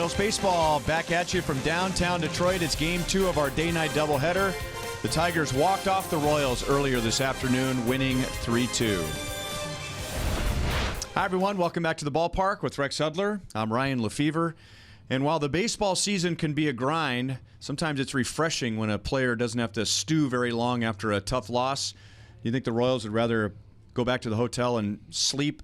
Royals baseball back at you from downtown Detroit. It's game 2 of our day-night doubleheader. The Tigers walked off the Royals earlier this afternoon, winning 3-2. Hi, everyone. Welcome back to the ballpark with Rex Hudler. I'm Ryan Lefevre. And while the baseball season can be a grind, sometimes it's refreshing when a player doesn't have to stew very long after a tough loss. You think the Royals would rather go back to the hotel and sleep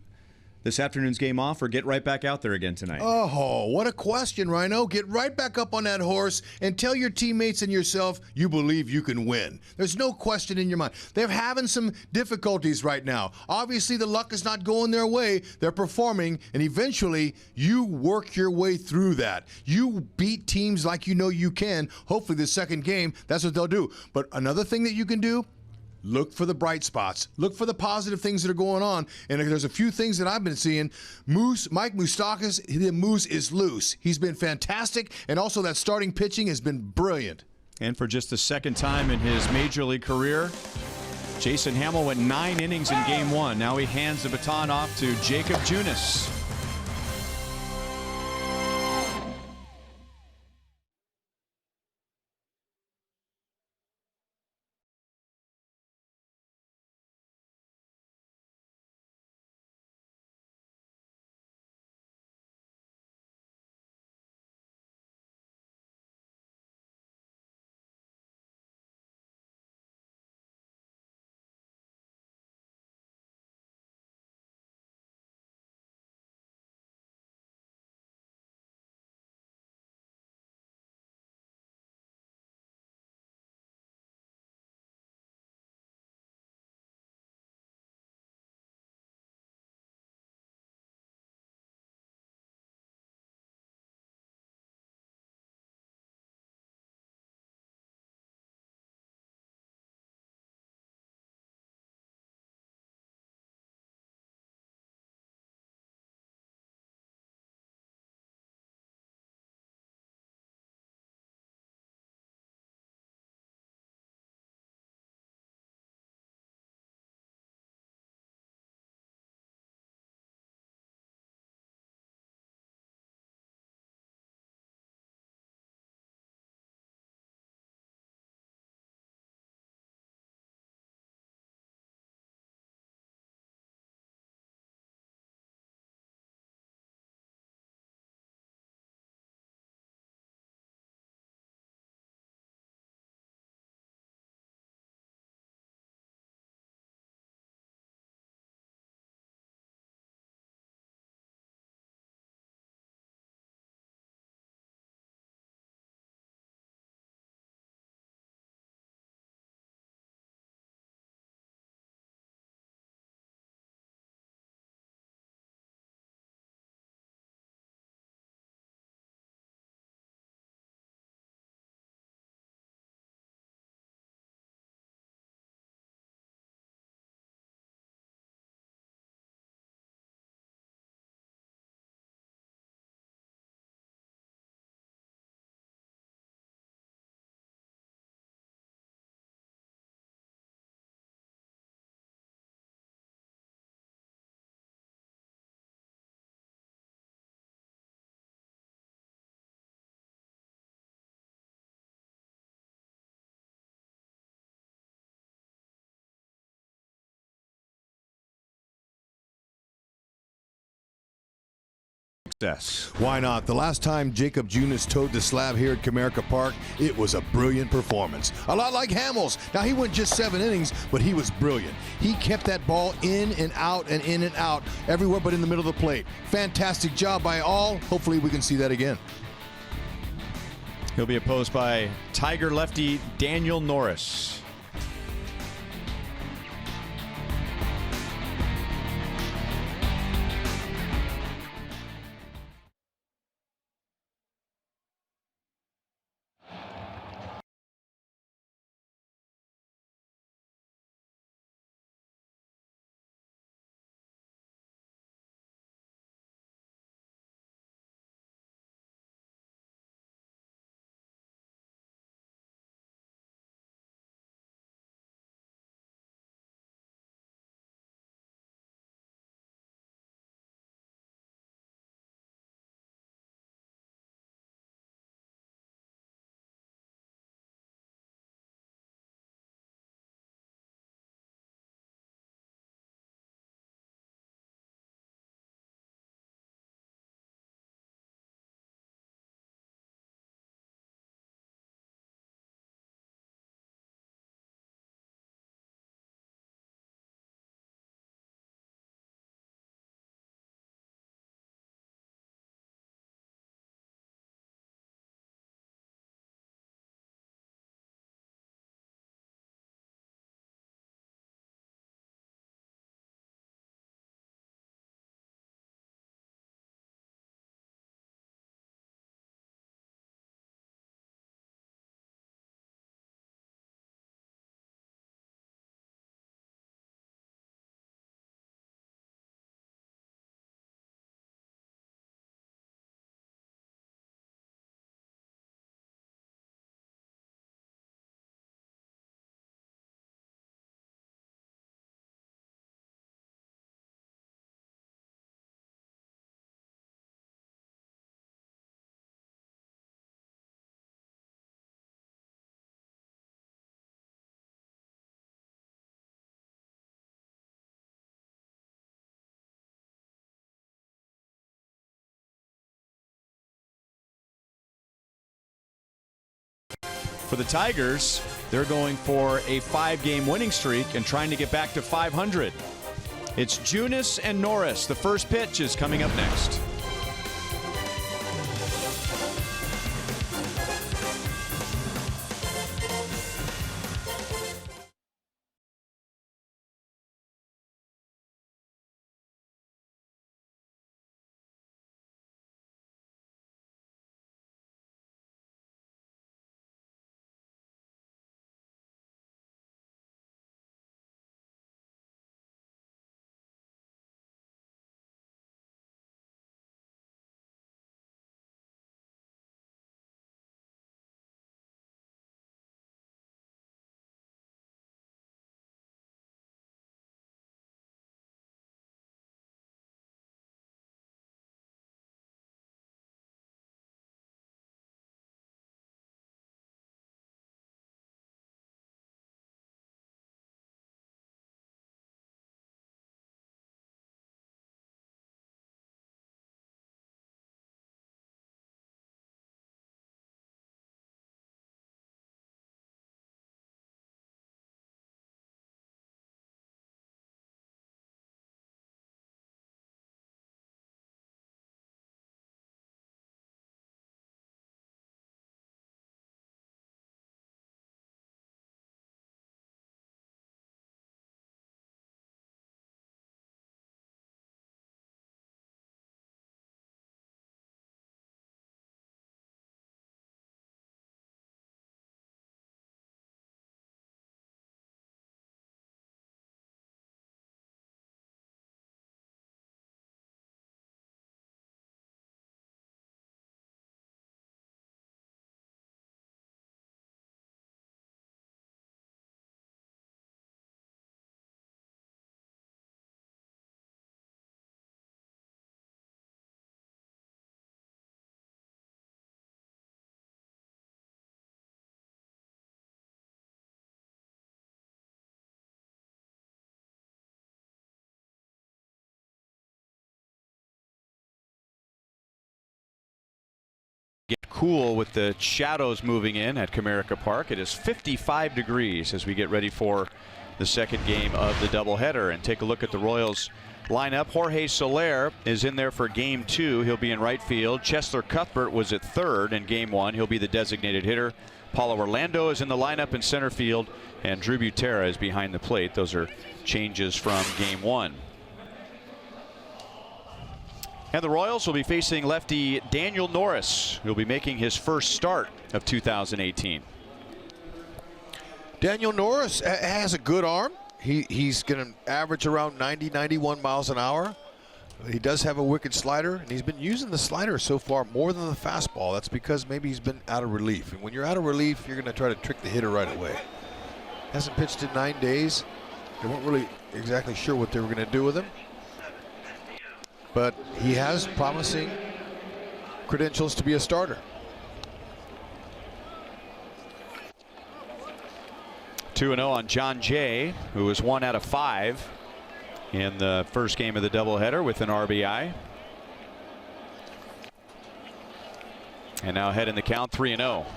this afternoon's game off, or get right back out there again tonight? Oh, what a question, Rhino. Get right back up on that horse and tell your teammates and yourself you believe you can win. There's no question in your mind. They're having some difficulties right now. Obviously, the luck is not going their way. They're performing, and eventually, you work your way through that. You beat teams like you know you can. Hopefully, the second game, that's what they'll do. But another thing that you can do, look for the bright spots. Look for the positive things that are going on. And there's a few things that I've been seeing. Mike Moustakas, the Moose is loose. He's been fantastic, and also that starting pitching has been brilliant. And for just the second time in his major league career, Jason Hamill went 9 innings in game 1. Now he hands the baton off to Jacob Junis. Success. Why not? The last time Jacob Junis towed the slab here at Comerica Park, it was a brilliant performance. A lot like Hamill's. Now, he went just 7 innings, but he was brilliant. He kept that ball in and out and in and out, everywhere but in the middle of the plate. Fantastic job by all. Hopefully, we can see that again. He'll be opposed by Tiger lefty Daniel Norris. For the Tigers, they're going for a 5-game winning streak and trying to get back to 500. It's Junis and Norris. The first pitch is coming up next. Get cool with the shadows moving in at Comerica Park. It is 55 degrees as we get ready for the second game of the doubleheader. And take a look at the Royals lineup. Jorge Soler is in there for game 2. He'll be in right field. Chesler Cuthbert was at third in game 1. He'll be the designated hitter. Paulo Orlando is in the lineup in center field, and Drew Butera is behind the plate. Those are changes from game 1. And the Royals will be facing lefty Daniel Norris, who will be making his first start of 2018. Daniel Norris has a good arm. He's going to average around 90, 91 miles an hour. He does have a wicked slider, and he's been using the slider so far more than the fastball. That's because maybe he's been out of relief. And when you're out of relief, you're going to try to trick the hitter right away. Hasn't pitched in 9 days. They weren't really exactly sure what they were going to do with him. But he has promising credentials to be a starter. 2-0 on John Jay, who was 1 out of 5 in the first game of the doubleheader with an RBI. And now ahead in the count, 3-0.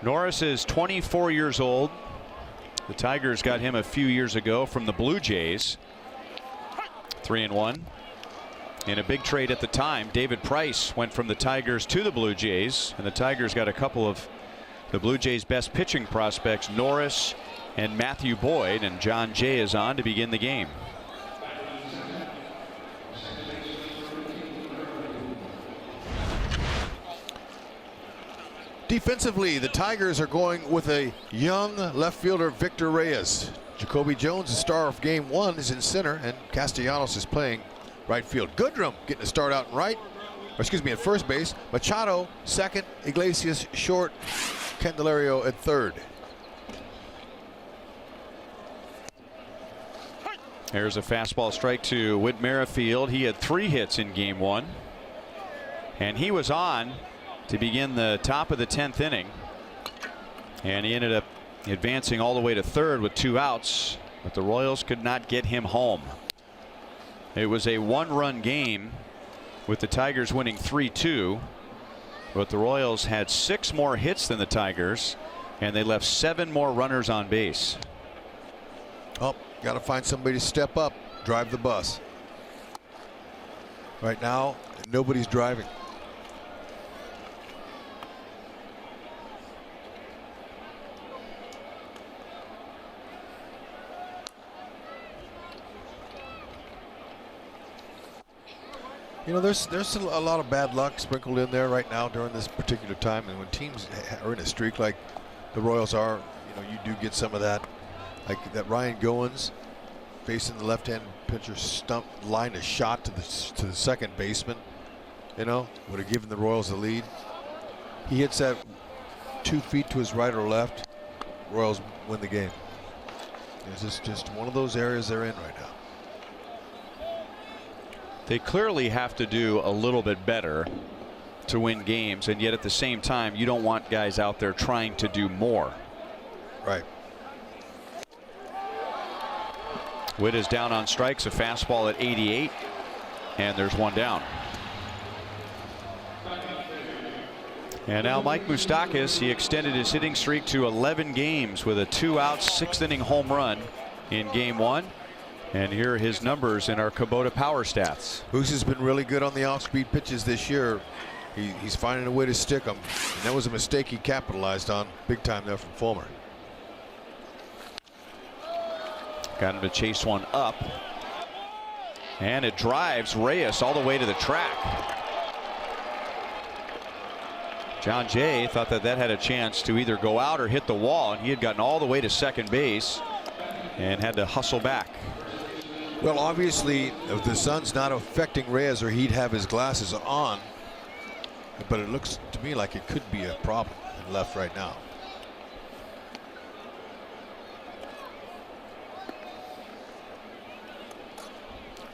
Norris is 24 years old. The Tigers got him a few years ago from the Blue Jays. 3-1. In a big trade at the time, David Price went from the Tigers to the Blue Jays, and the Tigers got a couple of the Blue Jays' best pitching prospects, Norris and Matthew Boyd, and John Jay is on to begin the game. Defensively, the Tigers are going with a young left fielder, Victor Reyes. Jacoby Jones, the star of game 1, is in center, and Castellanos is playing right field. Goodrum getting a start out in right, or excuse me, at first base. Machado second, Iglesias short, Candelario at third. There's a fastball strike to Whit Merrifield. He had 3 hits in game 1, and he was on to begin the top of the 10th inning, and he ended up advancing all the way to third with 2 outs, but the Royals could not get him home. It was a 1-run game with the Tigers winning 3-2, But the Royals had 6 more hits than the Tigers, and they left 7 more runners on base. Oh, got to find somebody to step up, drive the bus. Right now, nobody's driving. You know, there's a lot of bad luck sprinkled in there right now during this particular time, and when teams are in a streak like the Royals are, you know, you do get some of that. Like that Ryan Goins facing the left-hand pitcher line a shot to the second baseman. You know, would have given the Royals the lead. He hits that 2 feet to his right or left. Royals win the game. It's just one of those areas they're in right now. They clearly have to do a little bit better to win games, and yet at the same time, you don't want guys out there trying to do more. Right. Witt is down on strikes, a fastball at 88, and there's one down. And now Mike Moustakas, he extended his hitting streak to 11 games with a 2-out 6th inning home run in game 1. And here are his numbers in our Kubota Power Stats. Moose has been really good on the off-speed pitches this year. He's finding a way to stick them. And that was a mistake he capitalized on big time there from Fulmer. Got him to chase one up. And it drives Reyes all the way to the track. John Jay thought that had a chance to either go out or hit the wall, and he had gotten all the way to second base and had to hustle back. Well, obviously, if the sun's not affecting Reyes, or he'd have his glasses on. But it looks to me like it could be a problem in left right now.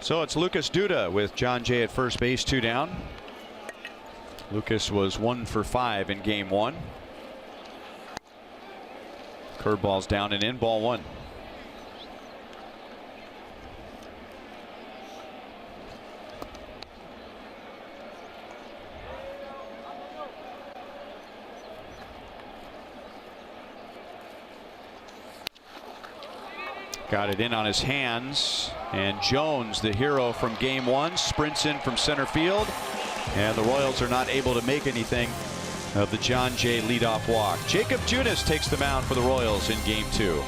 So it's Lucas Duda with John Jay at first base, 2 down. Lucas was 1 for 5 in game 1. Curveball's down and in, ball 1. Got it in on his hands, and Jones, the hero from game 1, sprints in from center field, and the Royals are not able to make anything of the John Jay leadoff walk. Jacob Junis takes the mound for the Royals in game 2.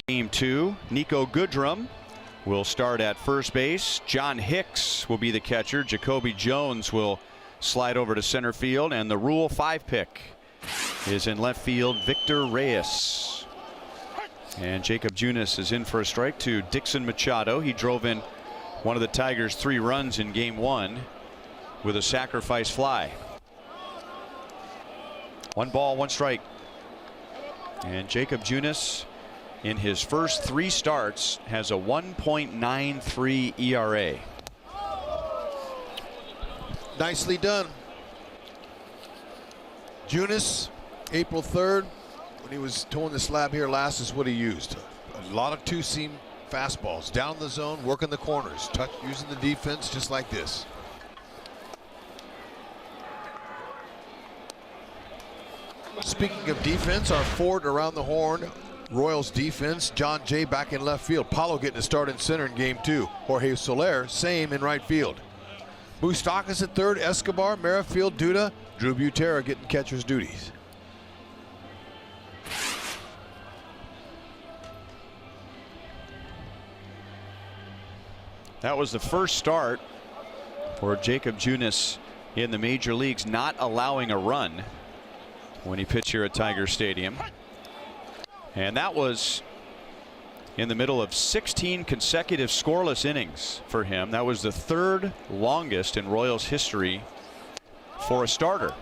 Game 2, Nico Goodrum will start at first base. John Hicks will be the catcher. Jacoby Jones will slide over to center field, and the Rule 5 pick is in left field, Victor Reyes. And Jacob Junis is in for a strike to Dixon Machado. He drove in one of the Tigers' 3 runs in game 1 with a sacrifice fly. 1 ball, 1 strike. And Jacob Junis, in his first 3 starts, has a 1.93 ERA. Nicely done. Junis, April 3rd, when he was towing the slab here last, is what he used. A lot of two-seam fastballs down the zone, working the corners, using the defense just like this. Speaking of defense, our Ford around the horn, Royals defense, John Jay back in left field. Paulo getting a start in center in game 2. Jorge Soler, same in right field. Moustakas at third, Escobar, Merrifield, Duda, Drew Butera getting catcher's duties. That was the first start for Jacob Junis in the major leagues, not allowing a run when he pitched here at Tiger Stadium. And that was in the middle of 16 consecutive scoreless innings for him. That was the 3rd longest in Royals history for a starter.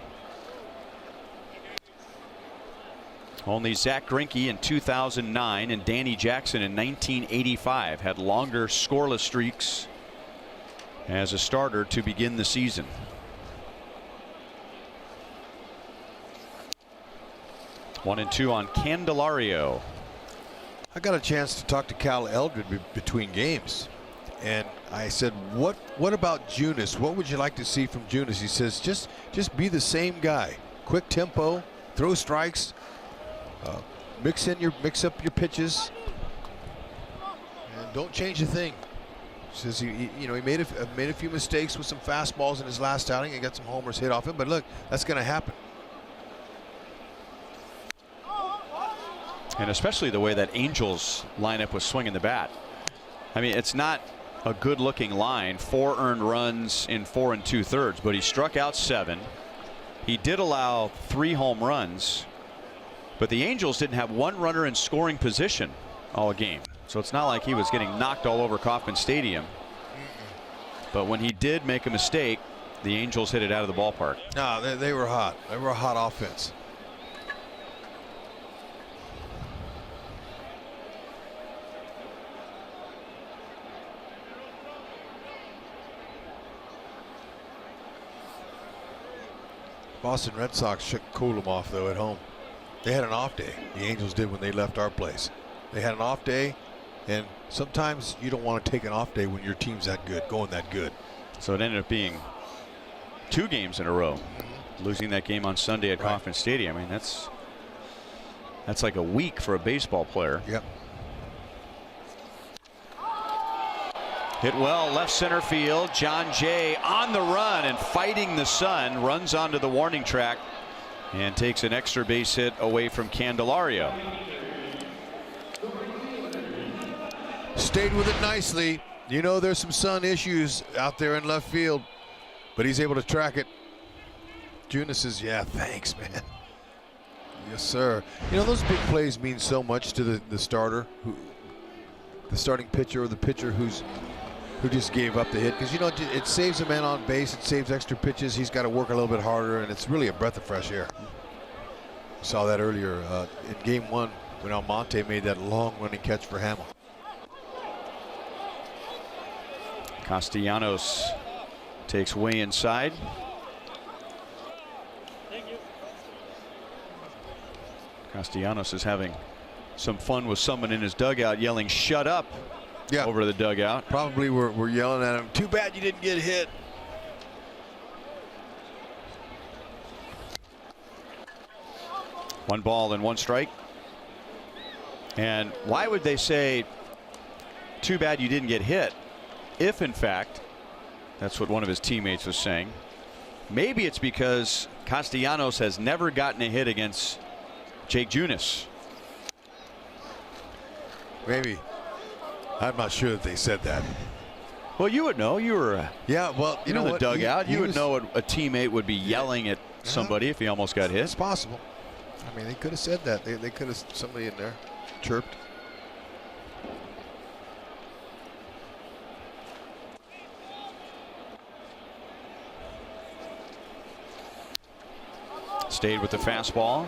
Only Zach Greinke in 2009 and Danny Jackson in 1985 had longer scoreless streaks as a starter to begin the season. One and two on Candelario. I got a chance to talk to Cal Eldred between games, and I said, what about Junis? What would you like to see from Junis? He says, just be the same guy. Quick tempo, throw strikes, mix up your pitches, and don't change a thing. He says he made a few mistakes with some fastballs in his last outing and got some homers hit off him, but look, that's going to happen. And especially the way that Angels lineup was swinging the bat. I mean, it's not a good looking line. 4 earned runs in 4 2/3, but he struck out 7. He did allow 3 home runs, but the Angels didn't have 1 runner in scoring position all game. So it's not like he was getting knocked all over Kauffman Stadium. But when he did make a mistake, the Angels hit it out of the ballpark. No, they were hot. They were a hot offense. Boston Red Sox should cool them off, though, at home. They had an off day. The Angels did when they left our place. They had an off day, and sometimes you don't want to take an off day when your team's that good, going that good. So it ended up being 2 games in a row. Losing that game on Sunday at Kauffman Stadium. I mean, that's like a week for a baseball player. Yep. Hit well, left center field. John Jay on the run and fighting the sun, runs onto the warning track and takes an extra base hit away from Candelario. Stayed with it nicely. You know, there's some sun issues out there in left field, but he's able to track it. Junis says, yeah, thanks, man. Yes, sir. You know, those big plays mean so much to the starter, the starting pitcher, or the pitcher who just gave up the hit, because, you know, it saves a man on base, it saves extra pitches. He's got to work a little bit harder, and it's really a breath of fresh air. Saw that earlier in game 1 when Almonte made that long running catch for Hamill. Castellanos takes way inside. Castellanos is having some fun with someone in his dugout yelling, "Shut up." Yeah, over the dugout. Probably we're yelling at him, too bad you didn't get hit. One ball and 1 strike. And why would they say, too bad you didn't get hit, if in fact that's what one of his teammates was saying? Maybe it's because Castellanos has never gotten a hit against Jake Junis. Maybe. I'm not sure that they said that. Well, you would know. You were you know in the what? dugout. He you would was, know what a teammate would be yelling at somebody if he almost got hit. It's possible. I mean, they could have said that. They could have, somebody in there chirped. Stayed with the fastball.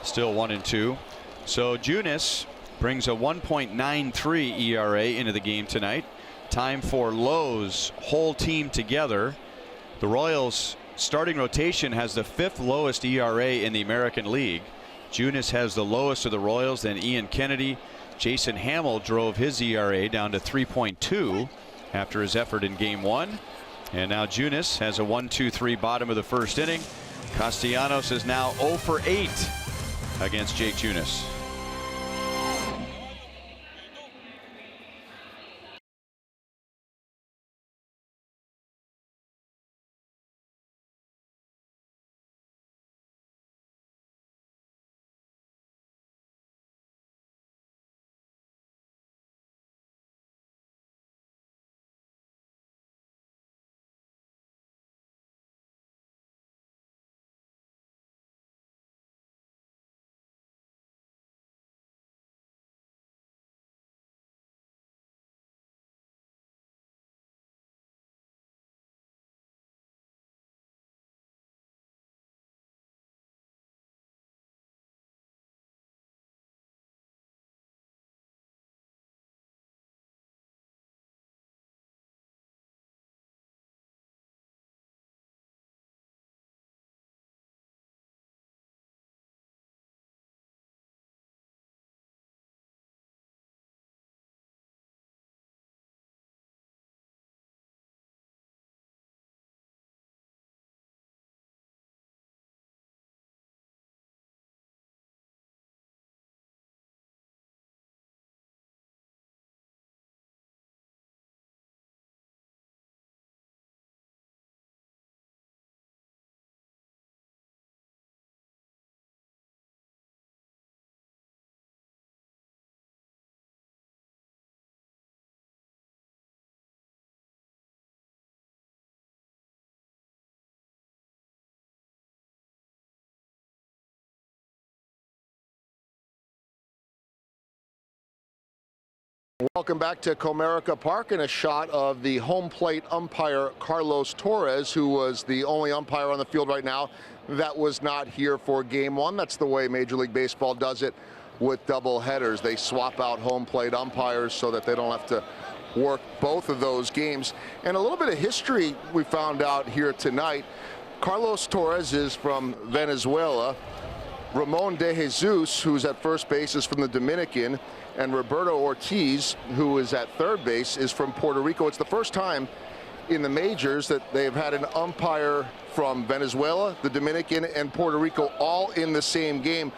Still 1-2. So Junis brings a 1.93 ERA into the game tonight. Time for Lowe's whole team together. The Royals starting rotation has the 5th lowest ERA in the American League. Junis has the lowest of the Royals, then Ian Kennedy. Jason Hamill drove his ERA down to 3.2 after his effort in game 1. And now Junis has a 1-2-3 bottom of the first inning. Castellanos is now 0 for 8 against Jake Junis. Welcome back to Comerica Park, and a shot of the home plate umpire Carlos Torres, who was the only umpire on the field right now that was not here for game 1. That's the way Major League Baseball does it with double headers. They swap out home plate umpires so that they don't have to work both of those games. And a little bit of history we found out here tonight. Carlos Torres is from Venezuela. Ramon de Jesus, who's at first base, is from the Dominican. And Roberto Ortiz, who is at third base, is from Puerto Rico. It's the first time in the majors that they've had an umpire from Venezuela, the Dominican, and Puerto Rico all in the same game.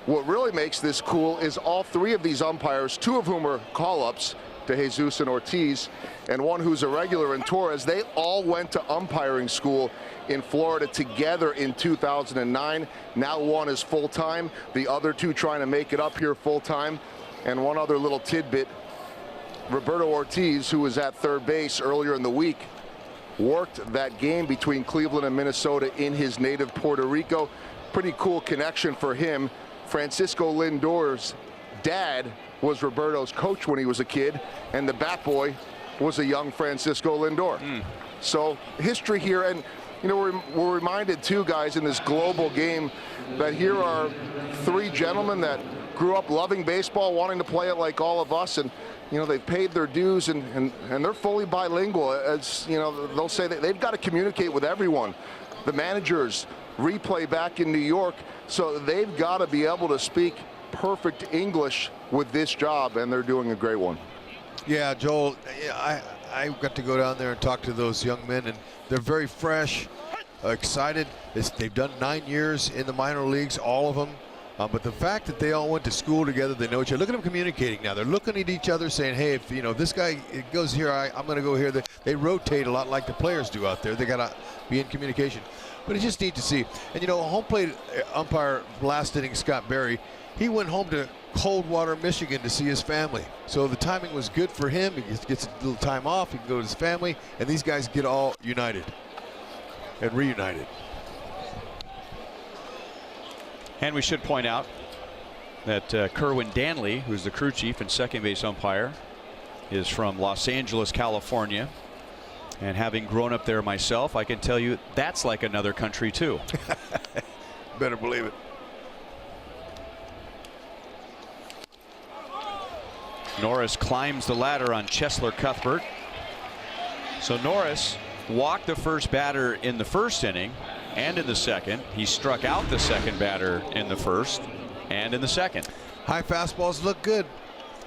What really makes this cool is all 3 of these umpires, 2 of whom are call-ups, De Jesus and Ortiz, and one who's a regular in Torres, they all went to umpiring school in Florida together in 2009. Now one is full-time, the other 2 trying to make it up here full-time. And one other little tidbit, Roberto Ortiz, who was at third base earlier in the week, worked that game between Cleveland and Minnesota in his native Puerto Rico. Pretty cool connection for him. Francisco Lindor's dad was Roberto's coach when he was a kid, and the bat boy was a young Francisco Lindor. So history here, and you know, we're reminded too, guys, in this global game that here are 3 gentlemen that grew up loving baseball, wanting to play it like all of us, and you know, they've paid their dues, and they're fully bilingual. As you know, they'll say that they've got to communicate with everyone. The managers replay back in New York, so they've got to be able to speak perfect English with this job, and they're doing a great one. Yeah, Joel, I got to go down there and talk to those young men, and they're very fresh, excited. They've done 9 years in the minor leagues, all of them. But the fact that they all went to school together, they know each other. Look at them communicating now. They're looking at each other saying, hey, if you know this guy goes here, I'm going to go here. They rotate a lot like the players do out there. They got to be in communication. But it's just neat to see. And you know, home plate umpire last inning, Scott Berry, he went home to Coldwater, Michigan to see his family. So the timing was good for him. He gets a little time off. He can go to his family. And these guys get all united and reunited. And we should point out that Kerwin Danley, who's the crew chief and second base umpire, is from Los Angeles, California. And having grown up there myself, I can tell you that's like another country too. Better believe it. Norris climbs the ladder on Chesler Cuthbert. So Norris walked the first batter in the first inning and in the second. He struck out the second batter in the first and in the second. High fastballs look good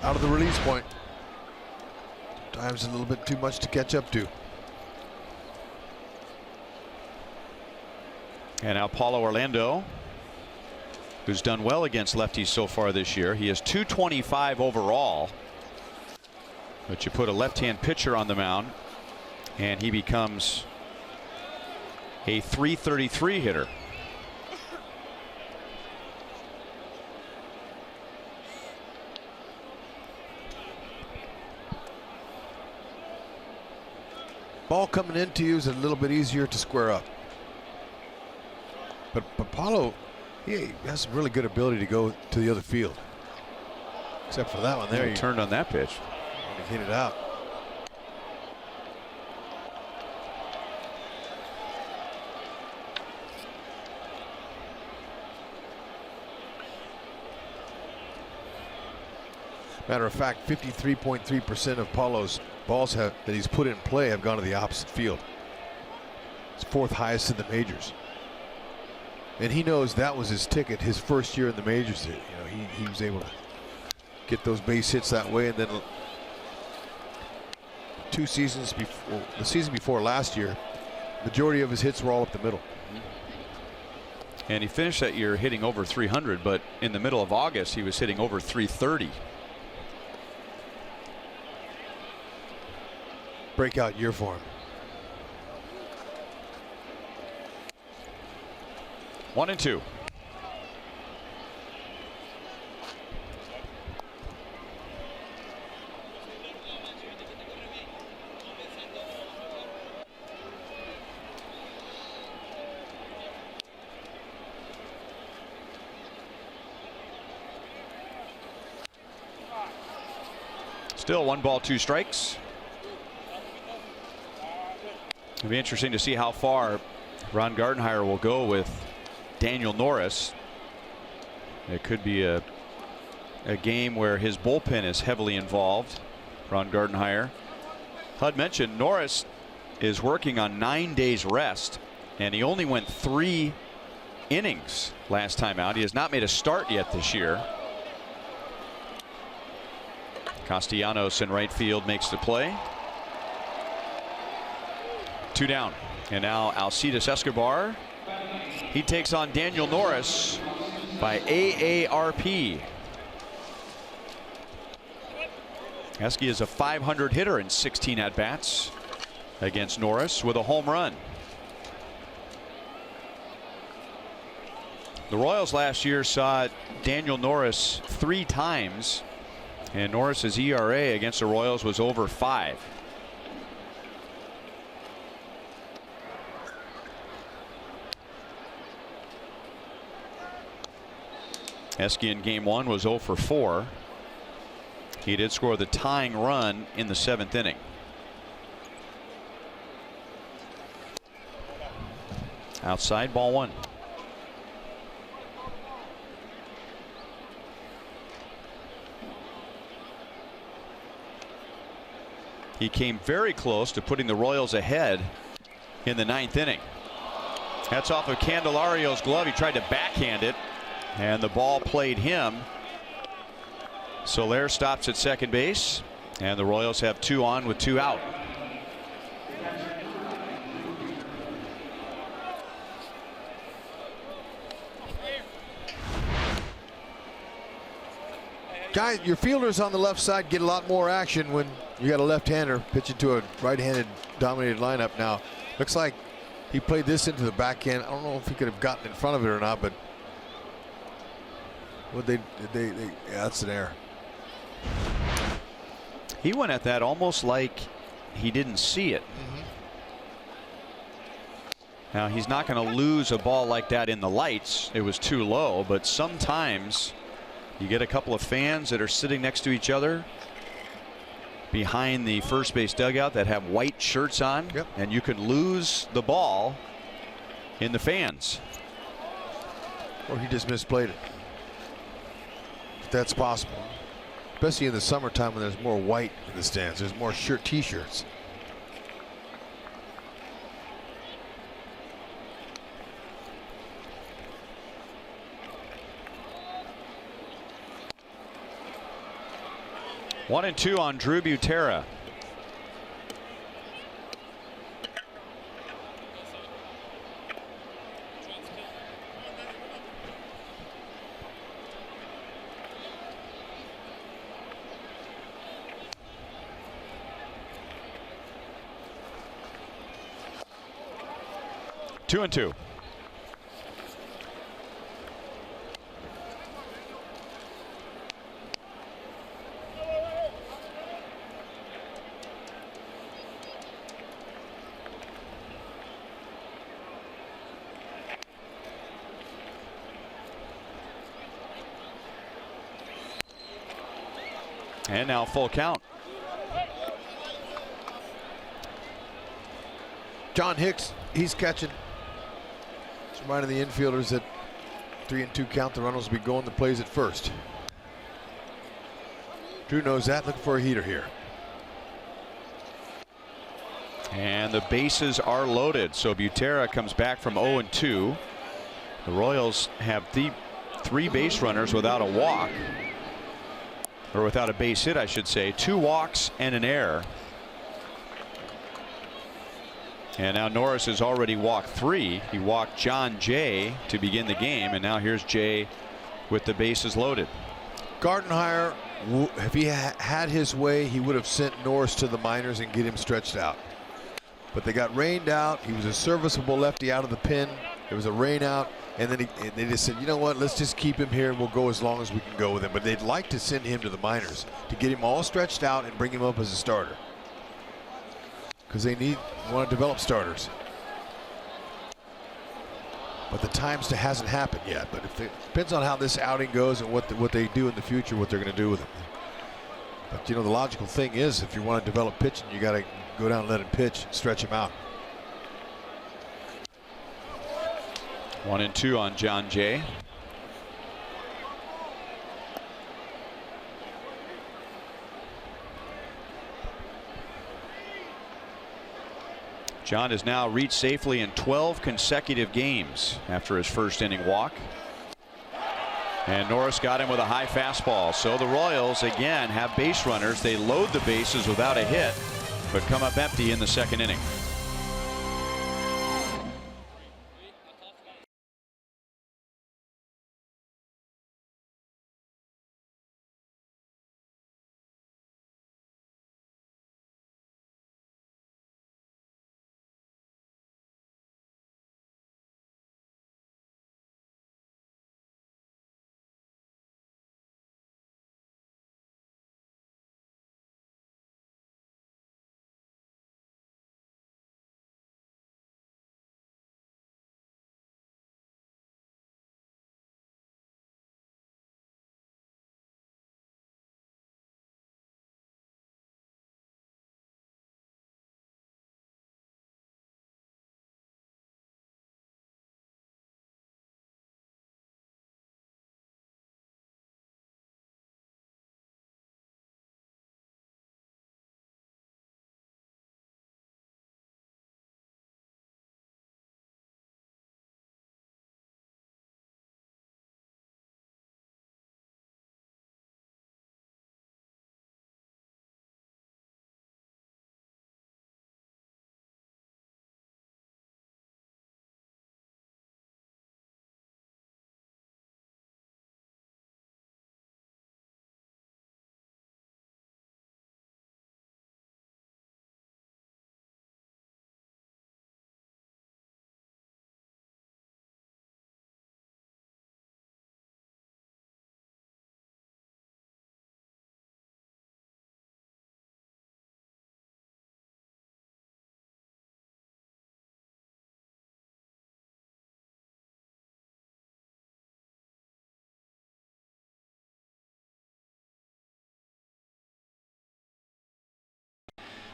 out of the release point. Times a little bit too much to catch up to. And now Paulo Orlando, who's done well against lefties so far this year. He is .225 overall. But you put a left-hand pitcher on the mound, and he becomes a .333 hitter. Ball coming into you is a little bit easier to square up. But Paulo, he has some really good ability to go to the other field. Except for that one there. He turned on that pitch. He hit it out. Matter of fact, 53.3% of Paulo's balls that he's put in play have gone to the opposite field. It's fourth highest in the majors. And he knows that was his ticket his first year in the majors. You know, he was able to get those base hits that way, and then 2 seasons before, the season before last year, majority of his hits were all up the middle. And he finished that year hitting over 300, but in the middle of August he was hitting over 330. Breakout year for him. 1-2. Still 1 ball, 2 strikes. It'll be interesting to see how far Ron Gardenhire will go with Daniel Norris. It could be a game where his bullpen is heavily involved. Ron Gardenhire. Hud mentioned Norris is working on 9 days rest, and he only went 3 innings last time out. He has not made a start yet this year. Castellanos in right field makes the play. 2 down. And now Alcides Escobar. He takes on Daniel Norris by AARP. Esky is a .500 hitter in 16 at-bats against Norris with a home run. The Royals last year saw Daniel Norris 3 times, and Norris's ERA against the Royals was over 5. Esky in game 1 was 0 for 4. He did score the tying run in the 7th inning. Outside, ball 1. He came very close to putting the Royals ahead in the 9th inning. That's off of Candelario's glove. He tried to backhand it, and the ball played him. Soler stops at second base, and the Royals have 2 on with 2 out. Guys, your fielders on the left side get a lot more action when you got a left-hander pitching to a right-handed dominated lineup. Now, looks like he played this into the backhand. I don't know if he could have gotten in front of it or not, but what yeah, that's an error. He went at that almost like he didn't see it. Now, he's not going to lose a ball like that in the lights. It was too low, but sometimes you get a couple of fans that are sitting next to each other behind the first base dugout that have white shirts on, and you can lose the ball in the fans. Or he just misplayed it. If that's possible. Especially in the summertime when there's more white in the stands. There's more t-shirts. One and two on Drew Butera. Two and two. And now full count. John Hicks, he's catching. Just reminding the infielders that 3-2 count, the runners will be going the plays at first. Drew knows that, looking for a heater here. And the bases are loaded, so Butera comes back from 0-2. The Royals have the 3 base runners without a walk, or without a base hit, I should say. 2 walks and an error. And now Norris has already walked 3. He walked John Jay to begin the game, and now here's Jay with the bases loaded. Gardenhire, if he had his way, he would have sent Norris to the minors and get him stretched out. But they got rained out. He was a serviceable lefty out of the pen. There was a rain out, and then they just said, you know what, let's just keep him here and we'll go as long as we can go with him. But they'd like to send him to the minors to get him all stretched out and bring him up as a starter, because they want to develop starters. But the time hasn't happened yet. But if it depends on how this outing goes and what they do in the future, what they're going to do with him. But you know, the logical thing is, if you want to develop pitching, you got to go down and let him pitch, stretch him out. 1-2 on John Jay. John has now reached safely in 12 consecutive games after his first inning walk. And Norris got him with a high fastball. So the Royals again have base runners. They load the bases without a hit, but come up empty in the second inning.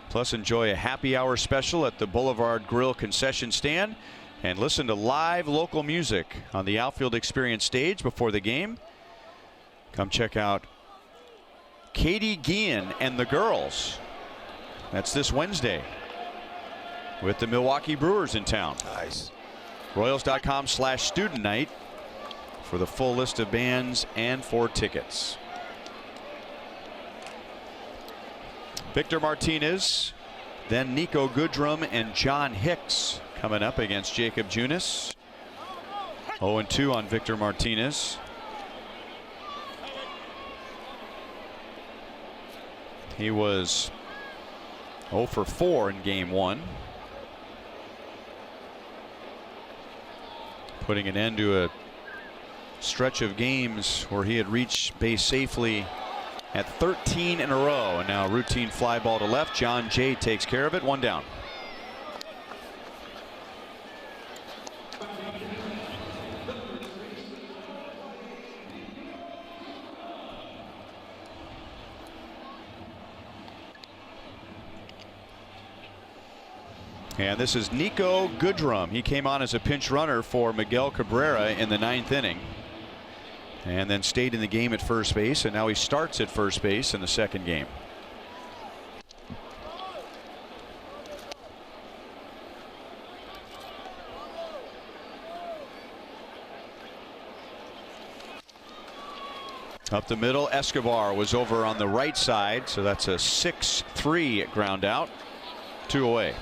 Plus, enjoy a happy hour special at the Boulevard Grill concession stand and listen to live local music on the Outfield Experience stage before the game. Come check out Katie Guillen and the girls. That's this Wednesday with the Milwaukee Brewers in town. Nice. Royals.com/student night for the full list of bands and for tickets. Victor Martinez, then Nico Goodrum and John Hicks coming up against Jacob Junis. 0-2 on Victor Martinez. He was 0 for 4 in game 1. Putting an end to a stretch of games where he had reached base safely at 13 in a row. And now routine fly ball to left. John Jay takes care of it. 1 down. And this is Nico Goodrum. He came on as a pinch runner for Miguel Cabrera in the 9th inning. And then stayed in the game at first base, and now he starts at first base in the 2nd game. Up the middle, Escobar was over on the right side, so that's a 6-3 ground out. 2 away.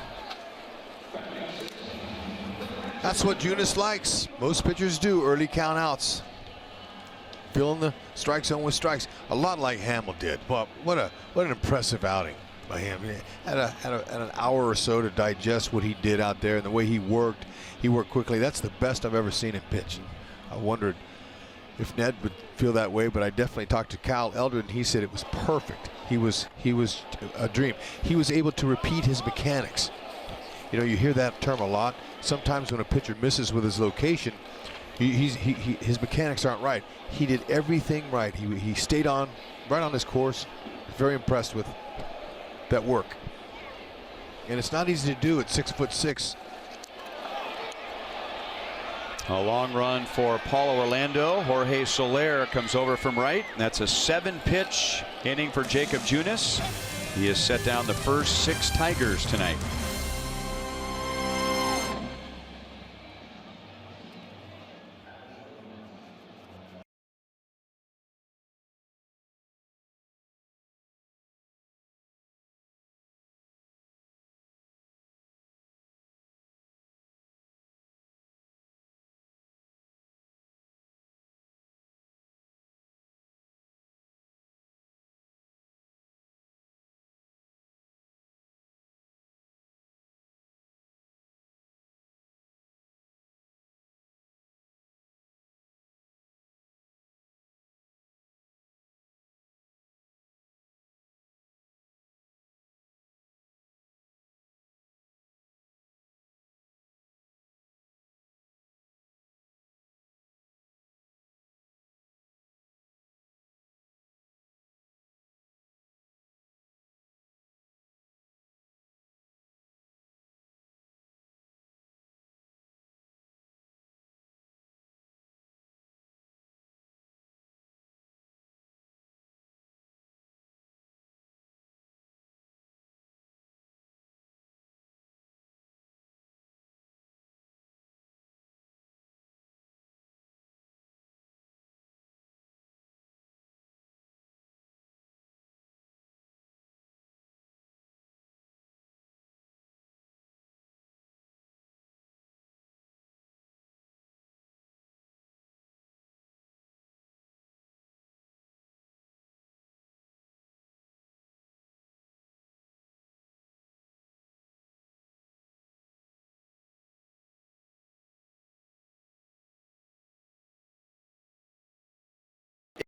That's what Junis likes. Most pitchers do, early count outs. Filling the strike zone with strikes, a lot like Hamill did. But what an impressive outing by him. He had an hour or so to digest what he did out there and the way he worked. He worked quickly. That's the best I've ever seen him pitch. I wondered if Ned would feel that way, but I definitely talked to Cal Eldred, and he said it was perfect. He was a dream. He was able to repeat his mechanics. You know, you hear that term a lot. Sometimes when a pitcher misses with his location, his mechanics aren't right. He did everything right. He stayed right on his course. Very impressed with that work. And it's not easy to do at 6'6". A long run for Paulo Orlando. Jorge Soler comes over from right. That's a 7-pitch inning for Jacob Junis. He has set down the first 6 Tigers tonight.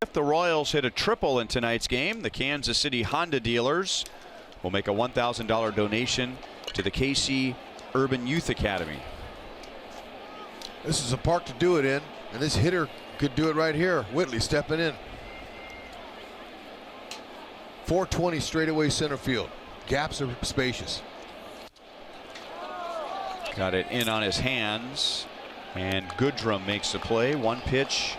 If the Royals hit a triple in tonight's game, the Kansas City Honda dealers will make a $1,000 donation to the KC Urban Youth Academy. This is a park to do it in, and this hitter could do it right here. Whitley stepping in. 420 straightaway center field. Gaps are spacious. Got it in on his hands, and Goodrum makes the play. One pitch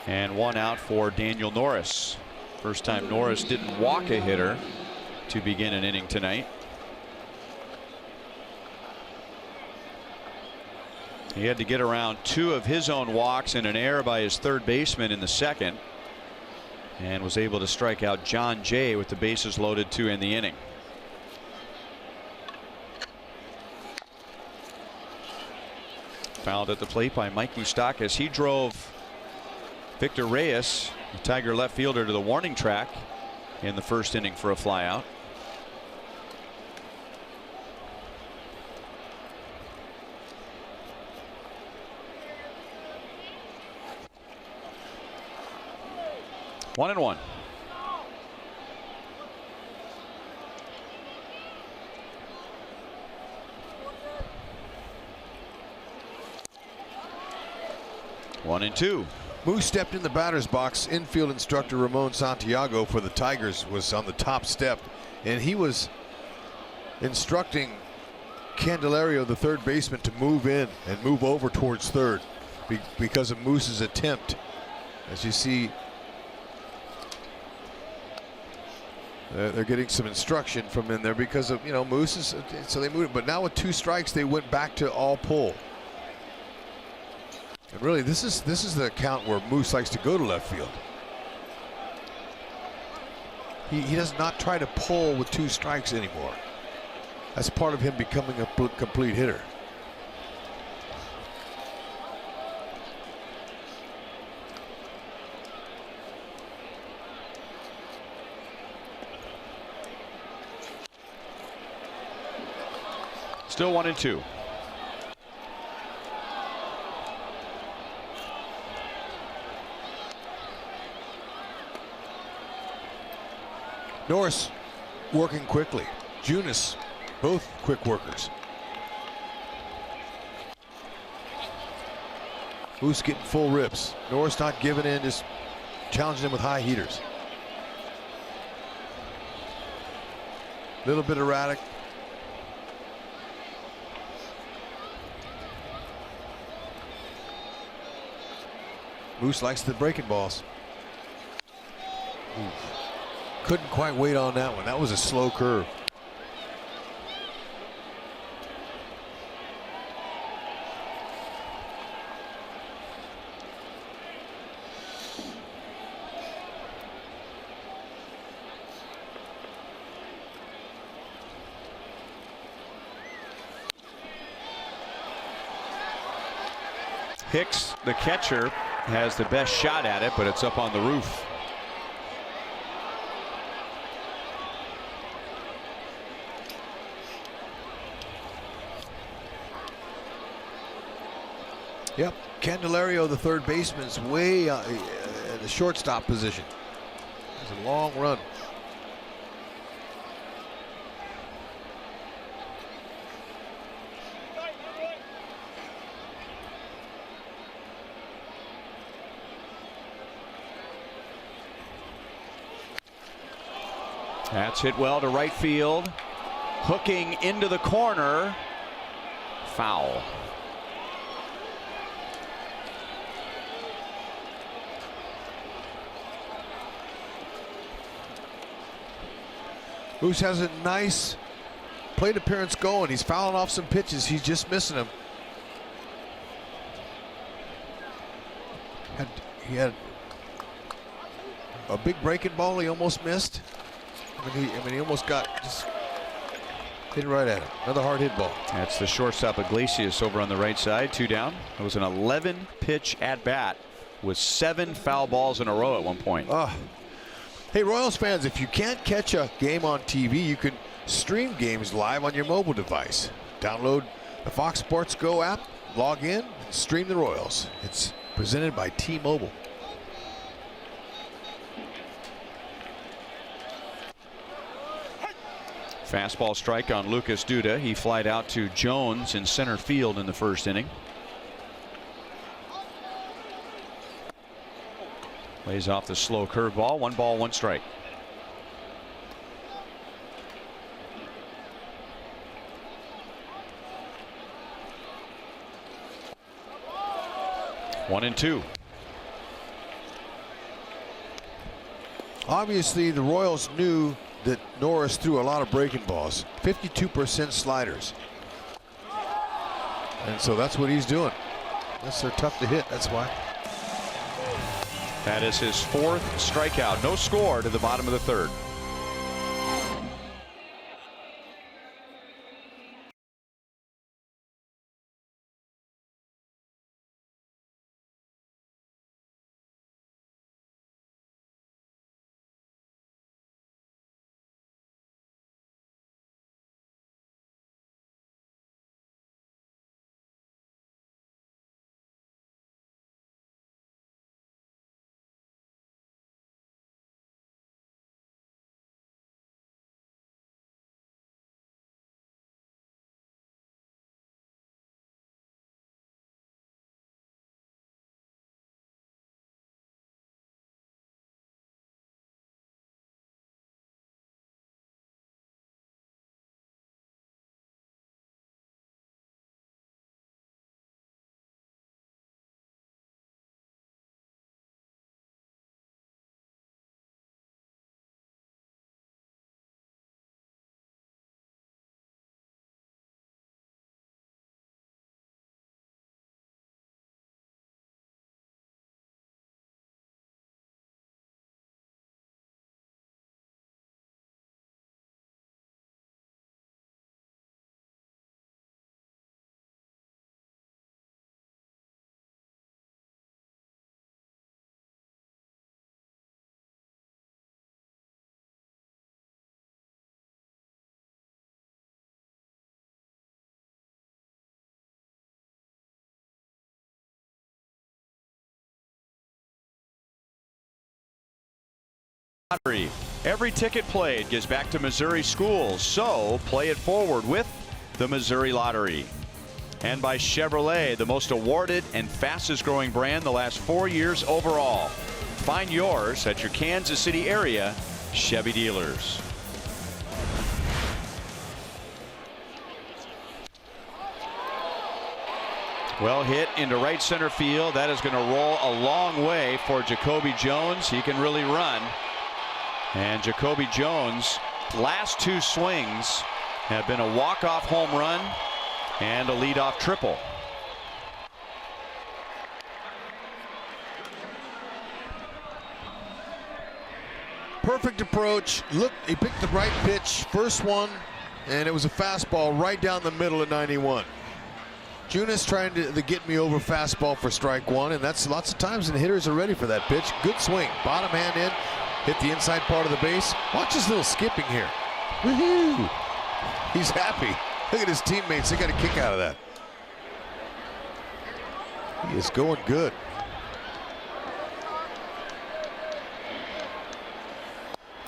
and one out for Daniel Norris. First time Norris didn't walk a hitter to begin an inning tonight. He had to get around 2 of his own walks and an error by his third baseman in the second, and was able to strike out John Jay with the bases loaded to end the inning. Fouled at the plate by Mike Moustakas. He drove Victor Reyes, the Tiger left fielder, to the warning track in the first inning for a flyout. One and one. One and two. Moose stepped in the batter's box. Infield instructor Ramon Santiago for the Tigers was on the top step, and he was instructing Candelario, the third baseman, to move in and move over towards third because of Moose's attempt. As you see, they're getting some instruction from in there because of, Moose's. So they moved it, but now with 2 strikes, they went back to all pull. And really, this is the count where Moose likes to go to left field. He does not try to pull with 2 strikes anymore. That's part of him becoming a complete hitter. Still 1 and 2. Norris working quickly. Junis, both quick workers. Moose getting full rips. Norris not giving in, just challenging him with high heaters. Little bit erratic. Moose likes the breaking balls. Oof. Couldn't quite wait on that one. That was a slow curve. Hicks, the catcher, has the best shot at it, but it's up on the roof. Yep, Candelario, the third baseman, is way in the shortstop position. It's a long run. That's hit well to right field. Hooking into the corner. Foul. Moose has a nice plate appearance going. He's fouling off some pitches. He's just missing them. He had a big breaking ball he almost missed. I mean, he almost just hit right at him. Another hard hit ball. That's the shortstop Iglesias over on the right side. 2 down. It was an 11 pitch at bat with 7 foul balls in a row at one point. Hey, Royals fans, if you can't catch a game on TV, you can stream games live on your mobile device. Download the Fox Sports Go app, log in, and stream the Royals. It's presented by T-Mobile. Fastball strike on Lucas Duda. He flied out to Jones in center field in the first inning. Lays off the slow curveball. 1 ball, 1 strike. 1-2. Obviously, the Royals knew that Norris threw a lot of breaking balls, 52% sliders. And so that's what he's doing. Unless they're tough to hit, that's why. That is his 4th strikeout. No score to the bottom of the 3rd. Every ticket played gives back to Missouri schools, so play it forward with the Missouri Lottery. And by Chevrolet, the most awarded and fastest growing brand the last 4 years overall. Find yours at your Kansas City area Chevy dealers. Well hit into right center field. That is going to roll a long way for Jacoby Jones. He can really run. And Jacoby Jones' last 2 swings have been a walk-off home run and a leadoff triple. Perfect approach. Look, he picked the right pitch, first one, and it was a fastball right down the middle at 91. Junis trying to get me over fastball for strike 1, and that's lots of times, and hitters are ready for that pitch. Good swing, bottom hand in. Hit the inside part of the base. Watch his little skipping here. Woohoo! He's happy. Look at his teammates. They got a kick out of that. He is going good.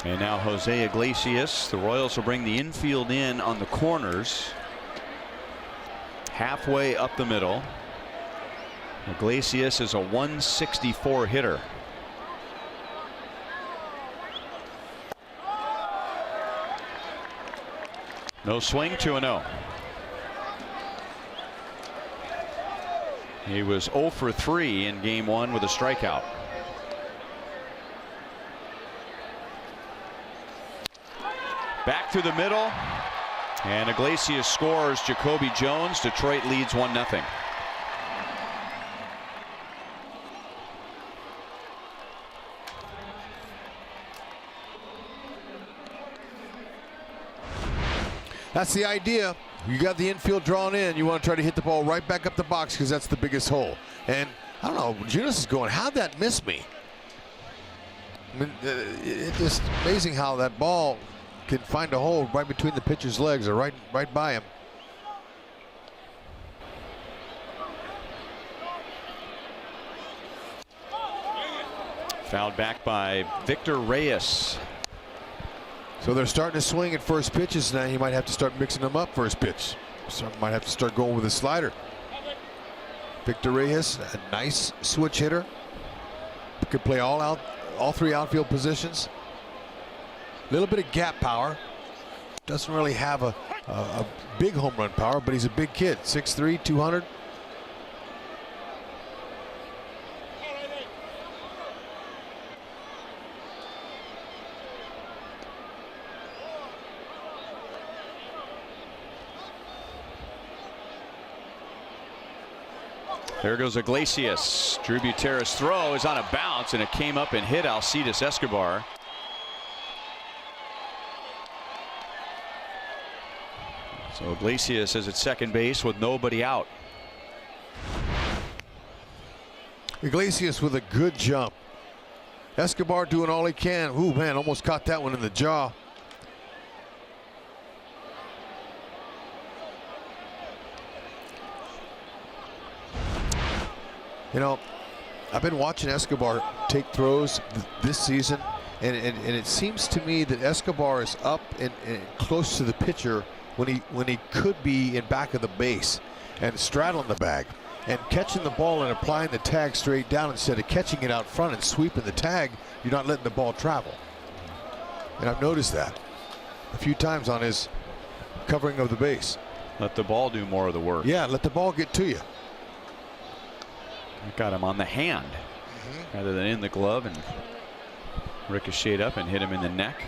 And now Jose Iglesias. The Royals will bring the infield in on the corners. Halfway up the middle. Iglesias is a 164 hitter. No swing, 2-0. He was 0 for 3 in game 1 with a strikeout. Back through the middle, and Iglesias scores. Jacoby Jones. Detroit leads 1-0. That's the idea. You got the infield drawn in. You want to try to hit the ball right back up the box because that's the biggest hole. And I don't know, Junis is going, how'd that miss me? I mean, it's just amazing how that ball can find a hole right between the pitcher's legs or right by him. Fouled back by Victor Reyes. So they're starting to swing at first pitches now. You might have to start mixing them up first pitch. So might have to start going with a slider. Victor Reyes, a nice switch hitter. Could play all 3 outfield positions. A little bit of gap power. Doesn't really have a big home run power, but he's a big kid. 6'3", 200. There goes Iglesias. Drew Buterra's throw is on a bounce, and it came up and hit Alcides Escobar. So Iglesias is at second base with nobody out. Iglesias with a good jump. Escobar doing all he can. Ooh, man, almost caught that one in the jaw. You know, I've been watching Escobar take throws this season, and it seems to me that Escobar is up and close to the pitcher when he could be in back of the base and straddling the bag and catching the ball and applying the tag straight down instead of catching it out front and sweeping the tag. You're not letting the ball travel. And I've noticed that a few times on his covering of the base. Let the ball do more of the work. Yeah, let the ball get to you. Got him on the hand rather than in the glove, and ricocheted up and hit him in the neck.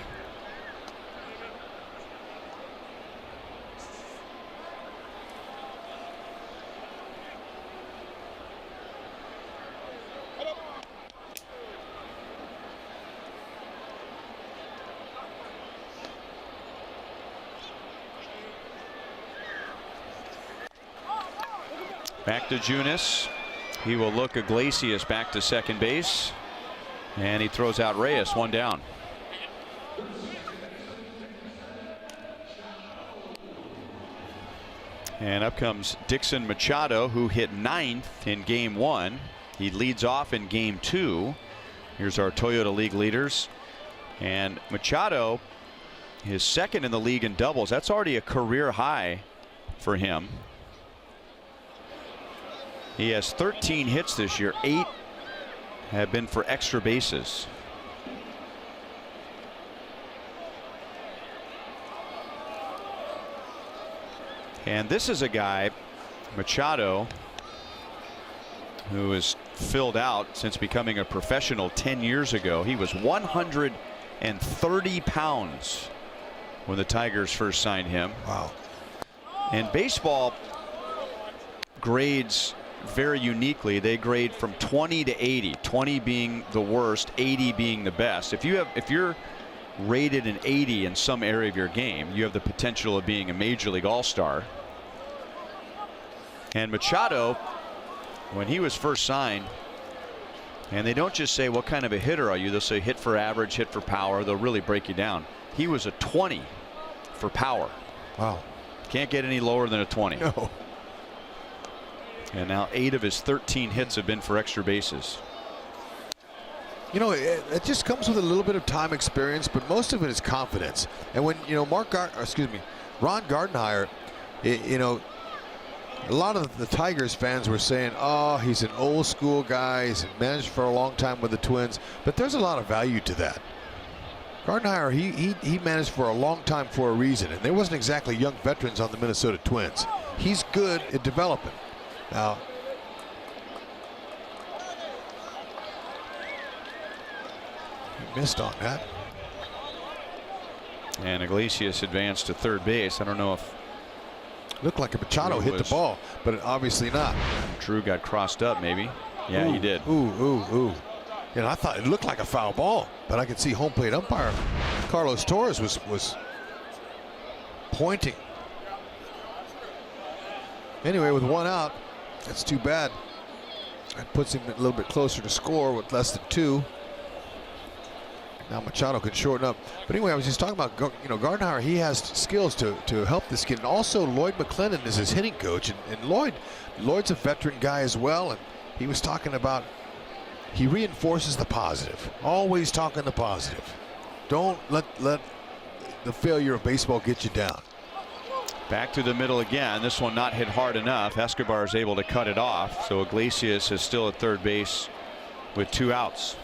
Back to Junis. He will look Iglesias back to second base, and he throws out Reyes, one down. And up comes Dixon Machado, who hit 9th in game 1. He leads off in game 2. Here's our Toyota League leaders. And Machado is second in the league in doubles. That's already a career high for him. He has 13 hits this year. 8 have been for extra bases. And this is a guy, Machado, who is filled out since becoming a professional 10 years ago. He was 130 pounds when the Tigers first signed him. Wow. And baseball grades very uniquely. They grade from 20 to 80, 20 being the worst, 80 being the best. If you're rated an 80 in some area of your game, you have the potential of being a major league all-star. And Machado, when he was first signed, and they don't just say what kind of a hitter are you, they'll say hit for average, hit for power. They'll really break you down. He was a 20 for power. Wow. Can't get any lower than a 20. No. And now 8 of his 13 hits have been for extra bases. You know, it just comes with a little bit of time experience, but most of it is confidence. And when, you know, Ron Gardenhire, you know, a lot of the Tigers fans were saying, oh, he's an old school guy. He's managed for a long time with the Twins. But there's a lot of value to that. Gardenhire, he managed for a long time for a reason. And there wasn't exactly young veterans on the Minnesota Twins. He's good at developing. Now, he missed on that. And Iglesias advanced to third base. I don't know if looked like a Machado hit the ball, but obviously not. Drew got crossed up, maybe. Yeah, he did. Ooh. You know, I thought it looked like a foul ball, but I could see home plate umpire Carlos Torres was pointing. Anyway, with 1 out, that's too bad. That puts him a little bit closer to score with less than 2. Now Machado can shorten up. But anyway, I was just talking about, you know, Gardenhire, he has skills to help this kid. And also Lloyd McClendon is his hitting coach. And Lloyd's a veteran guy as well. And he was talking about, he reinforces the positive. Always talking the positive. Don't let the failure of baseball get you down. Back to the middle again. This one not hit hard enough. Escobar is able to cut it off. So Iglesias is still at third base with 2 outs.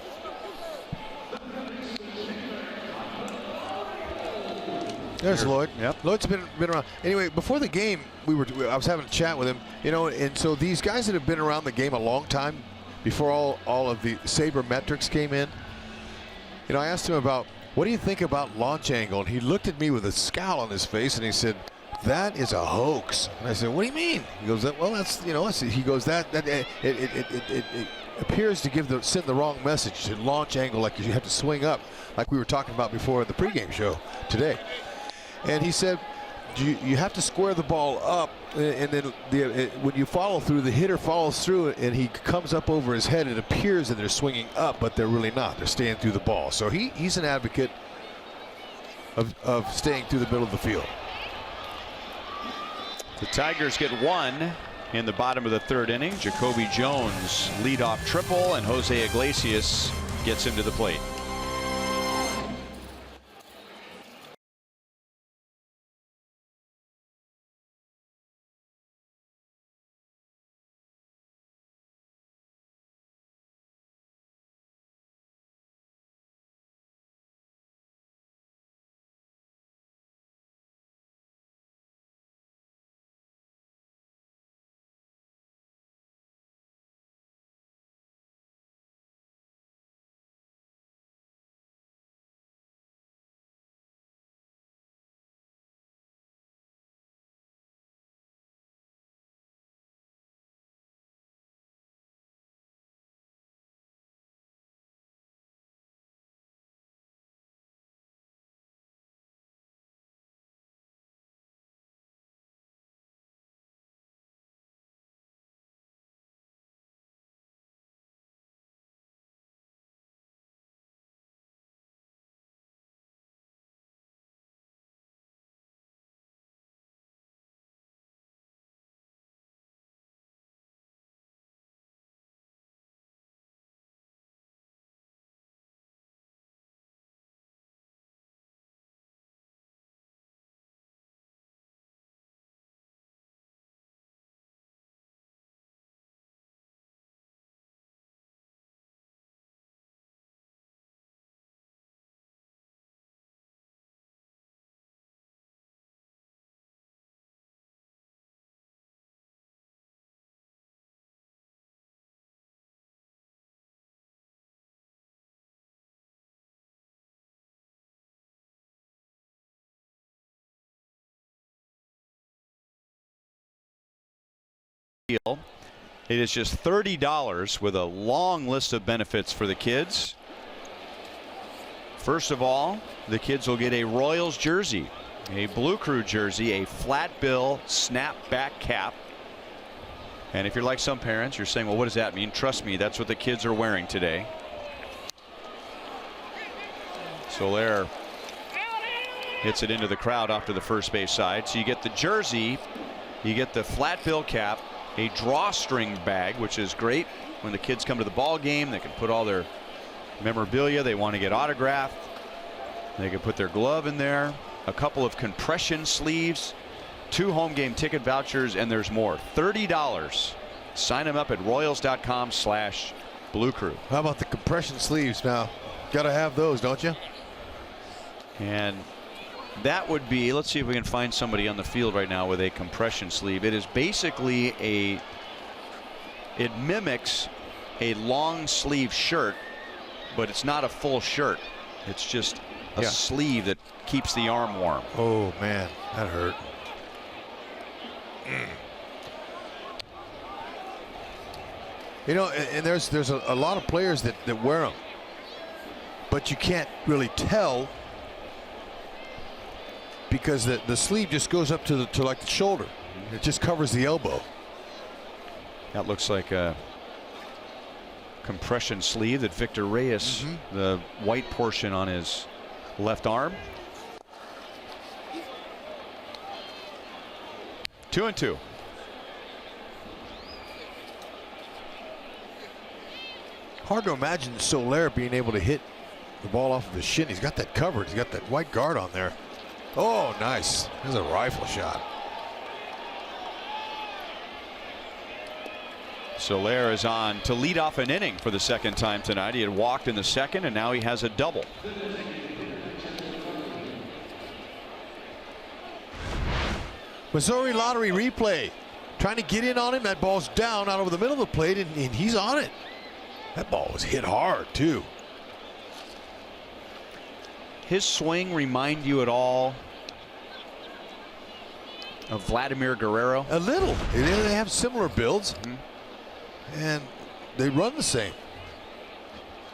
There's Lloyd. Yep. Lloyd's been around. Anyway, before the game, I was having a chat with him. You know, and so these guys that have been around the game a long time, before all of the sabermetrics came in, you know, I asked him about, what do you think about launch angle? And he looked at me with a scowl on his face and he said, that is a hoax. And I said, what do you mean? He goes, well, that's, you know, he goes, it appears to send the wrong message to launch angle, like you have to swing up, like we were talking about before in the pregame show today. And he said, you have to square the ball up, and then when you follow through, the hitter follows through, and he comes up over his head. It appears that they're swinging up, but they're really not. They're staying through the ball. So he's an advocate of staying through the middle of the field. The Tigers get one in the bottom of the third inning. Jacoby Jones leadoff triple, and Jose Iglesias gets into the plate. It is just $30 with a long list of benefits for the kids. First of all, the kids will get a Royals jersey, a Blue Crew jersey, a flat bill snapback cap. And if you're like some parents, you're saying, well, what does that mean? Trust me, that's what the kids are wearing today. Soler hits it into the crowd off to the first base side. So you get the jersey, you get the flat bill cap, a drawstring bag, which is great when the kids come to the ball game. They can put all their memorabilia they want to get autographed. They can put their glove in there, a couple of compression sleeves, 2 home game ticket vouchers, and there's more. $30. Sign them up at royals.com/Blue Crew. How about the compression sleeves now? Got to have those, don't you? And that would be, let's see if we can find somebody on the field right now with a compression sleeve. It is basically it mimics a long sleeve shirt, but it's not a full shirt. It's just a sleeve that keeps the arm warm. Oh man, that hurt. You know, and there's a lot of players that wear them, but you can't really tell because the sleeve just goes up to like the shoulder. It just covers the elbow. That looks like a compression sleeve that Victor Reyes, the white portion on his left arm. 2-2. Hard to imagine Soler being able to hit the ball off of his shin. He's got that covered. He's got that white guard on there. Oh, nice. There's a rifle shot. Soler is on to lead off an inning for the second time tonight. He had walked in the second, and now he has a double. Missouri Lottery replay. Trying to get in on him. That ball's down out over the middle of the plate, and he's on it. That ball was hit hard, too. His swing remind you at all of Vladimir Guerrero? A little. They have similar builds, and they run the same.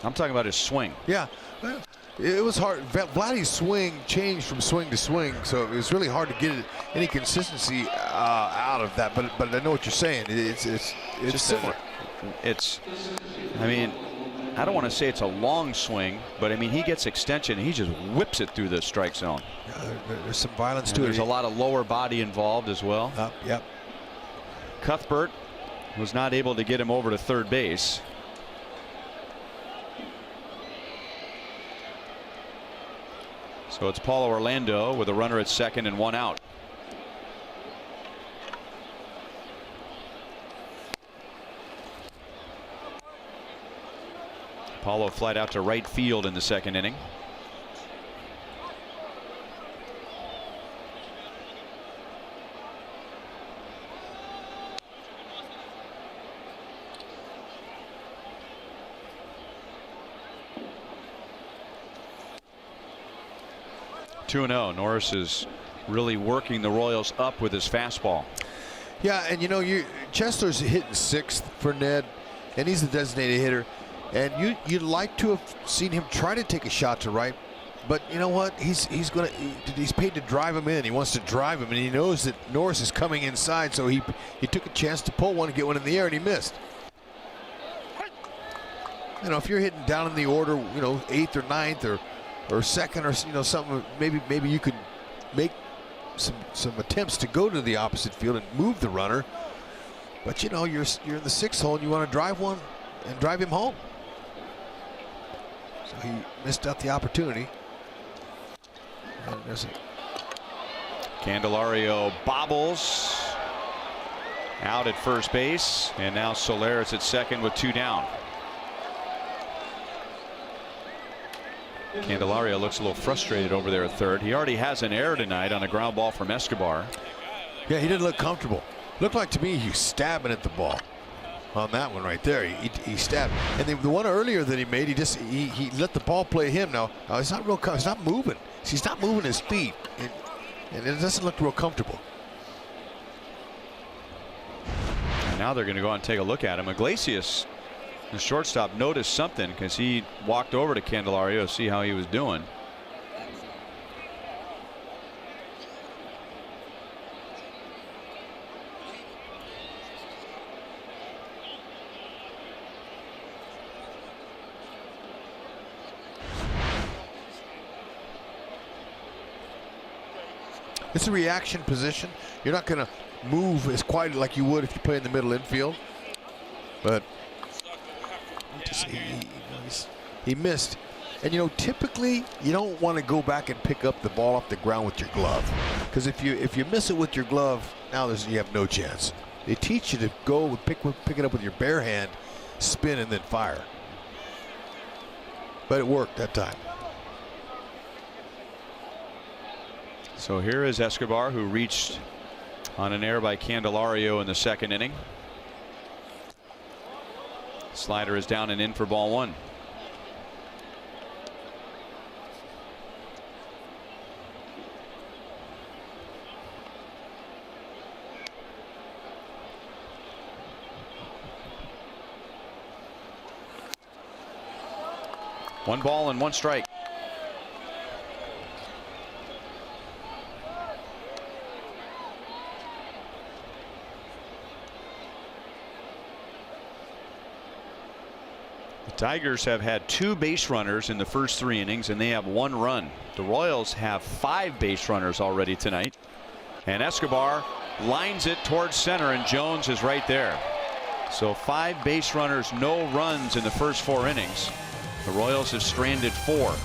I'm talking about his swing. Yeah. Well, it was hard. Vladdy's swing changed from swing to swing, so it was really hard to get any consistency out of that. But I know what you're saying. It's Just similar. I mean, I don't want to say it's a long swing, but I mean, he gets extension and he just whips it through the strike zone. There's some violence And to it. there's a lot of lower body involved as well. Yep. Cuthbert was not able to get him over to third base. So it's Paulo Orlando with a runner at second and one out. Paulo flied out to right field in the second inning. Two and 0. Norris is really working the Royals up with his fastball. Yeah, and you know, Chesler's hitting sixth for Ned, and he's the designated hitter. And you'd like to have seen him try to take a shot to right, but you know what? He's paid to drive him in. He wants to drive him, and he knows that Norris is coming inside, so he took a chance to pull one and get one in the air, and he missed. You know, if you're hitting down in the order, you know, 8th or 9th or 2nd or, you know, something, maybe you could make some attempts to go to the opposite field and move the runner. But you know, you're in the 6th hole and you want to drive one and drive him home. So he missed out the opportunity. And there's it. Candelario bobbles out at first base, and now Soler is at second with two down. Candelario looks a little frustrated over there at third. He already has an error tonight on a ground ball from Escobar. Yeah, he didn't look comfortable. Looked like to me he's stabbing at the ball on that one right there. He stabbed. And the one earlier that he made, he let the ball play him. Now he's not real. He's not moving. He's not moving his feet, and it doesn't look real comfortable. And now they're going to go out and take a look at him. Iglesias, the shortstop, noticed something because he walked over to Candelario to see how he was doing. It's a reaction position. You're not going to move as quiet like you would if you play in the middle infield. But he missed. And you know, typically you don't want to go back and pick up the ball off the ground with your glove, because if you miss it with your glove, now you have no chance. They teach you to go pick it up with your bare hand, spin, and then fire. But it worked that time. So here is Escobar, who reached on an error by Candelario in the second inning. Slider is down and in for ball one. One ball and one strike. Tigers have had 2 base runners in the first 3 innings, and they have 1 run. The Royals have 5 base runners already tonight, and Escobar lines it towards center, and Jones is right there. So 5 base runners, no runs in the first 4 innings. The Royals have stranded 4.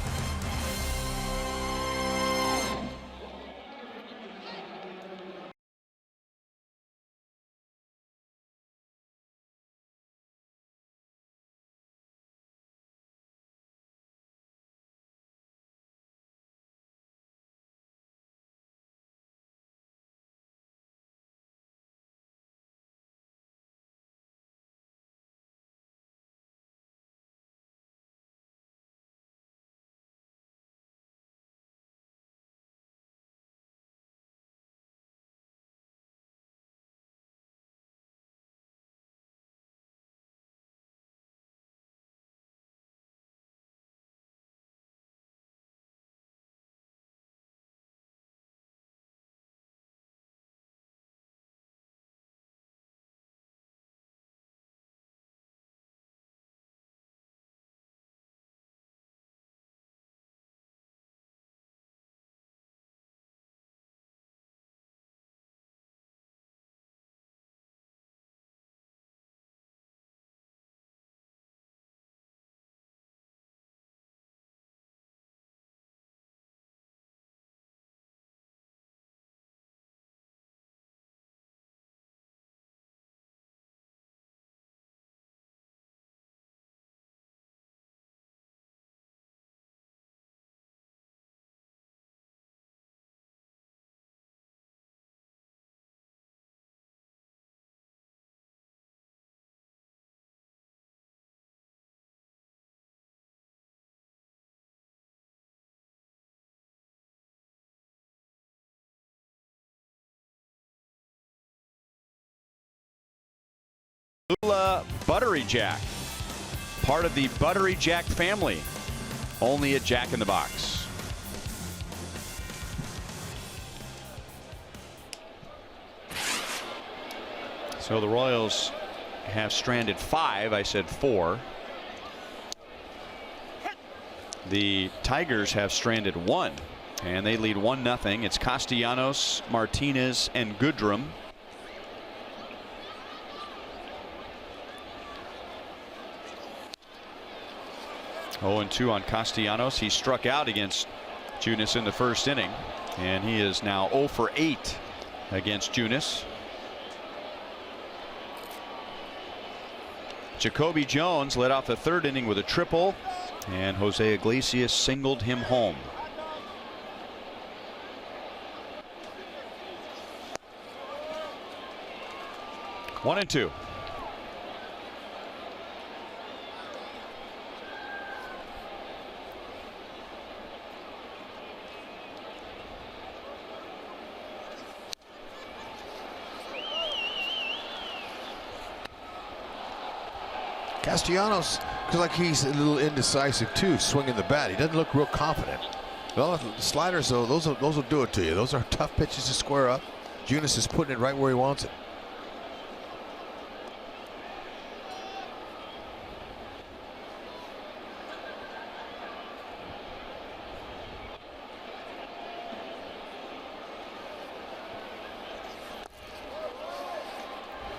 Buttery Jack. Part of the Buttery Jack family. Only at Jack in the Box. So the Royals have stranded 5. I said 4. The Tigers have stranded 1. And they lead 1-0. It's Castellanos, Martinez, and Goodrum. Oh, 2 on Castellanos. He struck out against Junis in the first inning. And he is now 0 for 8 against Junis. Jacoby Jones led off the 3rd inning with a triple. And Jose Iglesias singled him home. One and 2. Castellanos looks like he's a little indecisive too, swinging the bat. He doesn't look real confident. Well, the sliders though, those will do it to you. Those are tough pitches to square up. Junis is putting it right where he wants it.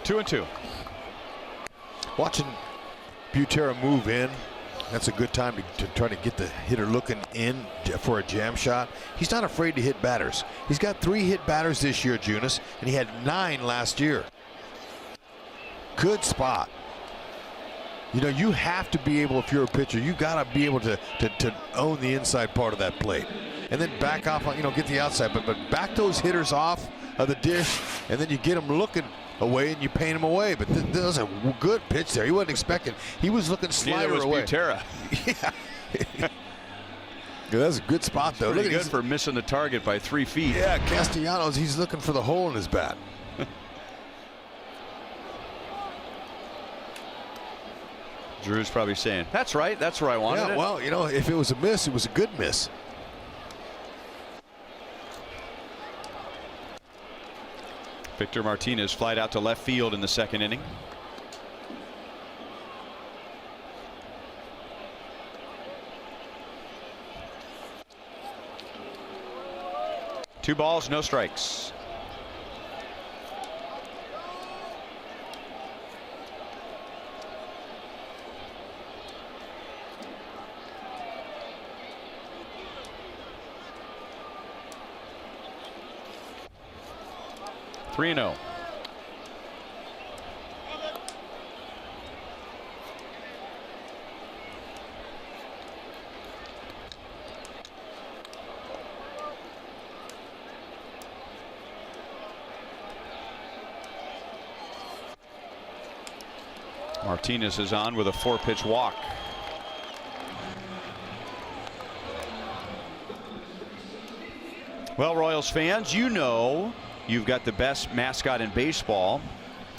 Two and 2. Watching Butera move in, that's a good time to try to get the hitter looking in for a jam shot. He's not afraid to hit batters. He's got 3 hit batters this year, Junis, and he had 9 last year. Good spot. You know, you have to be able, if you're a pitcher, you got to be able to own the inside part of that plate, and then back off, get the outside, but back those hitters off of the dish, and then you get them looking away and you paint him away. But that was a good pitch there. He wasn't expecting. He was looking slider was away. Butera. Yeah. That's a good spot though. Pretty good for missing the target by 3 feet. Yeah, Castellanos, he's looking for the hole in his bat. Drew's probably saying, that's right, that's where I wanted it. Well, if it was a miss, it was a good miss. Victor Martinez flied out to left field in the 2nd inning. Two balls, no strikes. Three and 0. Martinez is on with a 4-pitch walk. Well, Royals fans, you've got the best mascot in baseball,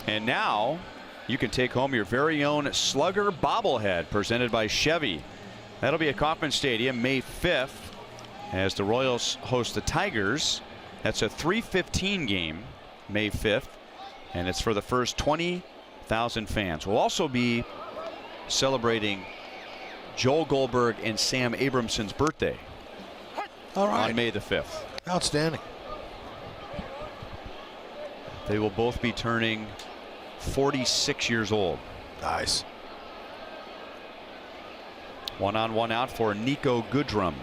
and now you can take home your very own Slugger bobblehead presented by Chevy. That'll be at Kauffman Stadium May 5th as the Royals host the Tigers. That's a 3:15 game May 5th, and it's for the first 20,000 fans. We'll also be celebrating Joel Goldberg and Sam Abramson's birthday on May the 5th. Outstanding. They will both be turning 46 years old. Nice. 1 on 1 out for Nico Goodrum.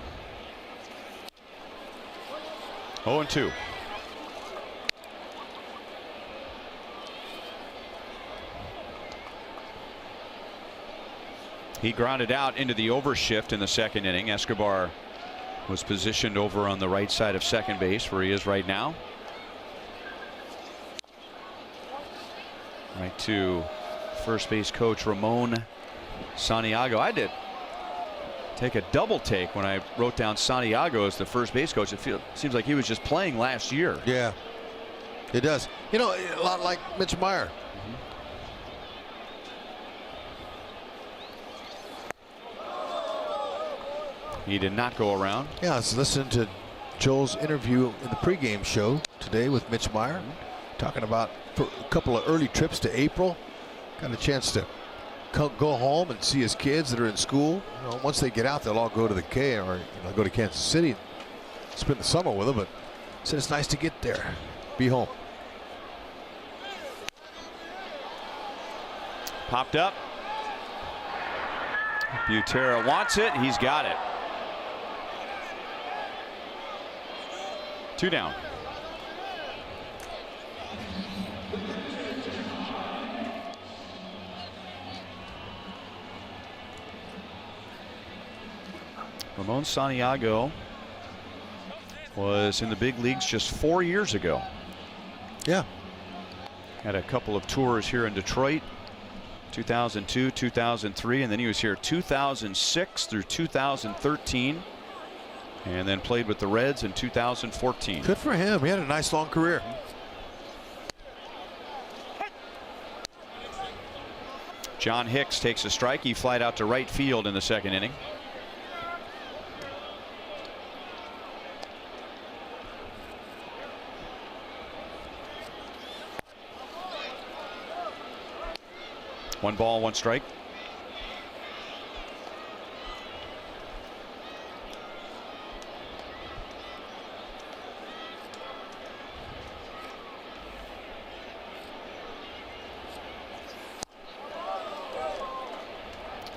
0-2. He grounded out into the overshift in the 2nd inning. Escobar was positioned over on the right side of second base where he is right now. Right to first base coach Ramon Santiago. I did take a double take when I wrote down Santiago as the first base coach. It seems like he was just playing last year. Yeah, it does. A lot like Mitch Meyer. He did not go around. Yeah, I was listening to Joel's interview in the pregame show today with Mitch Meyer, talking about a couple of early trips to April. Got a chance to go home and see his kids that are in school. You know, once they get out, they'll all go to the K or go to Kansas City, and spend the summer with them. But said it's nice to get there, be home. Popped up. Butera wants it. He's got it. 2 down. Ramon Santiago was in the big leagues just 4 years ago. Yeah. Had a couple of tours here in Detroit, 2002, 2003, and then he was here 2006 through 2013, and then played with the Reds in 2014. Good for him. He had a nice long career. John Hicks takes a strike. He flied out to right field in the second inning. One ball, one strike.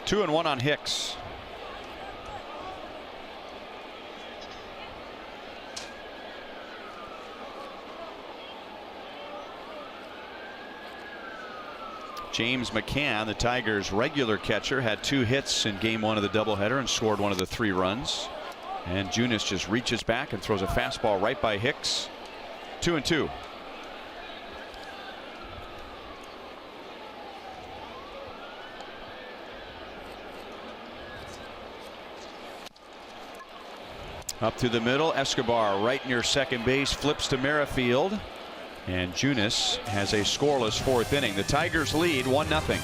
Two and one on Hicks. James McCann, the Tigers' regular catcher, had 2 hits in game 1 of the doubleheader and scored one of the 3 runs. And Junis just reaches back and throws a fastball right by Hicks. 2-2. Up to the middle, Escobar right near second base, flips to Merrifield. And Junis has a scoreless 4th inning. The Tigers lead 1-0.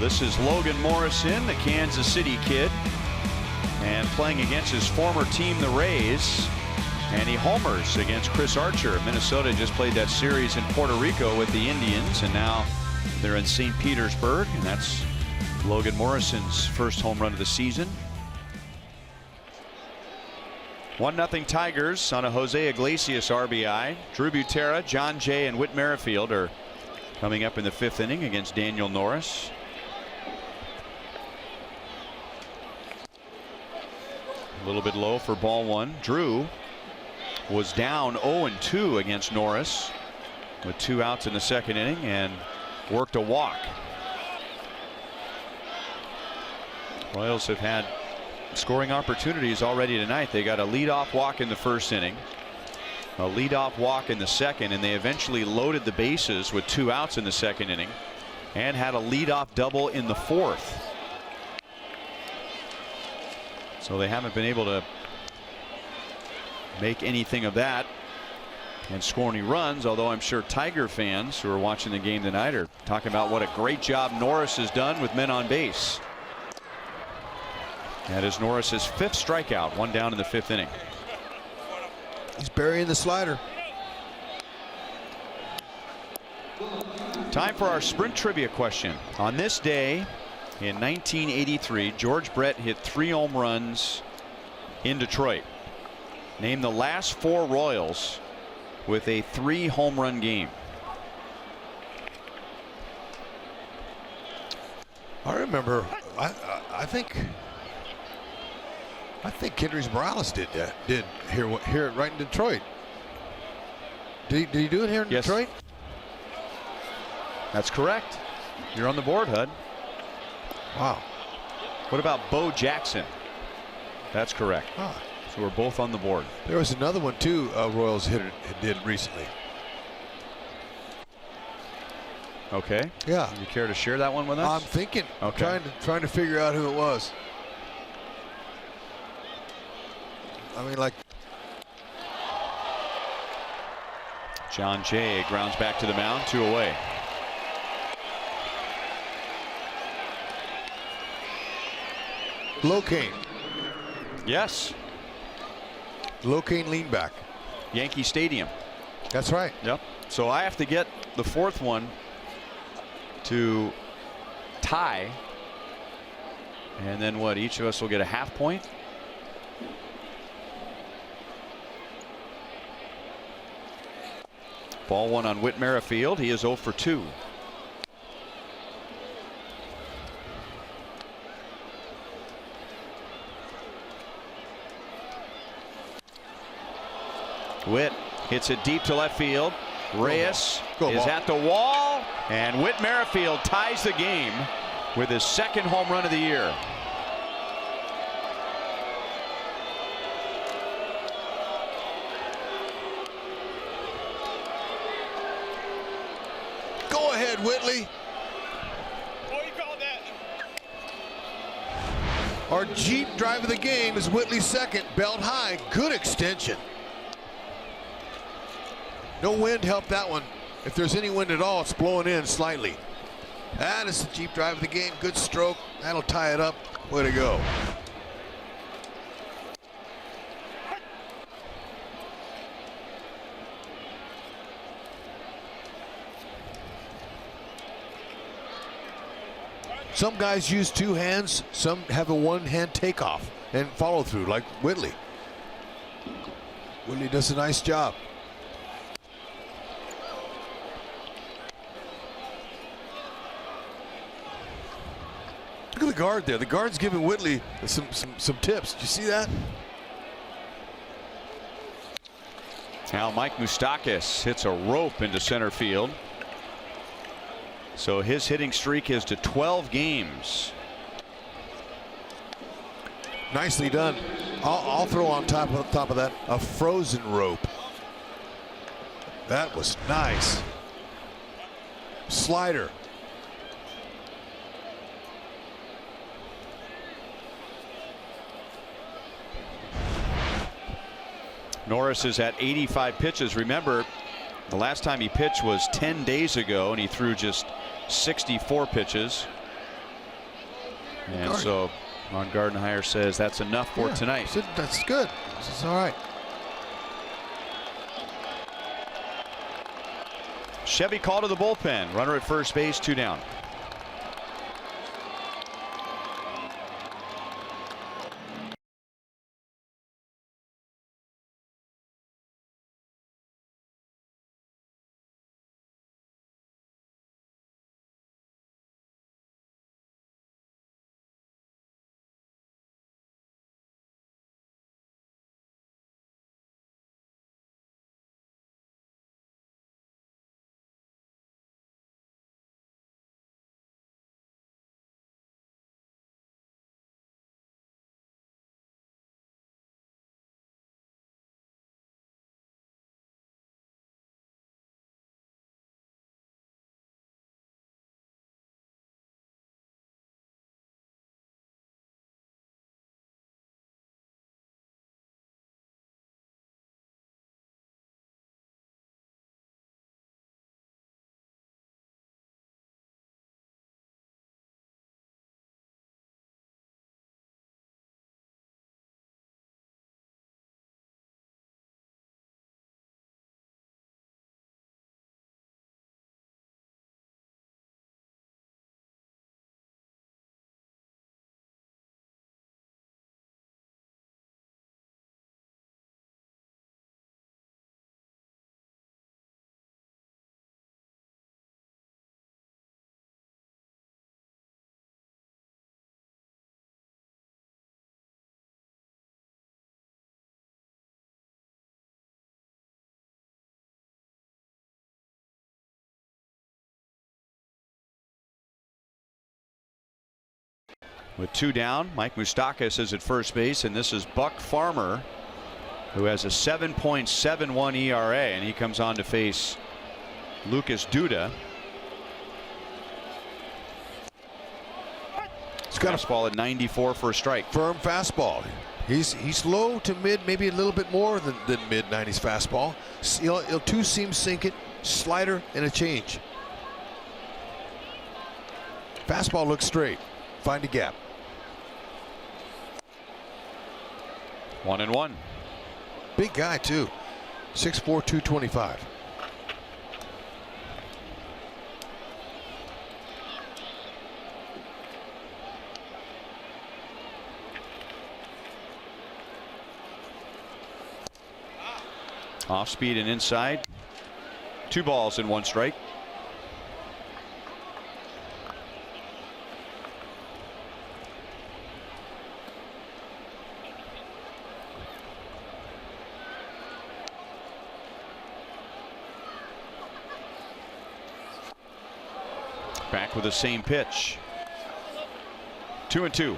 This is Logan Morrison, the Kansas City kid, and playing against his former team, the Rays. And he homers against Chris Archer. Minnesota just played that series in Puerto Rico with the Indians, and now they're in St. Petersburg, and that's Logan Morrison's first home run of the season. 1-0 Tigers on a Jose Iglesias RBI. Drew Butera, John Jay, and Whit Merrifield are coming up in the 5th inning against Daniel Norris. A little bit low for ball 1. Drew was down 0-2 against Norris with 2 outs in the second inning and worked a walk. Royals have had scoring opportunities already tonight. They got a leadoff walk in the first inning, a leadoff walk in the second, and they eventually loaded the bases with 2 outs in the second inning and had a leadoff double in the fourth. So they haven't been able to make anything of that and score any runs, although I'm sure Tiger fans who are watching the game tonight are talking about what a great job Norris has done with men on base. That is Norris's 5th strikeout, 1 down in the 5th inning. He's burying the slider. Time for our sprint trivia question. On this day in 1983, George Brett hit 3 home runs in Detroit. Name the last 4 Royals with a 3 home run game. I remember. I think Kendrys Morales did here it right in Detroit. Did he do it here in Yes. Detroit? That's correct. You're on the board, Hud. Wow. What about Bo Jackson? That's correct. Ah. So we're both on the board. There was another one too. Royals did recently. Okay. Yeah. You care to share that one with us? I'm thinking. Okay. Trying to figure out who it was. I mean, like. John Jay grounds back to the mound, 2 away. Locaine. Yes. Locaine lean back. Yankee Stadium. That's right. Yep. So I have to get the 4th one to tie. And then what? Each of us will get a half point. Ball 1 on Whit Merrifield. He is 0 for 2. Whit hits it deep to left field. Reyes is at the wall, and Whit Merrifield ties the game with his 2nd home run of the year. Go ahead, Whitley. What you call that? Our Jeep drive of the game is Whitley's 2nd, belt high. Good extension. No wind helped that one. If there's any wind at all, it's blowing in slightly. That is the Jeep drive of the game. Good stroke. That'll tie it up. Way to go. Some guys use 2 hands. Some have a 1-hand takeoff and follow through, like Whitley. Whitley does a nice job. Look at the guard there. The guard's giving Whitley some tips. Did you see that? Now Mike Moustakas hits a rope into center field. So his hitting streak is to 12 games. Nicely done. I'll throw on top of that a frozen rope. That was nice. Slider. Norris is at 85 pitches. Remember, the last time he pitched was 10 days ago, and he threw just 64 pitches. And so Ron Gardenhire says that's enough for tonight. That's good. This is all right. Chevy call to the bullpen. Runner at first base, 2 down. With 2 down, Mike Moustakas is at first base, and this is Buck Farmer, who has a 7.71 ERA, and he comes on to face Lucas Duda. He's got a fastball at 94 for a strike. firm fastball. He's low to mid, maybe a little bit more than mid 90s fastball. He'll two-seam sink it, slider, and a change. Fastball looks straight. Find a gap. 1-1. Big guy too. 6'4", 225. Off speed and inside. 2 balls and 1 strike. Back with the same pitch. 2-2.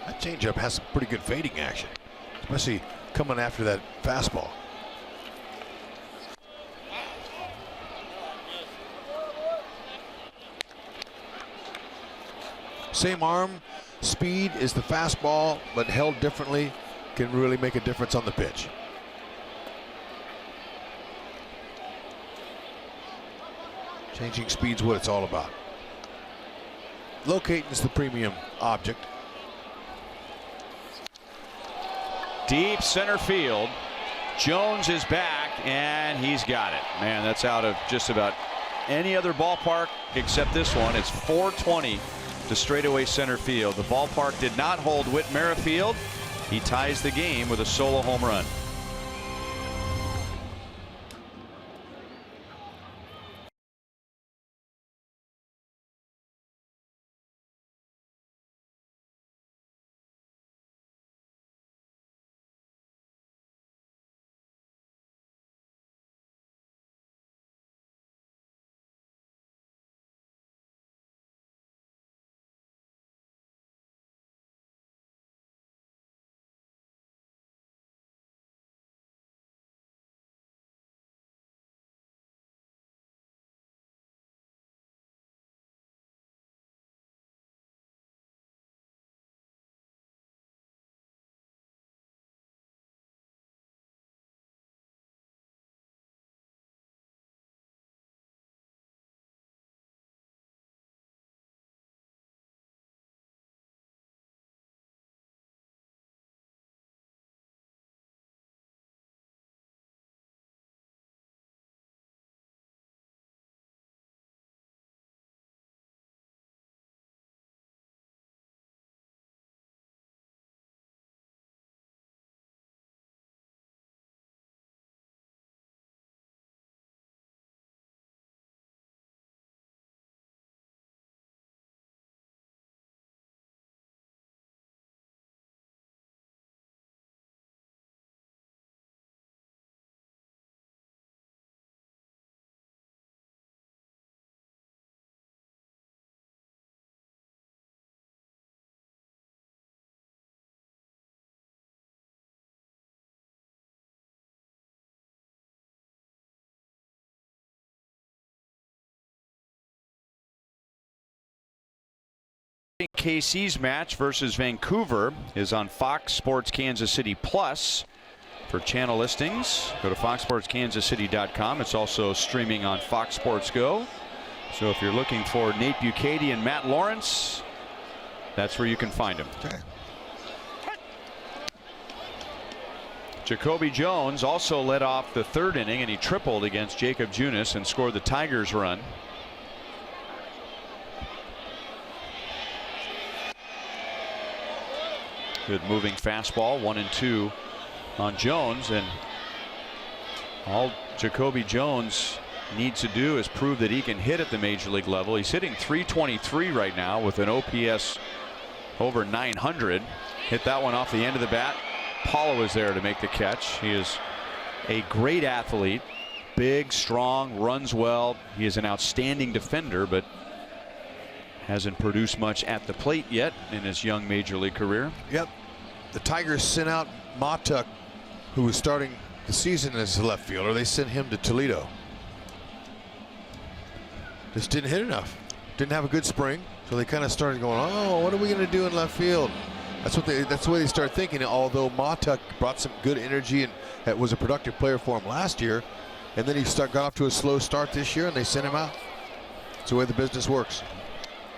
That changeup has some pretty good fading action, especially coming after that fastball. Same arm, speed is the fastball, but held differently can really make a difference on the pitch. Changing speed's what it's all about. Locating is the premium object. Deep center field. Jones is back, and he's got it. Man, that's out of just about any other ballpark except this one. It's 420 to straightaway center field. The ballpark did not hold Whit Merrifield. He ties the game with a solo home run. KC's match versus Vancouver is on Fox Sports Kansas City Plus. For channel listings, go to foxsportskansascity.com. It's also streaming on Fox Sports Go. So if you're looking for Nate Bukaty and Matt Lawrence, that's where you can find them. Okay. Jacoby Jones also led off the 3rd inning, and he tripled against Jacob Junis and scored the Tigers' run. Good moving fastball, 1-2 on Jones, and all Jacoby Jones needs to do is prove that he can hit at the major league level. He's hitting .323 right now with an OPS over 900. Hit that one off the end of the bat Paulo is there to make the catch. He is a great athlete, big, strong, runs well. He is an outstanding defender, but hasn't produced much at the plate yet in his young major league career. Yep. The Tigers sent out Matuk, who was starting the season as a left fielder. They sent him to Toledo. Just didn't hit enough. Didn't have a good spring, so they kind of started going, oh, what are we going to do in left field? That's the way they start thinking. Although Matuk brought some good energy and was a productive player for him last year, and then he got off to a slow start this year, and they sent him out. It's the way the business works,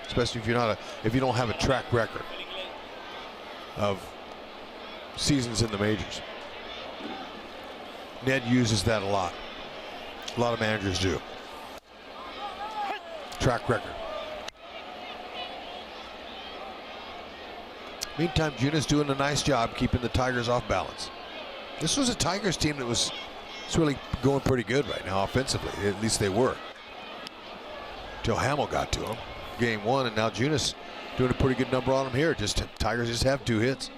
especially if you don't have a track record of seasons in the majors. Ned uses that a lot. A lot of managers do. Track record. Meantime, Junis doing a nice job keeping the Tigers off balance. This was a Tigers team that was really going pretty good right now offensively. At least they were. Till Hamill got to him. Game one, and now Junis doing a pretty good number on him here. Tigers just have 2 hits.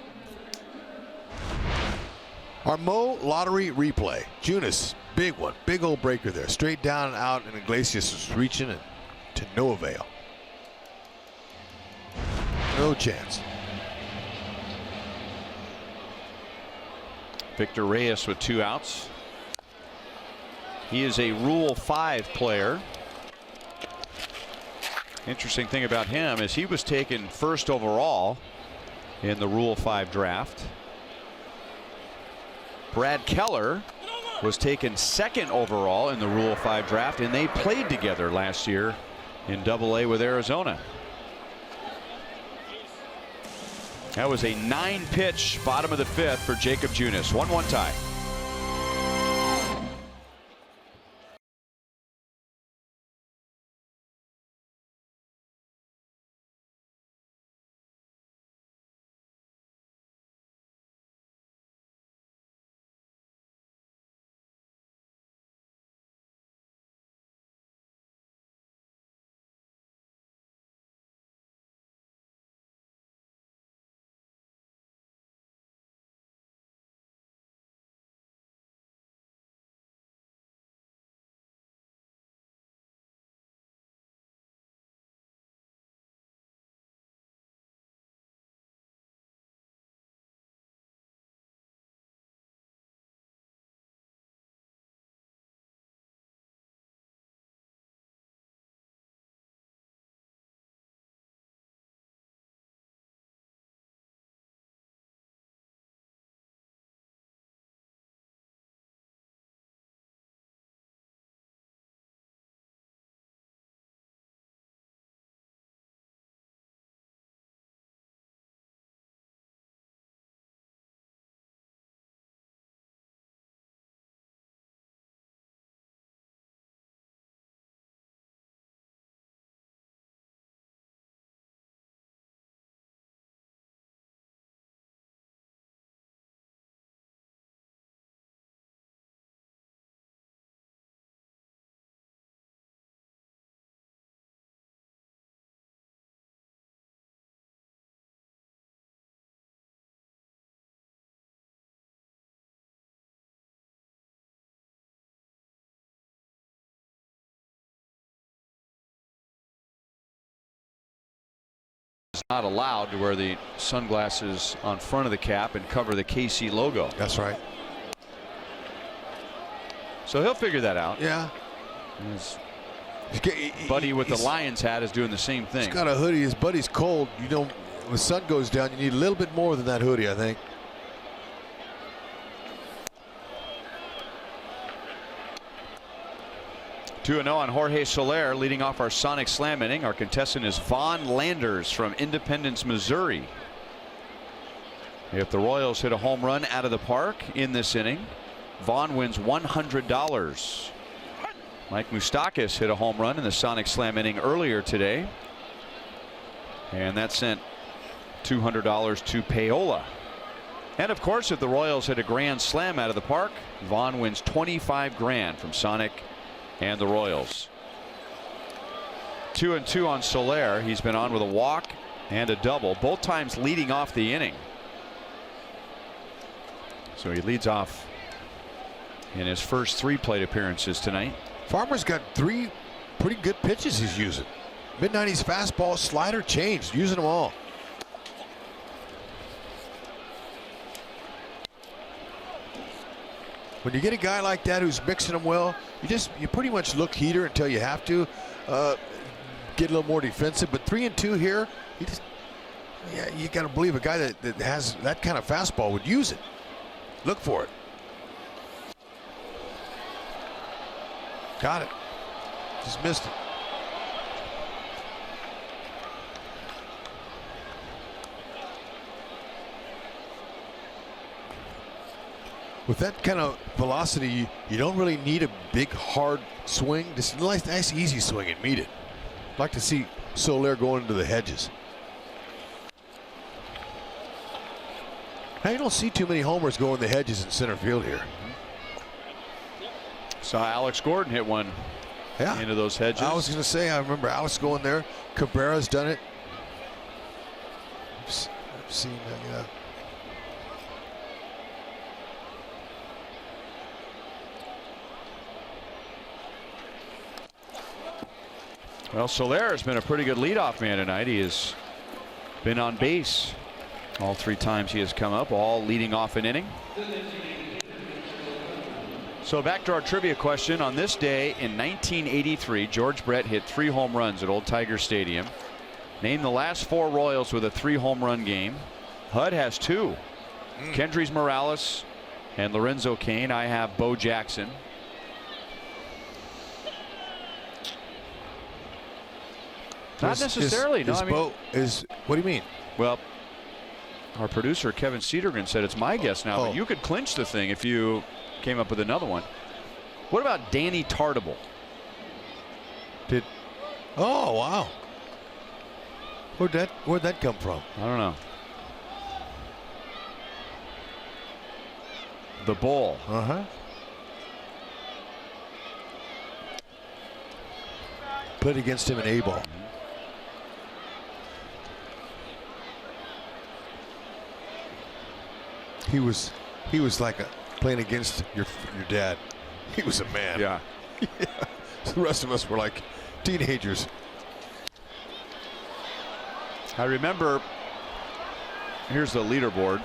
Our Mo lottery replay. Junis, big one. Big old breaker there. Straight down and out, and Iglesias was reaching and to no avail. No chance. Victor Reyes with 2 outs. He is a Rule 5 player. Interesting thing about him is he was taken first overall in the Rule 5 draft. Brad Keller was taken 2nd overall in the Rule 5 draft, and they played together last year in Double-A with Arizona. That was a 9-pitch bottom of the 5th for Jacob Junis. 1-1 tie. Not allowed to wear the sunglasses on front of the cap and cover the KC logo. That's right. So he'll figure that out. Yeah. His buddy with the Lions hat is doing the same thing. He's got a hoodie. His buddy's cold. You don't. When the sun goes down, you need a little bit more than that hoodie, I think. Two 2-0 on Jorge Soler, leading off our Sonic Slam inning. Our contestant is Vaughn Landers from Independence, Missouri. If the Royals hit a home run out of the park in this inning, Vaughn wins $100. Mike Moustakas hit a home run in the Sonic Slam inning earlier today, and that sent $200 to Paola. And of course, if the Royals hit a grand slam out of the park, Vaughn wins $25 grand from Sonic and the Royals. 2-2 on Soler. He's been on with a walk and a double, both times leading off the inning. So he leads off in his first 3 plate appearances tonight. Farmer's got 3 pretty good pitches he's using. Mid-90s fastball, slider, change, using them all. When you get a guy like that who's mixing them well, you pretty much look heater until you have to get a little more defensive. But 3-2 here, you got to believe a guy that has that kind of fastball would use it. Look for it. Got it. Just missed it. With that kind of velocity, you don't really need a big, hard swing. Just a nice, easy swing and meet it. I'd like to see Soler going into the hedges. Now, you don't see too many homers go in the hedges in center field here. Saw Alex Gordon hit one into those hedges. I was going to say, I remember Alex going there. Cabrera's done it. I've seen that, yeah. Well, Soler has been a pretty good leadoff man tonight. He has been on base all 3 times he has come up, all leading off an inning. So back to our trivia question. On this day in 1983, George Brett hit 3 home runs at Old Tiger Stadium. Name the last 4 Royals with a 3 home run game. HUD has 2. Kendrys Morales and Lorenzo Cain. I have Bo Jackson. Not necessarily. No, I mean, what do you mean? Well, our producer Kevin Cedergren said it's my guess now, but you could clinch the thing if you came up with another one. What about Danny Tartable? Oh, wow. Where'd that come from? I don't know. The Bull. Played against him in A-ball. He was like playing against your dad. He was a man. Yeah. The rest of us were like teenagers. I remember, here's the leaderboard.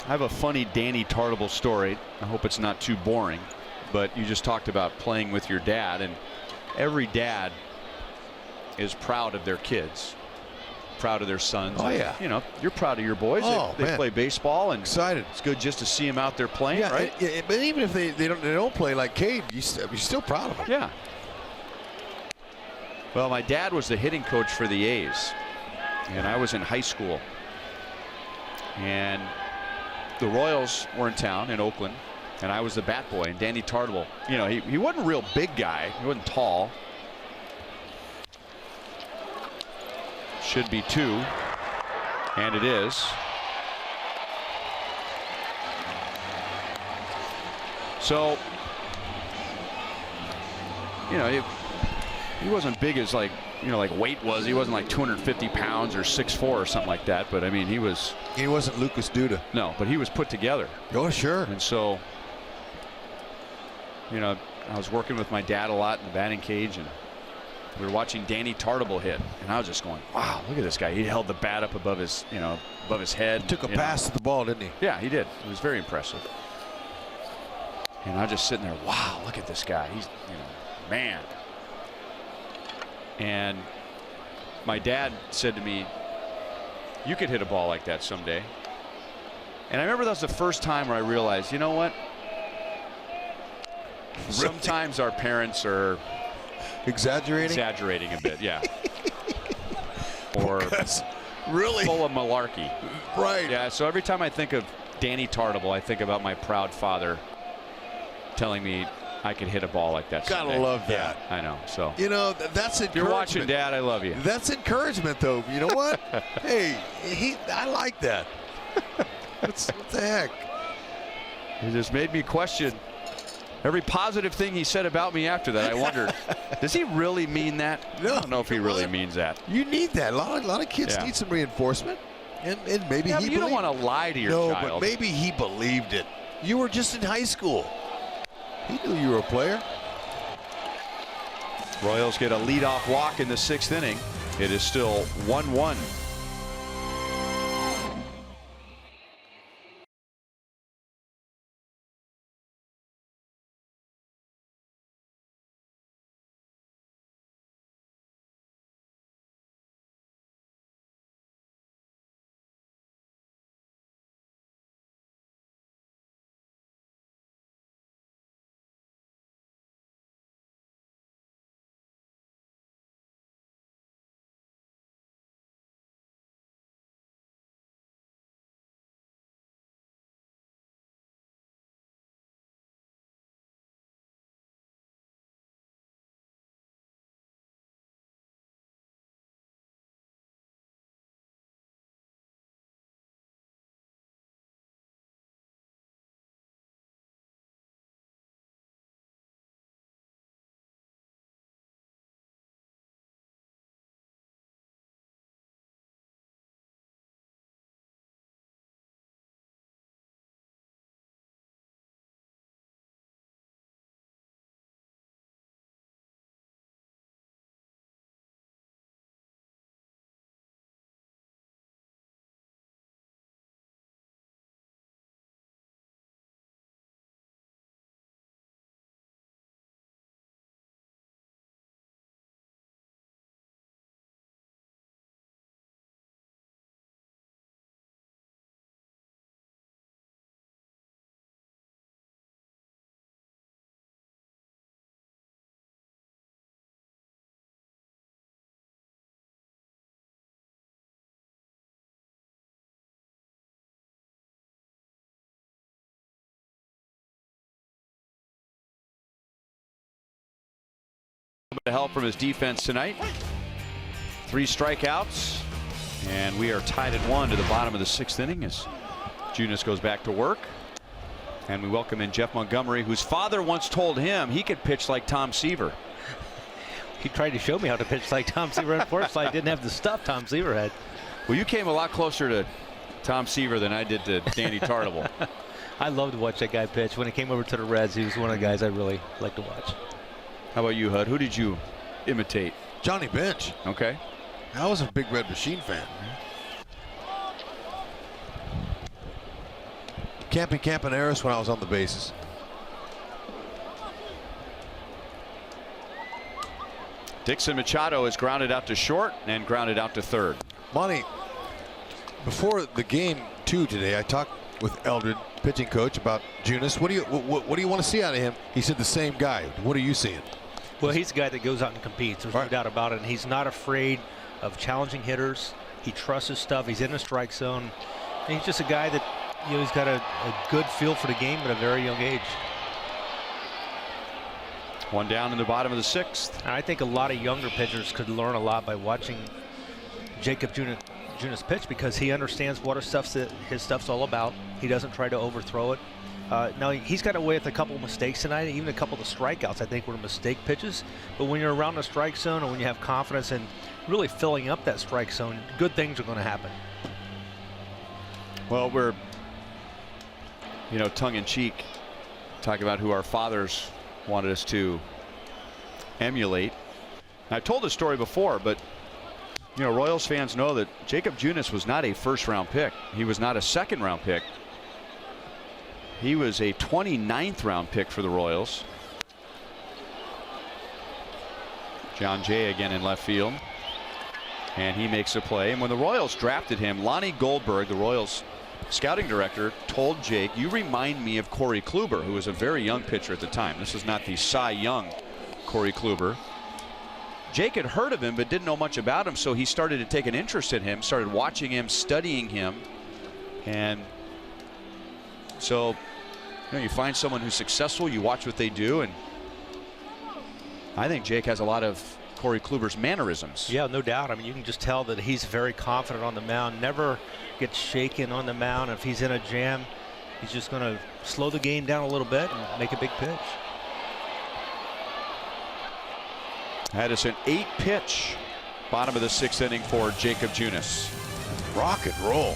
I have a funny Danny Tartable story. I hope it's not too boring, but you just talked about playing with your dad, and every dad is proud of their kids, proud of their sons. Oh yeah. You know, you're proud of your boys. They play baseball, and excited. It's good just to see them out there playing, right? But even if they don't play like Cade, you're still proud of them. Yeah. Well, my dad was the hitting coach for the A's, and I was in high school, and the Royals were in town in Oakland, and I was the bat boy. And Danny Tartable, you know, he wasn't a real big guy. He wasn't tall. Should be 2, and it is. So, you know, he wasn't big as like weight was. He wasn't like 250 pounds or 6'4" or something like that. But I mean, he wasn't Lucas Duda. No, but he was put together. Oh sure. And so, you know, I was working with my dad a lot in the batting cage, and we were watching Danny Tartable hit, and I was just going, wow, look at this guy. He held the bat up above his head. He took a pass to the ball, didn't he? Yeah, he did. It was very impressive. And I was just sitting there, wow, look at this guy. He's, man. And my dad said to me, you could hit a ball like that someday. And I remember that was the first time where I realized, you know what? Really? Sometimes our parents are exaggerating a bit, yeah. Or really full of malarkey. Right. Yeah, so every time I think of Danny Tartable, I think about my proud father telling me I could hit a ball like that someday. Gotta love that. Yeah, I know. So that's encouragement. If you're watching, Dad, I love you. That's encouragement, though. You know what? Hey, I like that. What the heck? He just made me question every positive thing he said about me after that. I wondered, does he really mean that? No, I don't know if he really means that. You need that. A lot of kids need some reinforcement. And maybe Yeah, he but you don't believed- want to lie to your No, child. but maybe he believed it. You were just in high school. He knew you were a player. Royals get a leadoff walk in the 6th inning. It is still 1-1. Help from his defense tonight. 3 strikeouts, and we are tied at 1 to the bottom of the 6th inning as Junis goes back to work. And we welcome in Jeff Montgomery, whose father once told him he could pitch like Tom Seaver. He tried to show me how to pitch like Tom Seaver. Unfortunately, I didn't have the stuff Tom Seaver had. Well, you came a lot closer to Tom Seaver than I did to Danny Tartable. I loved to watch that guy pitch. When he came over to the Reds, he was one of the guys I really liked to watch. How about you, Hud? Who did you imitate? Johnny Bench. Okay. I was a big Red Machine fan. Campaneris when I was on the bases. Dixon Machado is grounded out to short and grounded out to third. Monty, before the game 2 today, I talked with Eldred, pitching coach, about Junis. What do you want to see out of him? He said the same guy. What are you seeing? Well, he's a guy that goes out and competes. There's no doubt about it. And he's not afraid of challenging hitters. He trusts his stuff. He's in the strike zone. And he's just a guy that, you know, he's got a good feel for the game at a very young age. 1 down in the bottom of the 6th. And I think a lot of younger pitchers could learn a lot by watching Jacob Junis pitch, because he understands what his stuff's all about. He doesn't try to overthrow it. Now, he's got away with a couple of mistakes tonight. Even a couple of the strikeouts, I think, were mistake pitches. But when you're around the strike zone, and when you have confidence in really filling up that strike zone, good things are going to happen. Well, we're, tongue-in-cheek talking about who our fathers wanted us to emulate. I've told this story before, but Royals fans know that Jacob Junis was not a first-round pick. He was not a second-round pick. He was a 29th round pick for the Royals. John Jay again in left field, and he makes a play. And when the Royals drafted him, Lonnie Goldberg, the Royals scouting director, told Jake, "You remind me of Corey Kluber," who was a very young pitcher at the time. This is not the Cy Young Corey Kluber. Jake had heard of him but didn't know much about him, so he started to take an interest in him, started watching him, studying him. And so you find someone who's successful, you watch what they do, and I think Jake has a lot of Corey Kluber's mannerisms. Yeah, no doubt. I mean, you can just tell that he's very confident on the mound, never gets shaken on the mound. If he's in a jam, he's just going to slow the game down a little bit and make a big pitch. That is an 8-pitch, bottom of the 6th inning for Jacob Junis. Rock and roll.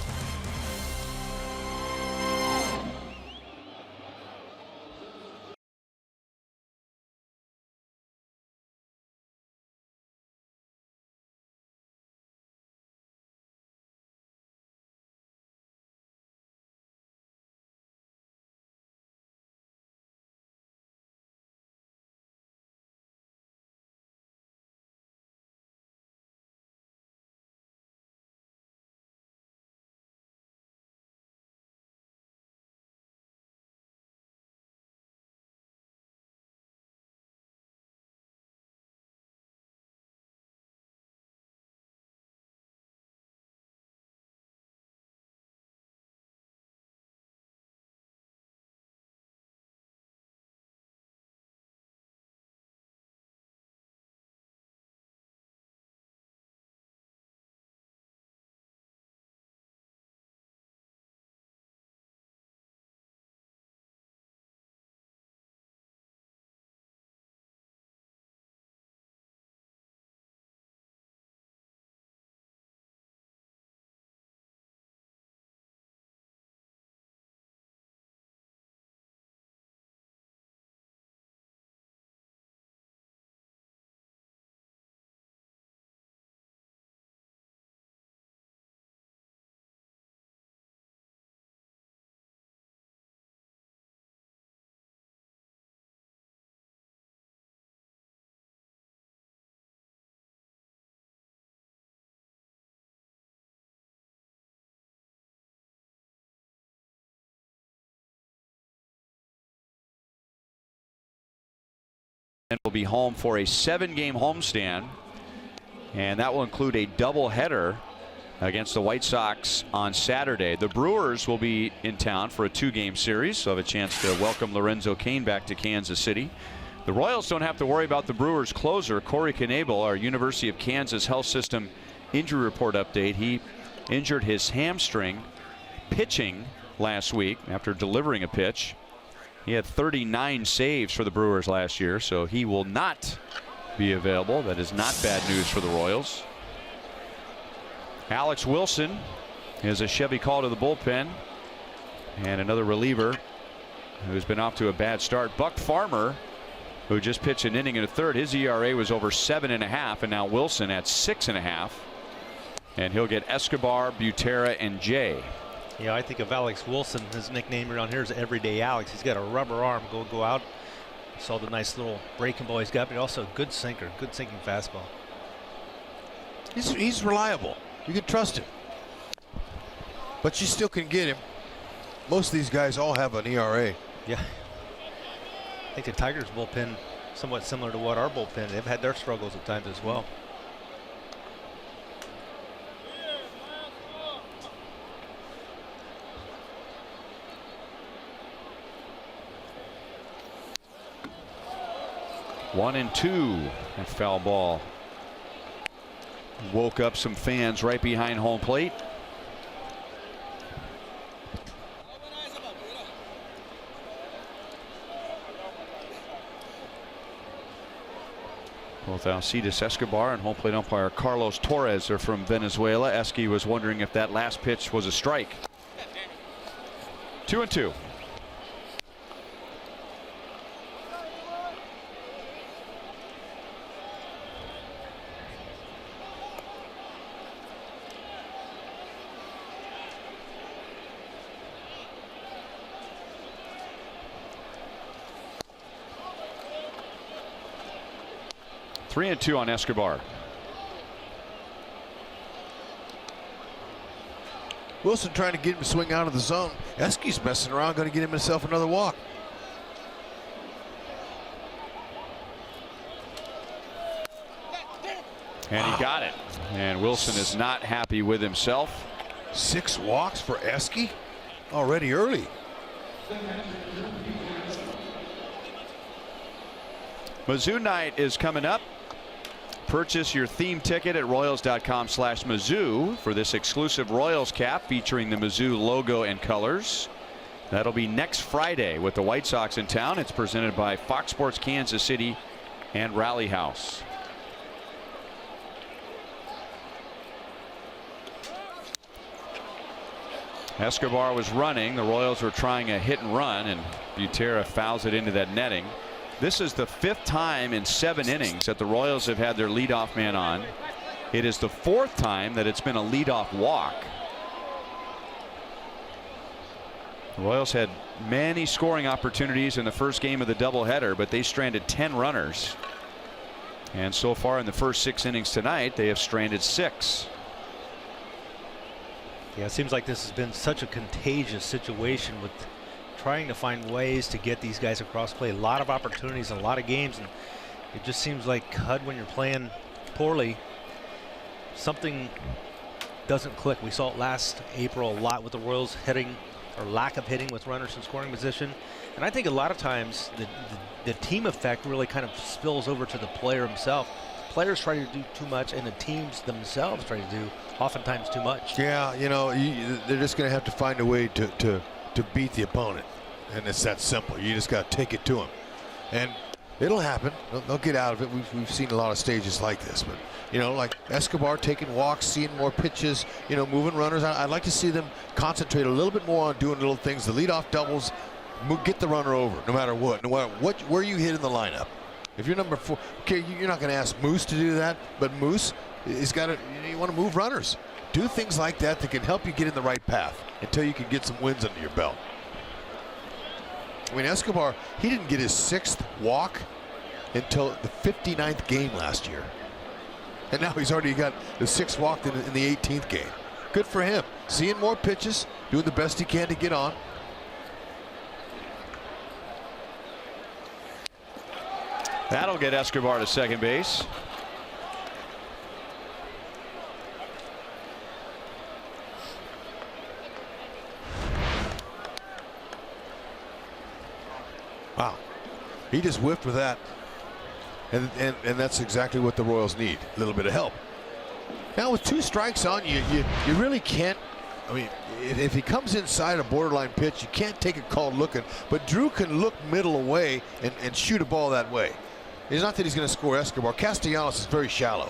And will be home for a 7-game homestand, and that will include a doubleheader against the White Sox on Saturday. The Brewers will be in town for a 2-game series, so have a chance to welcome Lorenzo Cain back to Kansas City. The Royals don't have to worry about the Brewers closer, Corey Knebel, our University of Kansas Health System injury report update. He injured his hamstring pitching last week after delivering a pitch. He had 39 saves for the Brewers last year, so he will not be available. That is not bad news for the Royals. Alex Wilson is a Chevy call to the bullpen, and another reliever who's been off to a bad start. Buck Farmer, who just pitched an inning and a third, his ERA was over 7.5, and now Wilson at 6.5, and he'll get Escobar, Butera, and Jay. Yeah, I think of Alex Wilson. His nickname around here is Everyday Alex. He's got a rubber arm. Go out. Saw the nice little breaking ball he's got, but also a good sinker, good sinking fastball. He's reliable. You can trust him. But you still can get him. Most of these guys all have an ERA. Yeah. I think the Tigers bullpen somewhat similar to what our bullpen. They've had their struggles at times as well. One and two. That foul ball woke up some fans right behind home plate. Both Alcides Escobar and home plate umpire Carlos Torres are from Venezuela. Esky was wondering if that last pitch was a strike. 2-2. Three and two on Escobar. Wilson trying to get him to swing out of the zone. Esky's messing around, going to get himself another walk. And he got it. And Wilson is not happy with himself. 6 walks for Esky already early. Mizzou night is coming up. Purchase your theme ticket at Royals.com/Mizzou for this exclusive Royals cap featuring the Mizzou logo and colors. That'll be next Friday with the White Sox in town. It's presented by Fox Sports Kansas City and Rally House. Escobar was running. The Royals were trying a hit and run, and Butera fouls it into that netting. This is the 5th time in 7 innings that the Royals have had their leadoff man on. It is the 4th time that it's been a leadoff walk. The Royals had many scoring opportunities in the first game of the doubleheader, but they stranded 10 runners. And so far in the first 6 innings tonight, they have stranded 6. Yeah, it seems like this has been such a contagious situation with trying to find ways to get these guys across play. A lot of opportunities, a lot of games, and it just seems like HUD, when you're playing poorly, something doesn't click. We saw it last April a lot with the Royals hitting, or lack of hitting, with runners in scoring position. And I think a lot of times the team effect really kind of spills over to the player himself. Players try to do too much, and the teams themselves try to do oftentimes too much. Yeah, you know, they're just going to have to find a way to beat the opponent, and it's that simple. You just got to take it to them, and it'll happen. They'll get out of it. We've seen a lot of stages like this, but you know, like Escobar taking walks, seeing more pitches, you know, moving runners. I'd like to see them concentrate a little bit more on doing little things. The leadoff doubles, get the runner over, no matter what, where you hit in the lineup. If you're number 4, okay, you're not going to ask Moose to do that, but Moose has got to. You want to move runners, do things like that that can help you get in the right path until you can get some wins under your belt. I mean, Escobar, he didn't get his 6th walk until the 59th game last year, and now he's already got the 6th walk in the 18th game. Good for him, seeing more pitches, doing the best he can to get on. That'll get Escobar to second base. Wow, he just whiffed with that, and that's exactly what the Royals need, a little bit of help. Now with 2 strikes on you, you really can't. I mean, if he comes inside a borderline pitch, you can't take a call looking, but Drew can look middle away and shoot a ball that way. It's not that he's going to score Escobar. Castellanos is very shallow.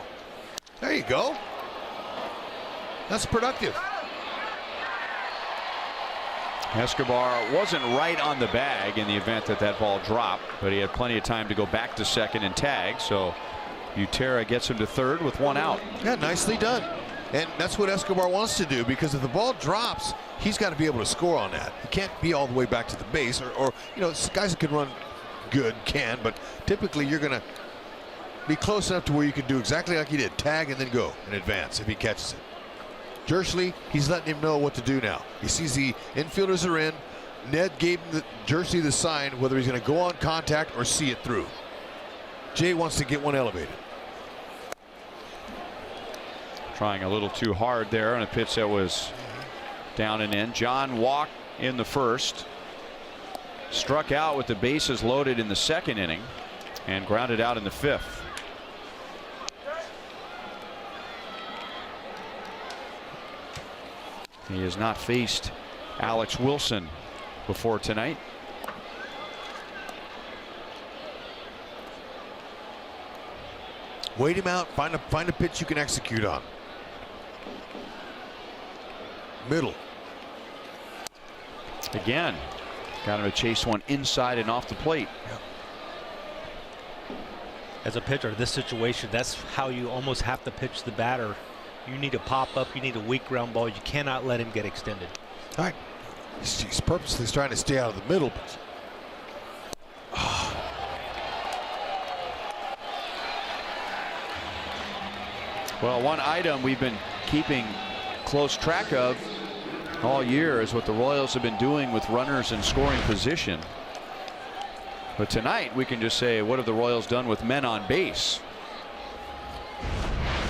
There you go. That's productive. Escobar wasn't right on the bag in the event that ball dropped, but he had plenty of time to go back to second and tag. So Butera gets him to third with 1 out. Yeah, nicely done. And that's what Escobar wants to do, because if the ball drops, he's got to be able to score on that. He can't be all the way back to the base, or you know, guys that can run good can, but typically you're going to be close enough to where you can do exactly like he did, tag and then go and advance if he catches it. Jersley, he's letting him know what to do now. He sees the infielders are in. Ned gave him Jersley the sign whether he's going to go on contact or see it through. Jay wants to get one elevated. Trying a little too hard there on a pitch that was down and in. John walked in the first, struck out with the bases loaded in the 2nd inning, and grounded out in the 5th. He has not faced Alex Wilson before tonight. Wait him out, find a pitch you can execute on. Middle. Again, got him to chase one inside and off the plate. As a pitcher, this situation, that's how you almost have to pitch the batter. You need a pop up, you need a weak ground ball. You cannot let him get extended. All right, he's purposely trying to stay out of the middle. Well, one item we've been keeping close track of all year is what the Royals have been doing with runners in scoring position. But tonight we can just say, what have the Royals done with men on base?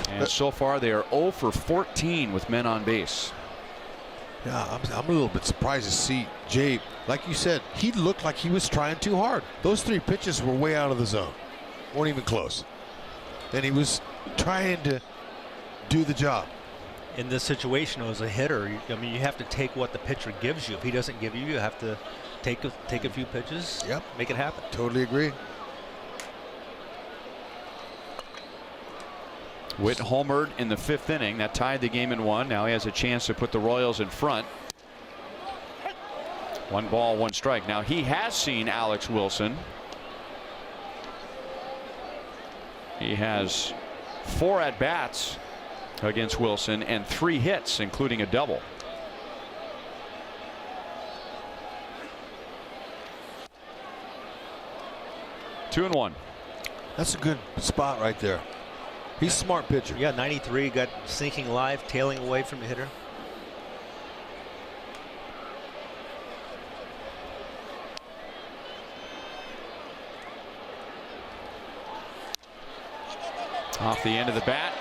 And so far they are 0 for 14 with men on base. Yeah, I'm a little bit surprised to see Jay. Like you said, he looked like he was trying too hard. Those 3 pitches were way out of the zone, weren't even close, and he was trying to do the job. In this situation, as a hitter, I mean, you have to take what the pitcher gives you. If he doesn't give you, you have to take a few pitches. Yep, make it happen. Totally agree. Witt homered in the 5th inning. That tied the game in 1. Now he has a chance to put the Royals in front. 1 ball, 1 strike. Now he has seen Alex Wilson. He has 4 at-bats against Wilson and 3 hits, including a double. Two and 1. That's a good spot right there. He's a smart pitcher. Yeah, 93, got sinking live, tailing away from the hitter. Off the end of the bat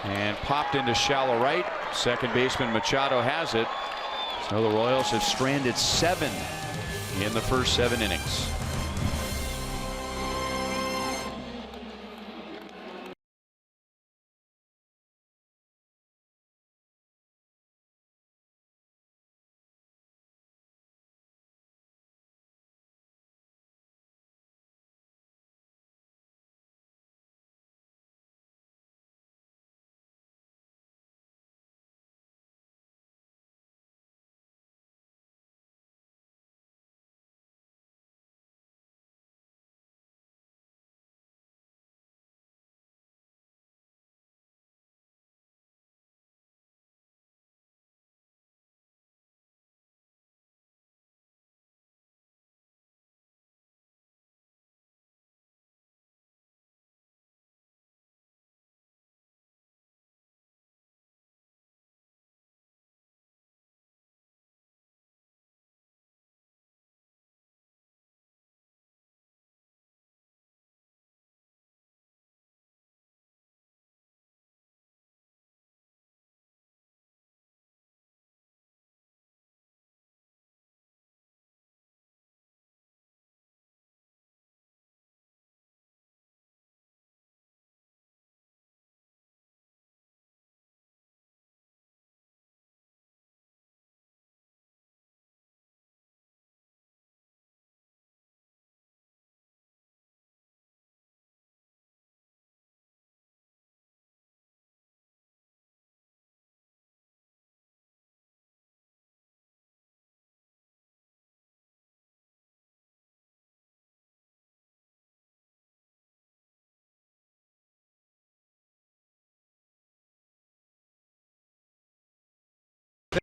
and popped into shallow right. Second baseman Machado has it. So the Royals have stranded 7 in the first 7 innings.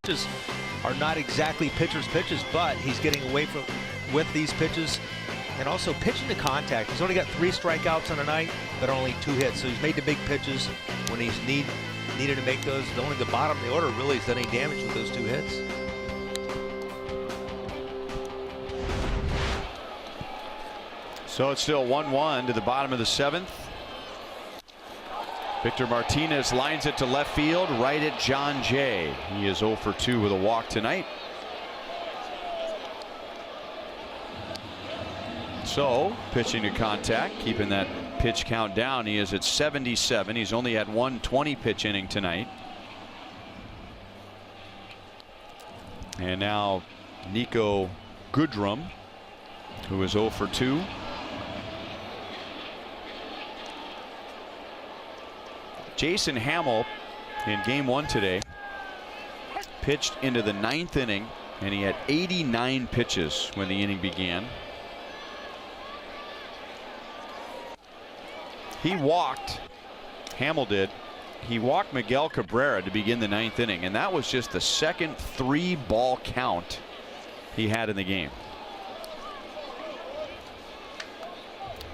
Pitches are not exactly pitcher's pitches, but he's getting away from with these pitches and also pitching to contact. He's only got 3 strikeouts on a night, but only 2 hits. So he's made the big pitches when he's needed to make those. Only the bottom of the order really has done any damage with those 2 hits. So it's still 1-1 to the bottom of the 7th. Victor Martinez lines it to left field, right at John Jay. He is 0 for 2 with a walk tonight. So pitching to contact, keeping that pitch count down. He is at 77. He's only had 1 20-pitch inning tonight. And now Nico Goodrum, who is 0 for 2. Jason Hamill in game 1 today pitched into the 9th inning, and he had 89 pitches when the inning began. He walked, Hamill did, he walked Miguel Cabrera to begin the 9th inning, and that was just the second 3-ball count he had in the game.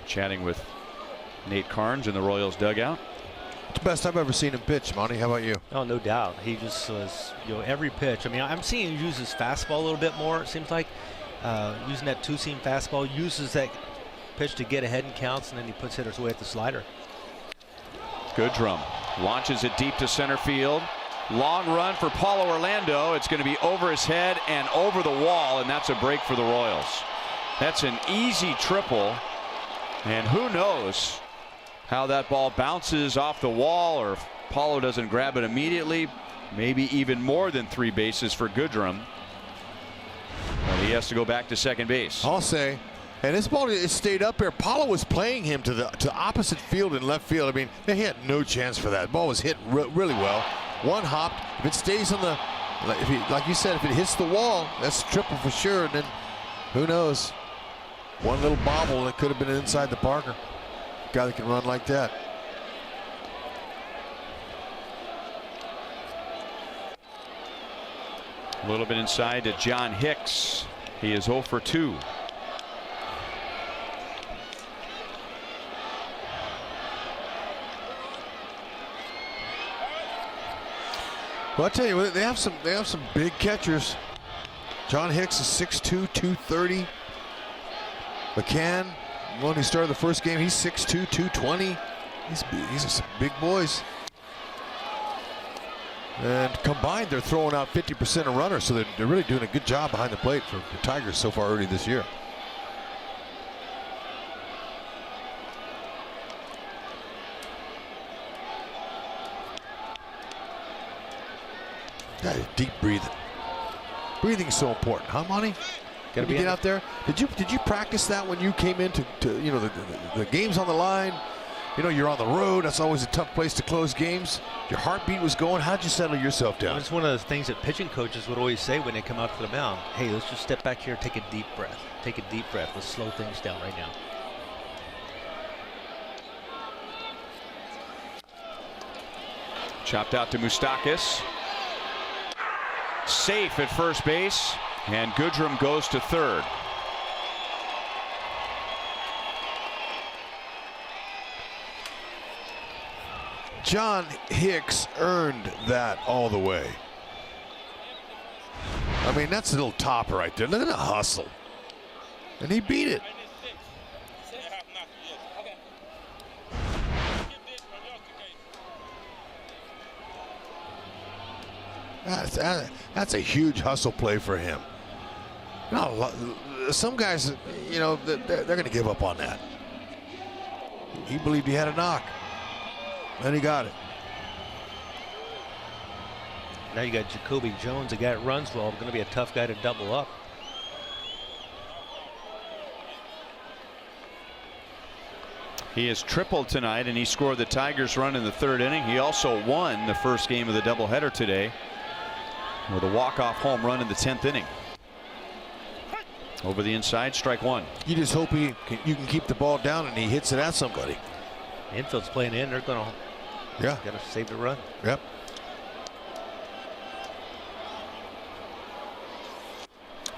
Chatting with Nate Carnes in the Royals dugout. It's the best I've ever seen him pitch, Monty. How about you? Oh, no doubt. He just was, every pitch. I mean, I'm seeing him use his fastball a little bit more, it seems like. Using that 2-seam fastball, uses that pitch to get ahead in counts, and then he puts hitters away at the slider. Goodrum launches it deep to center field. Long run for Paulo Orlando. It's going to be over his head and over the wall, and that's a break for the Royals. That's an easy triple, and who knows how that ball bounces off the wall, or if Paulo doesn't grab it immediately. Maybe even more than 3 bases for Goodrum. But he has to go back to second base. I'll say. And this ball is stayed up here. Paulo was playing him to opposite field and left field. I mean, they had no chance for that. Ball was hit really well. One hopped. If it stays on the Like you said, if it hits the wall, that's a triple for sure. And then who knows? One little bobble, and it could have been inside the Parker. Guy that can run like that. A little bit inside to John Hicks. He is 0 for 2. Well, I tell you what, they have some big catchers. John Hicks is 6'2", 230. McCann, when he started the first game, he's 6'2", 220. He's some big boys. And combined, they're throwing out 50% of runners, so they're really doing a good job behind the plate for the Tigers so far early this year. That is deep breathing. Breathing is so important, huh, Monty? When you get out there, did you practice that when you came into the game's on the line? You know, you're on the road. That's always a tough place to close games. Your heartbeat was going. How'd you settle yourself down? Well, it's one of the things that pitching coaches would always say when they come out to the mound. Hey, let's just step back here, take a deep breath. Take a deep breath. Let's slow things down right now. Chopped out to Moustakis. Safe at first base, and Goodrum goes to third. John Hicks earned that all the way. I mean, that's a little topper right there. Look at the hustle. And he beat it. That's a huge hustle play for him. No, some guys, you know, they're going to give up on that. He believed he had a knock. And he got it. Now you got Jacoby Jones, a guy that runs well, going to be a tough guy to double up. He has tripled tonight, and he scored the Tigers' run in the third inning. He also won the first game of the doubleheader today with a walk-off home run in the 10th inning. Over the inside, strike one. You just hope you can keep the ball down and he hits it at somebody. Infield's playing in. They're going to got to save the run. Yep.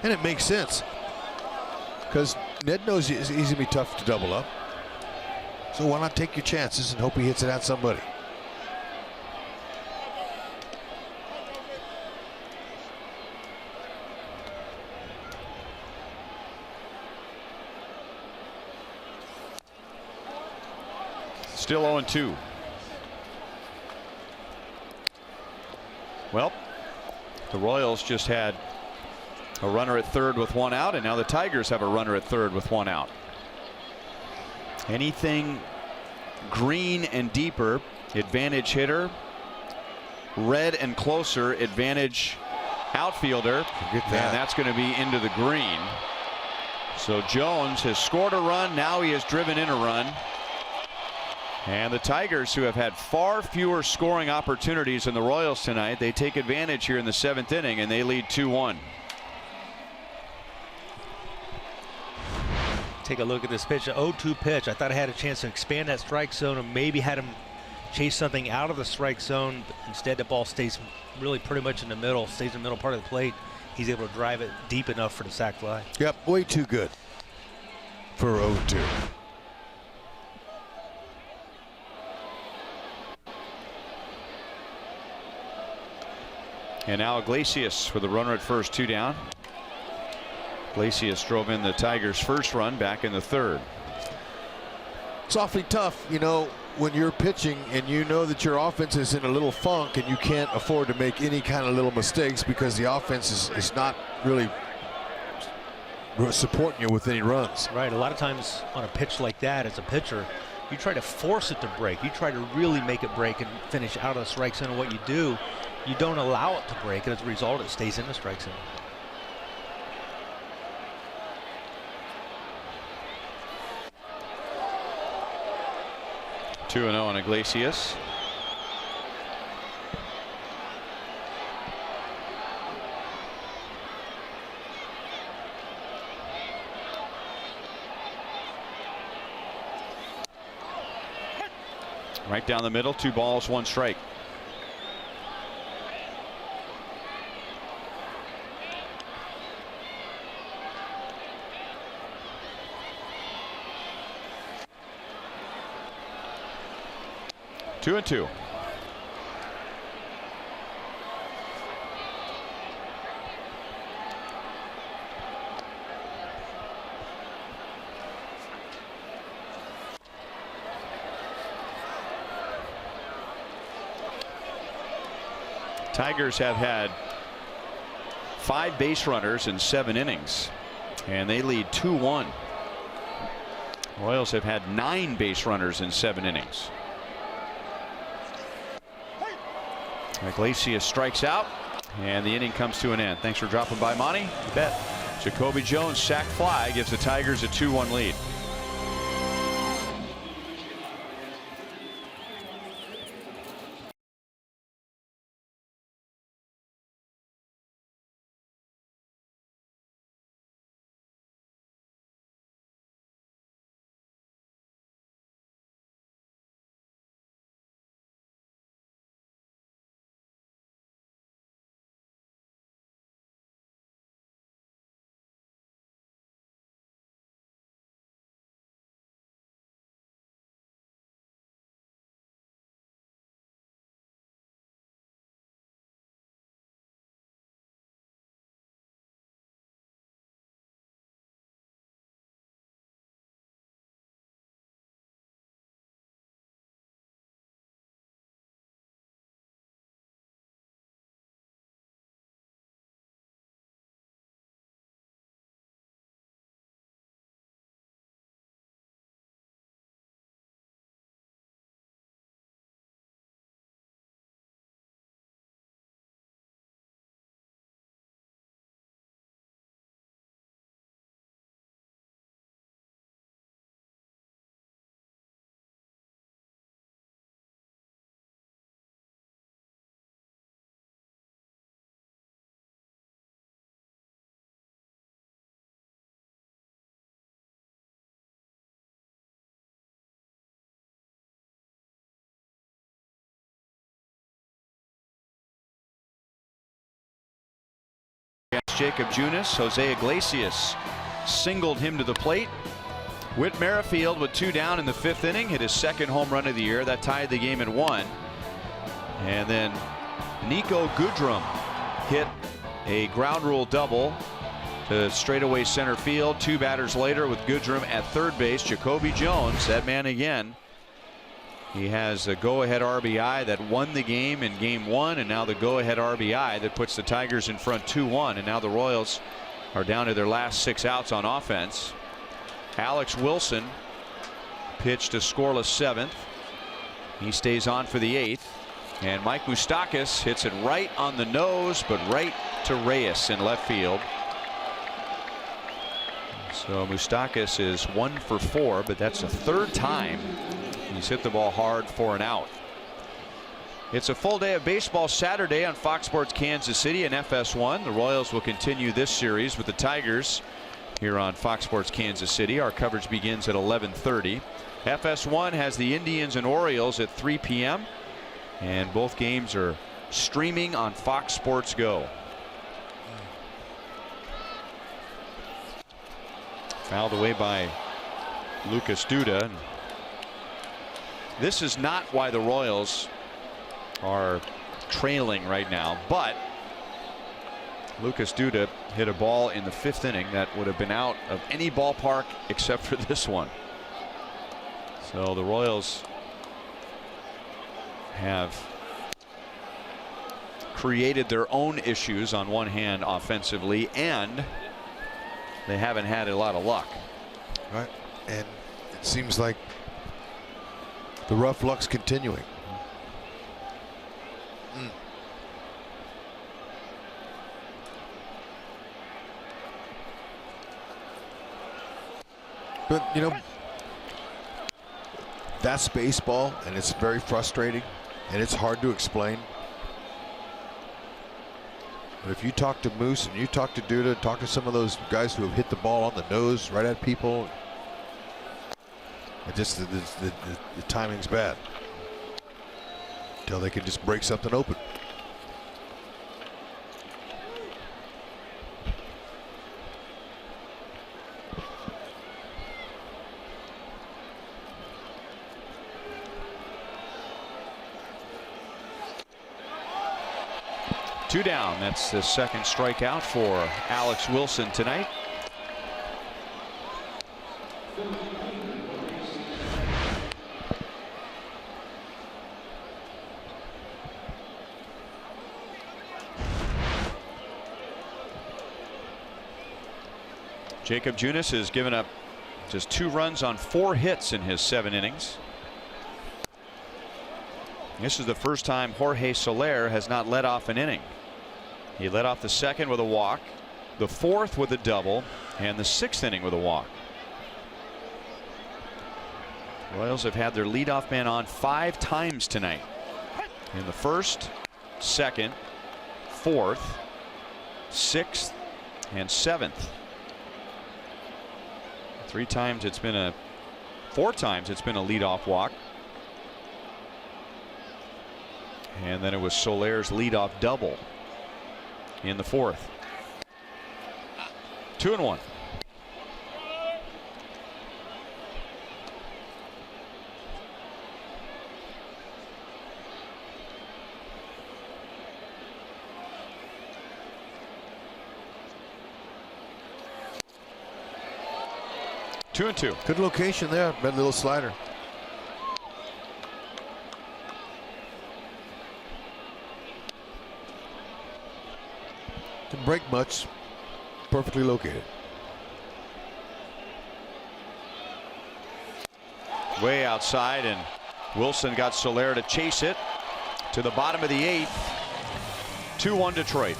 And it makes sense because Ned knows it's easy to be tough to double up. So why not take your chances and hope he hits it at somebody? Still 0-2. Well, the Royals just had a runner at third with one out, and now the Tigers have a runner at third with one out. Anything green and deeper, advantage hitter. Red and closer, advantage outfielder. Get that. And that's going to be into the green. So Jones has scored a run. Now he has driven in a run. And the Tigers, who have had far fewer scoring opportunities than the Royals tonight, they take advantage here in the 7th inning, and they lead 2-1. Take a look at this pitch, an 0-2 pitch. I thought I had a chance to expand that strike zone and maybe had him chase something out of the strike zone. But instead, the ball stays really pretty much in the middle, stays in the middle part of the plate. He's able to drive it deep enough for the sac fly. Yep, way too good for 0-2. And now Iglesias for the runner at first, 2 down. Iglesias drove in the Tigers' first run back in the third. It's awfully tough, you know, when you're pitching and you know that your offense is in a little funk and you can't afford to make any kind of little mistakes because the offense is not really supporting you with any runs. Right. A lot of times on a pitch like that, as a pitcher, you try to force it to break. You try to really make it break and finish out of the strike zone. And what you do, you don't allow it to break, and as a result, it stays in the strike zone. Two 2-0 on Iglesias. Right down the middle, 2 balls, 1 strike. Two and two. Tigers have had 5 base runners in 7 innings, and they lead 2-1. Royals have had 9 base runners in 7 innings. Iglesias strikes out, and the inning comes to an end. Thanks for dropping by, Monty. You bet. Jacoby Jones' sac fly gives the Tigers a 2-1 lead. Jacob Junis, Jose Iglesias singled him to the plate. Whit Merrifield with 2 down in the 5th inning hit his 2nd home run of the year. That tied the game at 1. And then Nico Goodrum hit a ground rule double to straightaway center field. 2 batters later with Goodrum at 3rd base. Jacoby Jones, that man again. He has a go-ahead RBI that won the game in game 1, and now the go-ahead RBI that puts the Tigers in front 2-1, and now the Royals are down to their last 6 outs on offense. Alex Wilson pitched a scoreless 7th. He stays on for the 8th, and Mike Moustakas hits it right on the nose, but right to Reyes in left field. So Moustakas is 1 for 4, but that's the 3rd time he's hit the ball hard for an out. It's a full day of baseball Saturday on Fox Sports Kansas City and FS1. The Royals will continue this series with the Tigers here on Fox Sports Kansas City. Our coverage begins at 11:30. FS1 has the Indians and Orioles at 3 p.m. and both games are streaming on Fox Sports Go. Fouled away by Lucas Duda. This is not why the Royals are trailing right now, but Lucas Duda hit a ball in the 5th inning that would have been out of any ballpark except for this one. So the Royals have created their own issues on one hand offensively, and they haven't had a lot of luck. Right, and it seems like the rough luck's continuing. But you know, that's baseball, and it's very frustrating, and it's hard to explain. But if you talk to Moose and you talk to Duda, talk to some of those guys who have hit the ball on the nose right at people, it just the timing's bad. until they can just break something open. Two down. That's the second strikeout for Alex Wilson tonight. Jacob Junis has given up just 2 runs on 4 hits in his 7 innings. This is the first time Jorge Soler has not led off an inning. He led off the 2nd with a walk, the 4th with a double, and the 6th inning with a walk. Royals have had their leadoff man on 5 times tonight. In the 1st, 2nd, 4th, 6th, and 7th. 4 times it's been a leadoff walk. And then it was Soler's leadoff double in the 4th. 2-1. Two and two. Good location there. Red little slider. Didn't break much. Perfectly located. Way outside, and Wilson got Soler to chase it to the bottom of the 8th. 2-1 Detroit.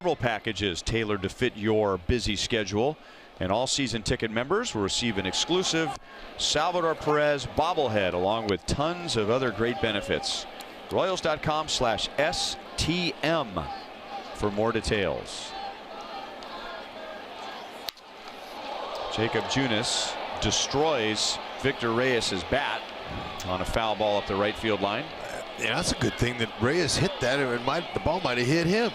Several packages tailored to fit your busy schedule, and all season ticket members will receive an exclusive Salvador Perez bobblehead along with tons of other great benefits. Royals.com/STM for more details. Jacob Junis destroys Victor Reyes's bat on a foul ball up the right field line. Yeah, that's a good thing that Reyes hit that. The ball might have hit him.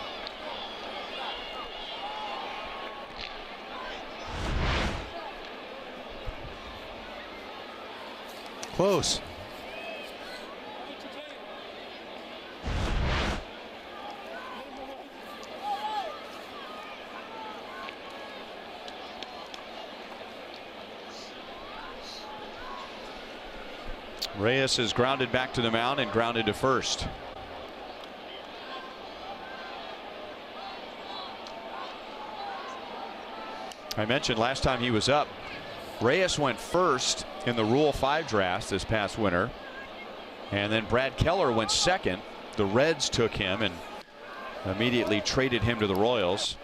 Close. Reyes is grounded back to the mound and grounded to first. I mentioned last time he was up, Reyes went first in the Rule 5 draft this past winter, and then Brad Keller went second. The Reds took him and immediately traded him to the Royals,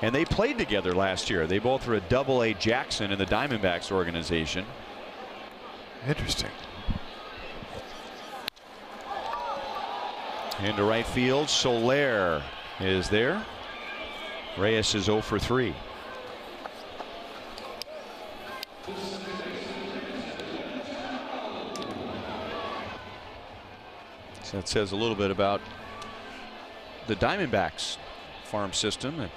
and they played together last year. They both were a Double-A Jackson in the Diamondbacks organization. Interesting. Into right field, Soler is there. Reyes is 0 for 3. So that says a little bit about the Diamondbacks farm system. And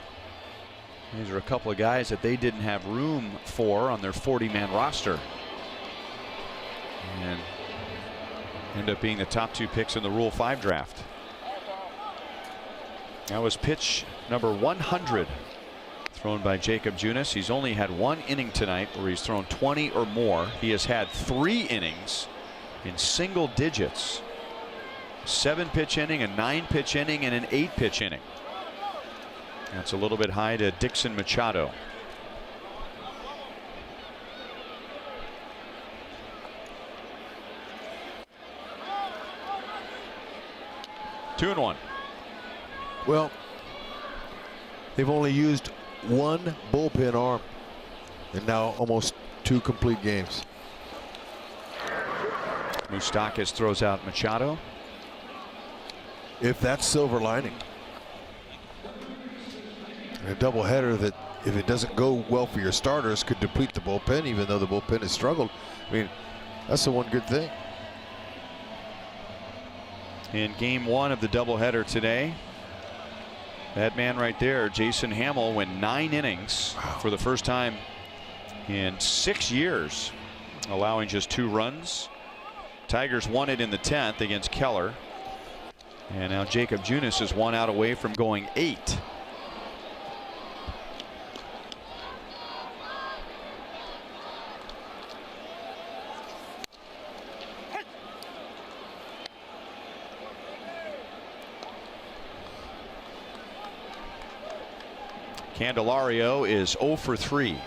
these are a couple of guys that they didn't have room for on their 40-man roster, and end up being the top 2 picks in the Rule 5 draft. That was pitch number 100 thrown by Jacob Junis. He's only had 1 inning tonight where he's thrown 20 or more. He has had 3 innings in single digits. 7-pitch inning, a 9-pitch inning, and an 8-pitch inning. That's a little bit high to Dixon Machado. Two and 1. Well, they've only used 1 bullpen arm, and now almost 2 complete games. Moustakas throws out Machado. If that's silver lining. A doubleheader that, if it doesn't go well for your starters, could deplete the bullpen, even though the bullpen has struggled. I mean, that's the one good thing. In game 1 of the doubleheader today, that man right there, Jason Hamill, went 9 innings for the first time in 6 years, allowing just 2 runs. Tigers won it in the 10th against Keller, and now Jacob Junis is 1 out away from going 8. Candelario is 0 for 3.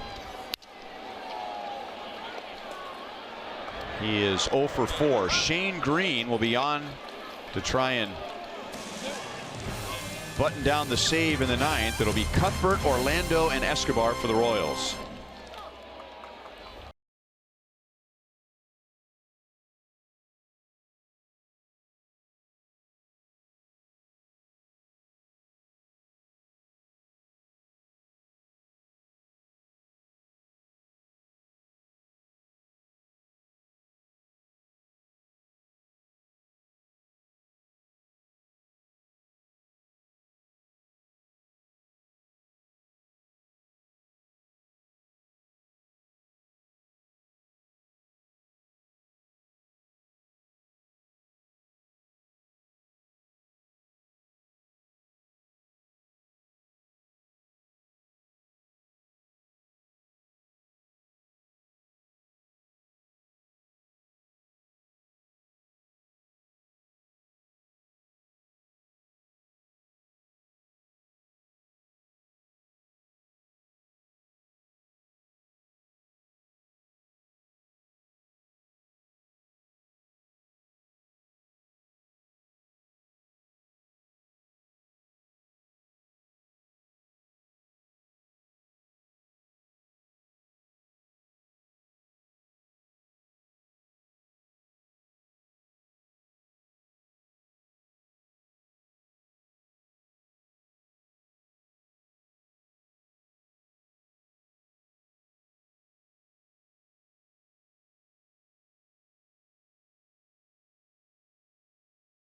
He is 0 for 4. Shane Green will be on to try and button down the save in the 9th. It'll be Cuthbert, Orlando, and Escobar for the Royals.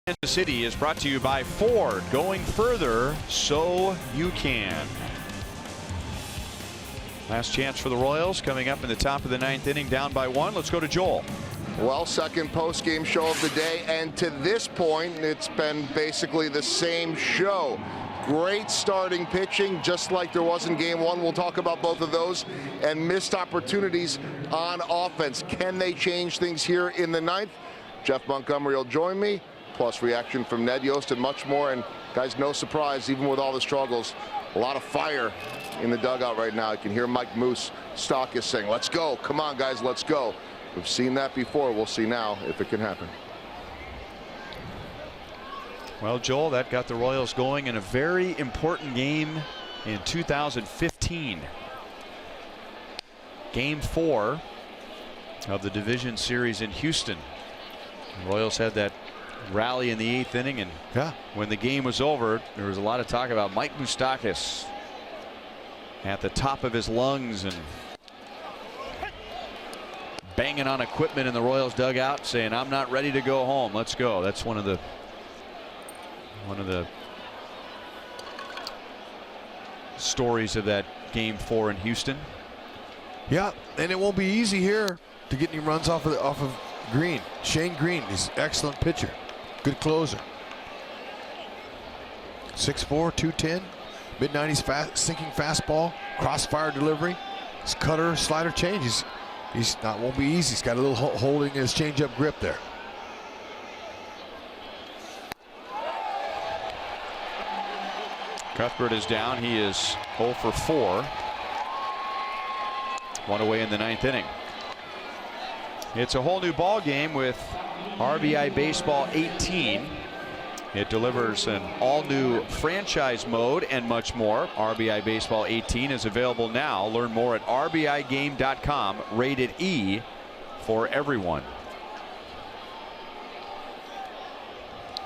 Kansas City is brought to you by Ford. Going further so you can. Last chance for the Royals coming up in the top of the 9th inning, down by 1. Let's go to Joel. Well, second post-game show of the day, and to this point, it's been basically the same show. Great starting pitching, just like there was in game 1. We'll talk about both of those, and missed opportunities on offense. Can they change things here in the 9th? Jeff Montgomery will join me, plus reaction from Ned Yost and much more. And guys, no surprise, even with all the struggles, A lot of fire in the dugout right now. You can hear Mike Moose Stalkus saying, let's go. Come on, guys, let's go. We've seen that before. We'll see now if it can happen. Well, Joel, that got the Royals going in a very important game in 2015. Game 4 of the division series in Houston. The Royals had that rally in the 8th inning, and when the game was over, there was a lot of talk about Mike Moustakas at the top of his lungs and banging on equipment in the Royals dugout, saying, I'm not ready to go home. Let's go. That's one of the stories of that game 4 in Houston. Yeah, and it won't be easy here to get any runs off of Green. Shane Green is an excellent pitcher. Good closer. 6'4", 210, mid-90s sinking fastball, crossfire delivery. His cutter, slider changes. He's not won't be easy. He's got a little holding his changeup grip there. Cuthbert is down. He is 0 for 4. One away in the 9th inning. It's a whole new ball game with RBI Baseball 18. It delivers an all-new franchise mode and much more. RBI Baseball 18 is available now. Learn more at rbigame.com. Rated E for everyone.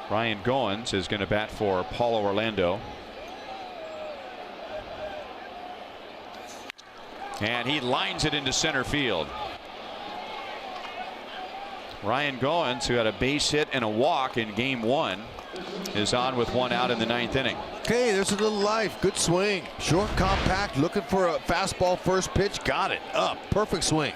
Ryan Goins is going to bat for Paulo Orlando. And he lines it into center field. Ryan Goins, who had a base hit and a walk in game 1, is on with 1 out in the 9th inning. Okay, there's a little life. Good swing. Short, compact, looking for a fastball first pitch. Got it. Up. Perfect swing.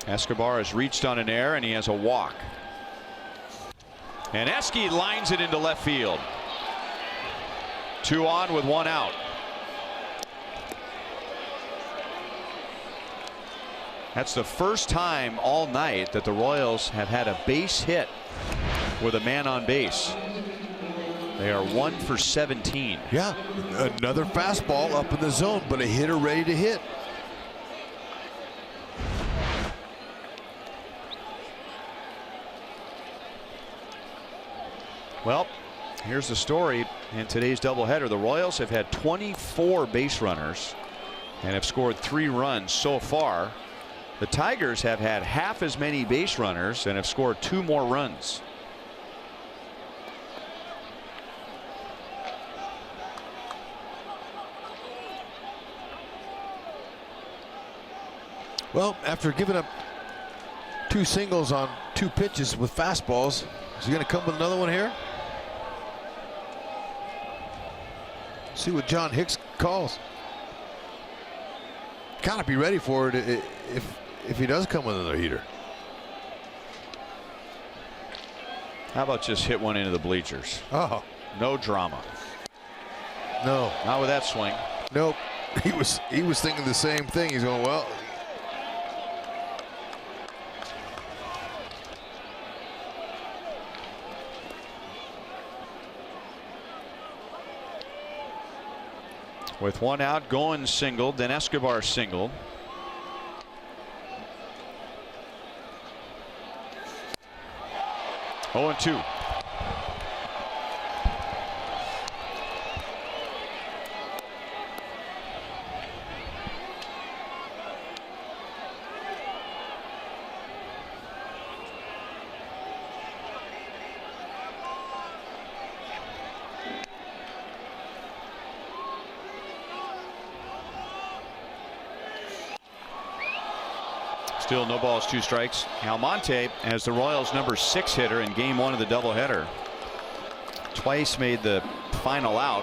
Escobar has reached on an error and he has a walk. And Esky lines it into left field. 2 on with 1 out. That's the first time all night that the Royals have had a base hit with a man on base. They are 1 for 17. Yeah, another fastball up in the zone, but a hitter ready to hit. Well, here's the story in today's doubleheader. The Royals have had 24 base runners and have scored 3 runs so far. The Tigers have had half as many base runners and have scored 2 more runs. Well, after giving up 2 singles on 2 pitches with fastballs, is he going to come with another one here? See what John Hicks calls. Gotta be ready for it if he does come with another heater. How about just hit one into the bleachers? Oh, no drama. No, not with that swing. Nope. He was thinking the same thing. He's going, well, with 1 out, Goins singled, then Escobar singled. Oh, and 2. Still no balls, 2 strikes. Almonte as the Royals' number 6 hitter in game 1 of the doubleheader. Twice made the final out.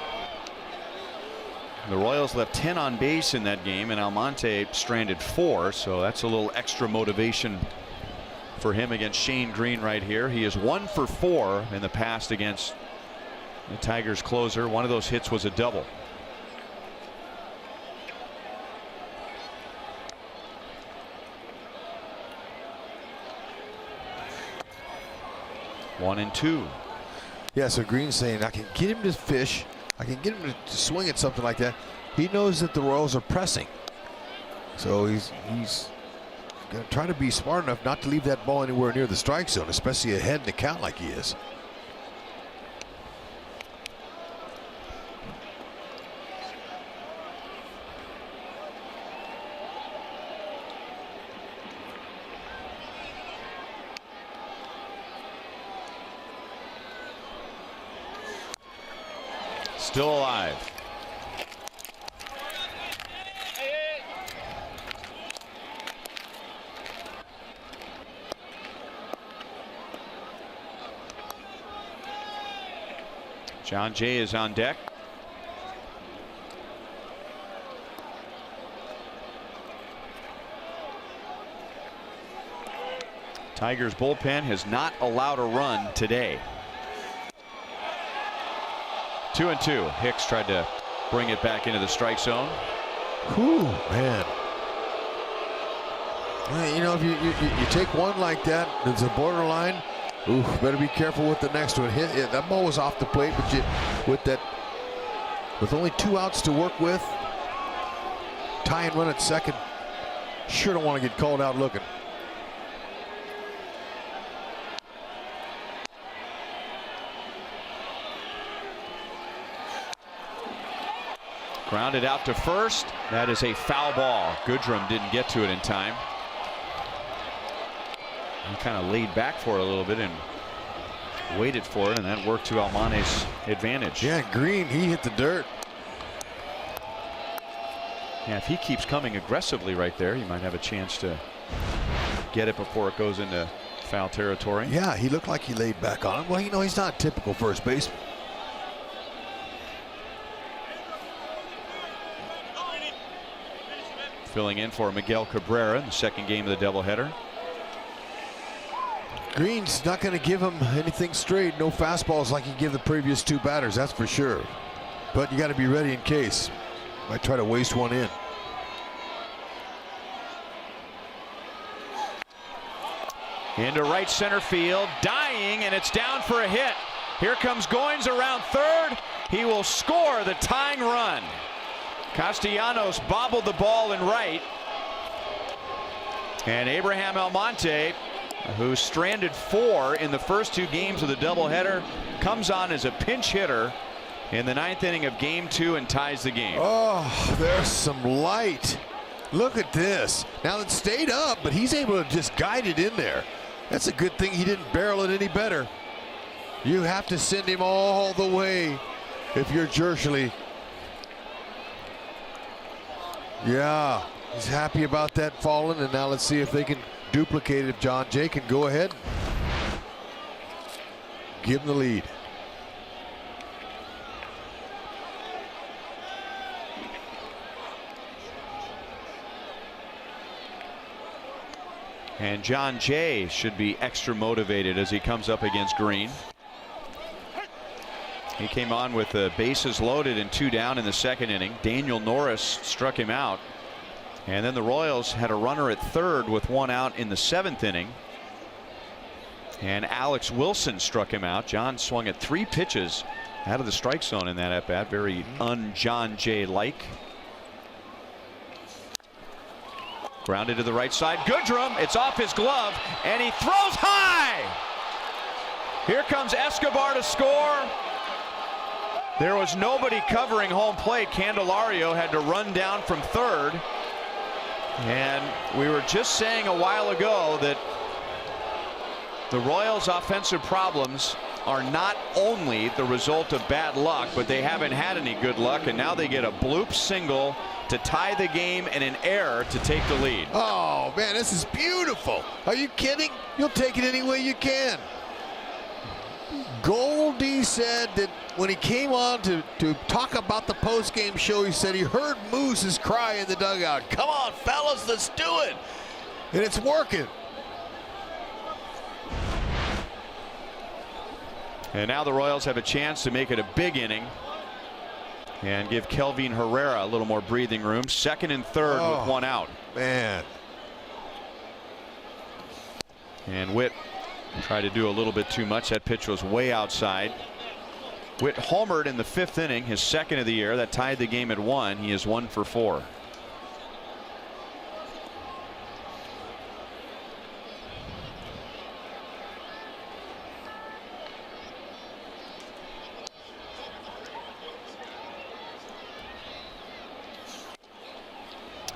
The Royals left 10 on base in that game, and Almonte stranded 4, so that's a little extra motivation for him against Shane Green right here. He is 1 for 4 in the past against the Tigers closer. One of those hits was a double. One and two. Yeah, so Green's saying, I can get him to fish. I can get him to swing at something like that. He knows that the Royals are pressing. So he's going to try to be smart enough not to leave that ball anywhere near the strike zone, especially ahead in the count like he is. Still alive. John Jay is on deck. Tigers bullpen has not allowed a run today. 2-2. Hicks tried to bring it back into the strike zone. Whew, man. You know, if you take one like that, it's a borderline. Ooh, better be careful with the next one. That ball was off the plate, but with only 2 outs to work with, tie and run at second. Sure don't want to get called out looking. Grounded out to first. That is a foul ball. Goodrum didn't get to it in time. He kind of laid back for it a little bit and waited for it, and that worked to Almane's advantage. Yeah, Green, he hit the dirt. Yeah, if he keeps coming aggressively right there, he might have a chance to get it before it goes into foul territory. Yeah, he looked like he laid back on it. Well, you know, he's not a typical first baseman. Filling in for Miguel Cabrera in the second game of the doubleheader. Green's not going to give him anything straight. No fastballs like he gave the previous 2 batters, that's for sure. But you got to be ready in case. Might try to waste one in. Into right center field, dying, and it's down for a hit. Here comes Goins around third. He will score the tying run. Castellanos bobbled the ball in right. And Abraham Almonte, who stranded 4 in the first 2 games of the doubleheader, comes on as a pinch hitter in the 9th inning of game 2 and ties the game. Oh, there's some light. Look at this. Now it stayed up, but he's able to just guide it in there. That's a good thing he didn't barrel it any better. You have to send him all the way if you're Jershely. Yeah, he's happy about that falling, and now let's see if they can duplicate it. If John Jay can go ahead, give him the lead. And John Jay should be extra motivated as he comes up against Green. He came on with the bases loaded and 2 down in the second inning. Daniel Norris struck him out. And then the Royals had a runner at third with 1 out in the 7th inning. And Alex Wilson struck him out. John swung at 3 pitches out of the strike zone in that at bat. Very un-John Jay like. Grounded to the right side. Goodrum. It's off his glove. And he throws high. Here comes Escobar to score. There was nobody covering home plate. Candelario had to run down from third. And we were just saying a while ago that the Royals' offensive problems are not only the result of bad luck, but they haven't had any good luck, and now they get a bloop single to tie the game and an error to take the lead. Oh man, this is beautiful. Are you kidding? You'll take it any way you can. Goldie said that when he came on to talk about the post-game show, he said he heard Moose's cry in the dugout. Come on, fellas, let's do it. And it's working. And now the Royals have a chance to make it a big inning and give Kelvin Herrera a little more breathing room. Second and third with one out. Man. And Witt tried to do a little bit too much. That pitch was way outside. Witt homered in the 5th inning, his second of the year. That tied the game at 1. He is 1 for 4.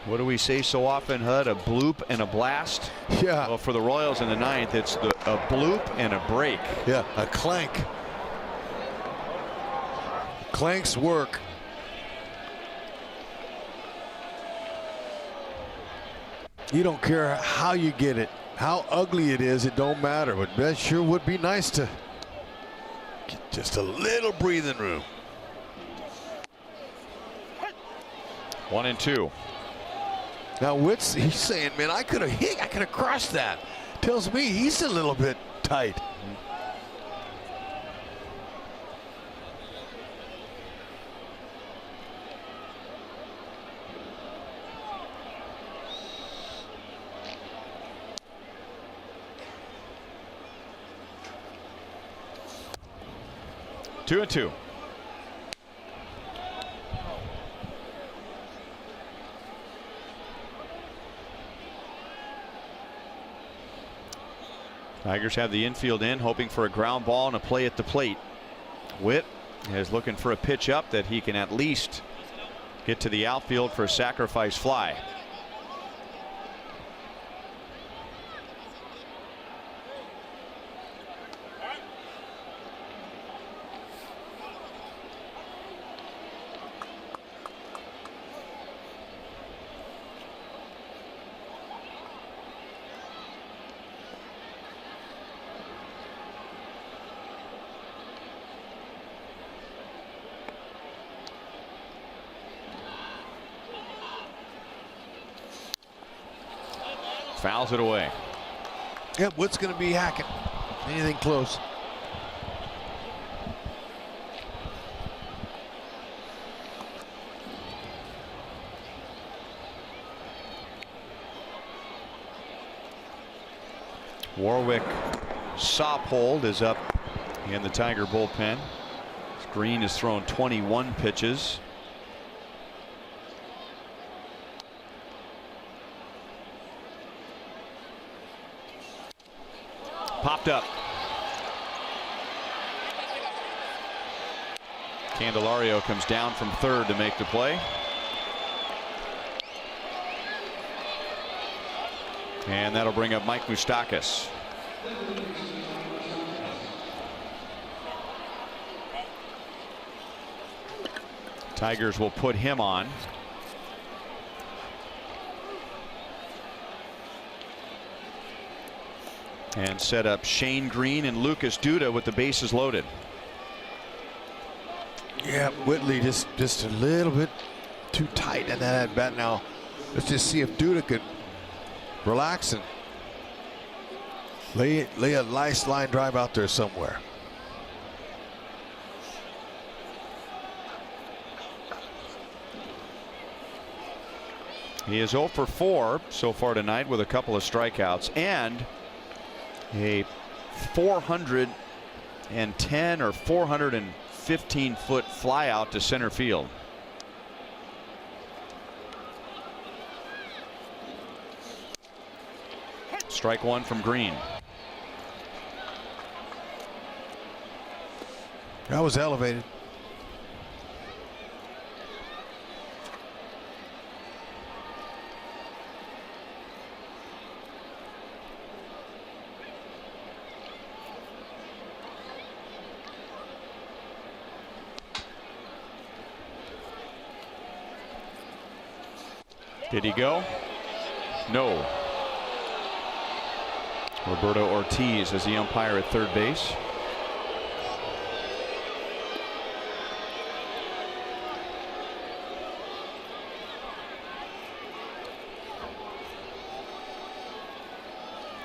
What do we say so often, Hud? A bloop and a blast? Yeah. Well, for the Royals in the 9th, it's a bloop and a break. Yeah, a clank. Clanks work. You don't care how you get it, how ugly it is, it don't matter. But that sure would be nice to get just a little breathing room. 1-2. Now Witt's, he's saying, man, I could have hit, I could have crushed that. Tells me he's a little bit tight. Two and two. Tigers have the infield in, hoping for a ground ball and a play at the plate. Witt is looking for a pitch up that he can at least get to the outfield for a sacrifice fly. Fouls it away. Yep, Witt's going to be hacking anything close. Warwick Sophold is up in the Tiger bullpen. Green has thrown 21 pitches. Popped up. Candelario comes down from third to make the play. And that'll bring up Mike Moustakas. Tigers will put him on. And set up Shane Green and Lucas Duda with the bases loaded. Yeah, Whitley just a little bit too tight in that at bat. Now let's just see if Duda could relax and lay a nice line drive out there somewhere. He is 0 for 4 so far tonight with a couple of strikeouts and a 410 or 415 foot fly out to center field. Strike one from Green. That was elevated. Did he go? No. Roberto Ortiz is the umpire at third base.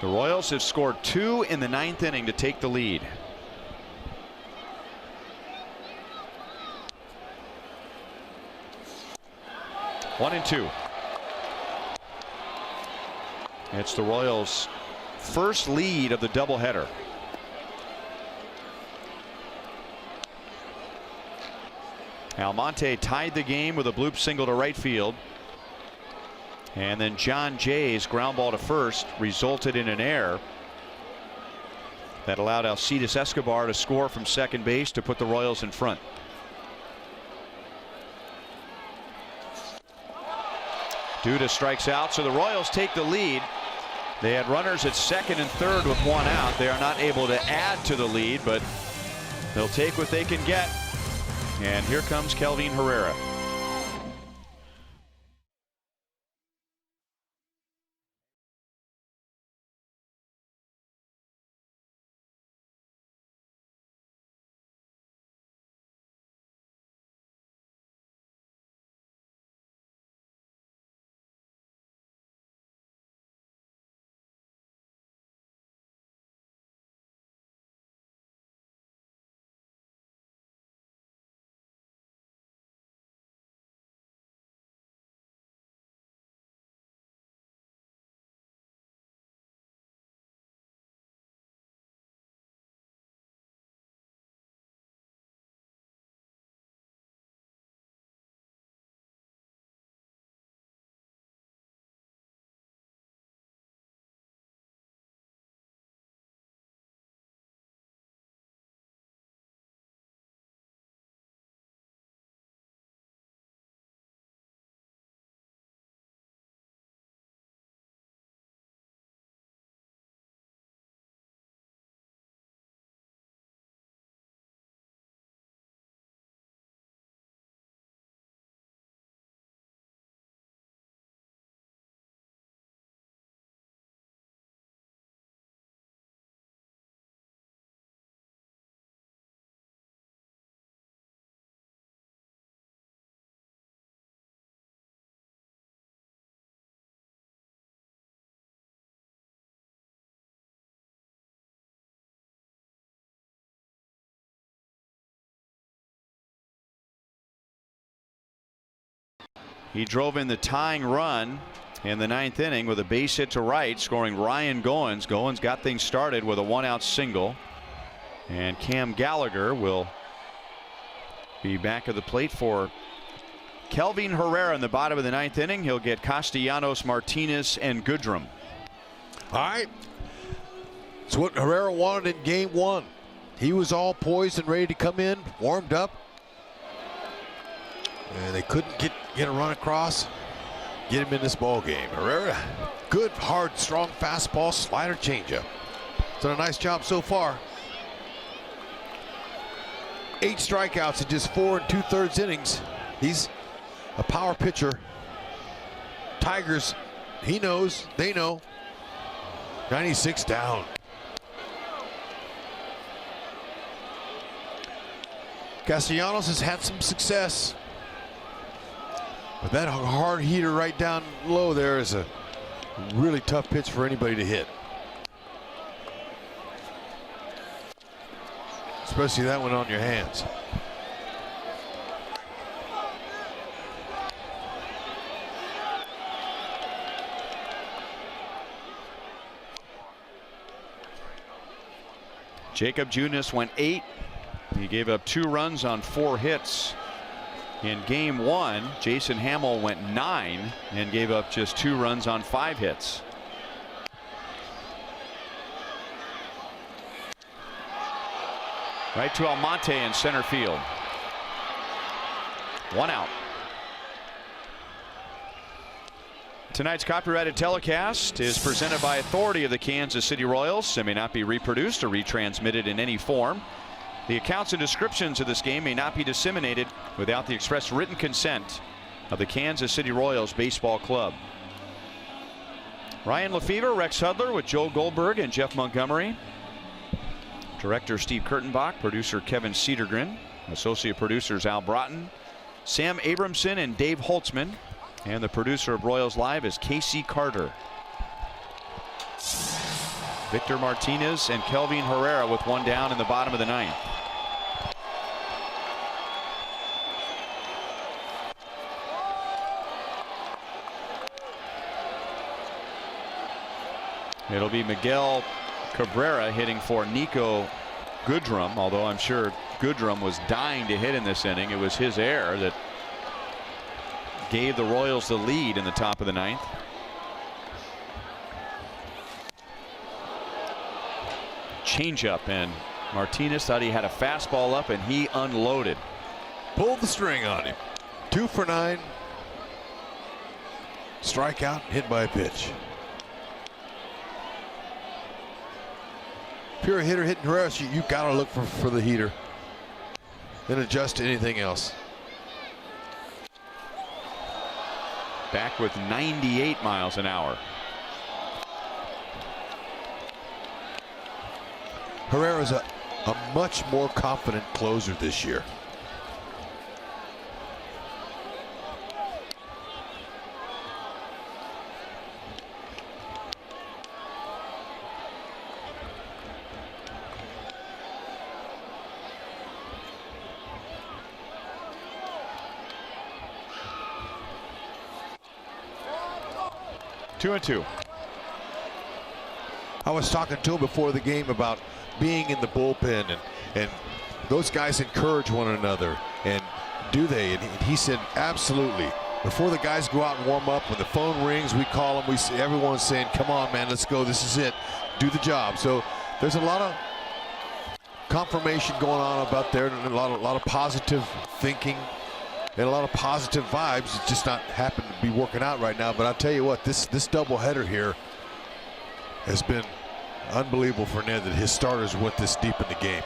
The Royals have scored 2 in the 9th inning to take the lead. 1-2. It's the Royals' first lead of the doubleheader. Almonte tied the game with a bloop single to right field. And then John Jay's ground ball to first resulted in an error that allowed Alcides Escobar to score from second base to put the Royals in front. Duda strikes out, so the Royals take the lead. They had runners at second and third with one out. They are not able to add to the lead, but they'll take what they can get. And here comes Kelvin Herrera. He drove in the tying run in the ninth inning with a base hit to right, scoring Ryan Goins. Goins got things started with a one-out single, and Cam Gallagher will be back at the plate for Kelvin Herrera in the bottom of the ninth inning. He'll get Castellanos, Martinez, and Goodrum. All right. It's what Herrera wanted in game one. He was all poised and ready to come in, warmed up. And they couldn't get a run across, get him in this ball game. Herrera, good, hard, strong fastball, slider, changeup. Done a nice job so far. 8 strikeouts in just 4 2/3 innings. He's a power pitcher. Tigers, he knows, they know. 96 down. Castellanos has had some success. But that hard heater right down low there is a really tough pitch for anybody to hit. Especially that one on your hands. Jacob Junis went 8. He gave up 2 runs on 4 hits. In game 1, Jason Hamill went 9 and gave up just 2 runs on 5 hits. Right to Almonte in center field. 1 out. Tonight's copyrighted telecast is presented by authority of the Kansas City Royals and may not be reproduced or retransmitted in any form. The accounts and descriptions of this game may not be disseminated without the express written consent of the Kansas City Royals Baseball Club. Ryan Lefevre, Rex Hudler with Joe Goldberg and Jeff Montgomery. Director Steve Kurtenbach, producer Kevin Cedergren, associate producers Al Broughton, Sam Abramson, and Dave Holtzman. And the producer of Royals Live is Casey Carter. Victor Martinez and Kelvin Herrera with 1 down in the bottom of the 9th. It'll be Miguel Cabrera hitting for Nico Goodrum, although I'm sure Goodrum was dying to hit in this inning. It was his error that gave the Royals the lead in the top of the 9th. Changeup, and Martinez thought he had a fastball up and he unloaded. Pulled the string on him. 2 for 9. Strikeout, hit by a pitch. If you're a hitter hitting Herrera, you got to look for the heater and adjust to anything else. Back with 98 miles an hour. Herrera's a much more confident closer this year. Two and two. I was talking to him before the game about being in the bullpen, and those guys encourage one another, and do they? And he said absolutely. Before the guys go out and warm up, when the phone rings, we call them. Everyone's saying, "Come on, man, let's go. This is it. Do the job." So there's a lot of confirmation going on about there, and a lot of positive thinking and a lot of positive vibes. It's just not happen to be working out right now. But I'll tell you what, this doubleheader here has been unbelievable for Ned, that his starters went this deep in the game,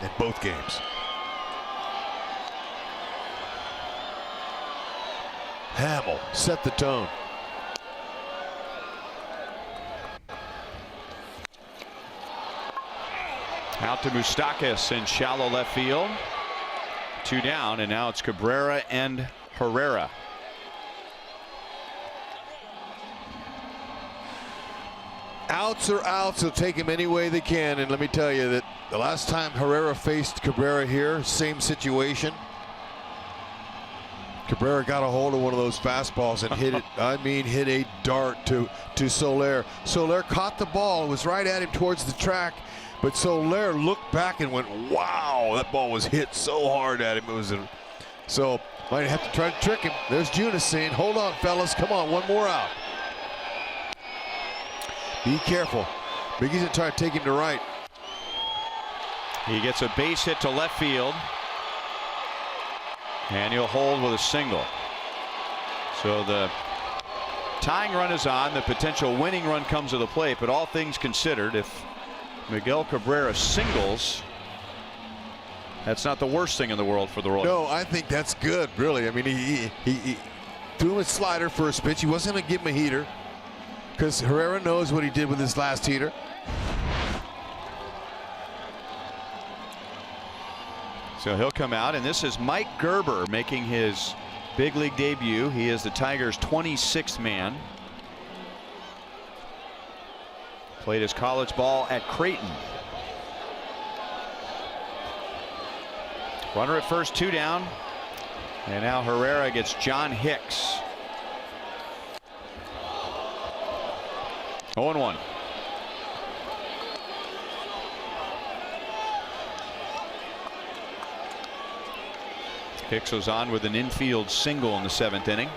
in both games. Hamill set the tone. Out to Moustakas in shallow left field. 2 down, and now it's Cabrera and Herrera. Outs are outs. They'll take him any way they can. And let me tell you that the last time Herrera faced Cabrera here, same situation. Cabrera got a hold of one of those fastballs and hit it. I mean, hit a dart to Soler. Soler caught the ball, was right at him towards the track, but Soler looked back and went, "Wow, that ball was hit so hard at him." It was so might have to try to trick him. There's Junis saying, "Hold on, fellas, come on, one more out." Be careful. Biggie's gonna try to take him to right. He gets a base hit to left field, and he'll hold with a single. So the tying run is on. The potential winning run comes to the plate, but all things considered, if Miguel Cabrera singles, that's not the worst thing in the world for the Royals. No, I think that's good, really. I mean, he threw him a slider first pitch. He wasn't gonna give him a heater, because Herrera knows what he did with his last heater. So he'll come out, and this is Mike Gerber making his big league debut. He is the Tigers' 26th man. Played his college ball at Creighton. Runner at first, 2 down. And now Herrera gets John Hicks. 0-1. Hicks was on with an infield single in the 7th inning.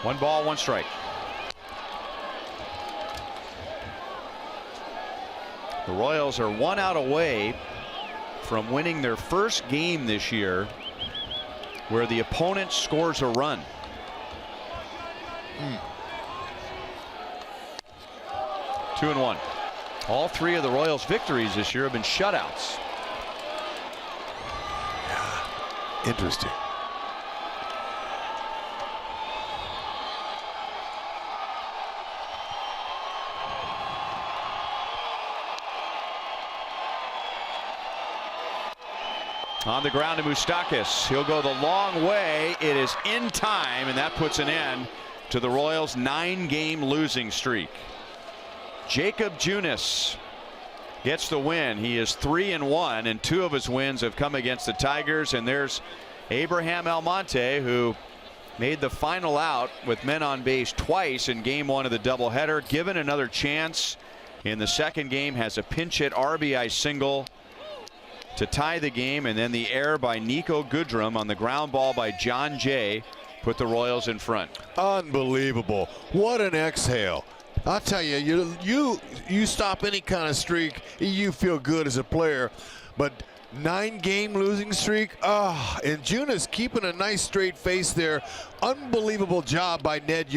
One ball, one strike. The Royals are 1 out away from winning their first game this year where the opponent scores a run. 2-1. All 3 of the Royals' victories this year have been shutouts. Interesting. On the ground to Moustakas. He'll go the long way. It is in time, and that puts an end to the Royals' 9-game losing streak. Jacob Junis gets the win. He is 3-1, and 2 of his wins have come against the Tigers, and there's Abraham Almonte, who made the final out with men on base twice in game 1 of the doubleheader, given another chance in the second game, has a pinch hit RBI single to tie the game, and then the error by Nico Goodrum on the ground ball by John Jay put the Royals in front. Unbelievable. What an exhale. I'll tell you, you stop any kind of streak, you feel good as a player. But 9-game losing streak, and Junis keeping a nice straight face there. Unbelievable job by Ned.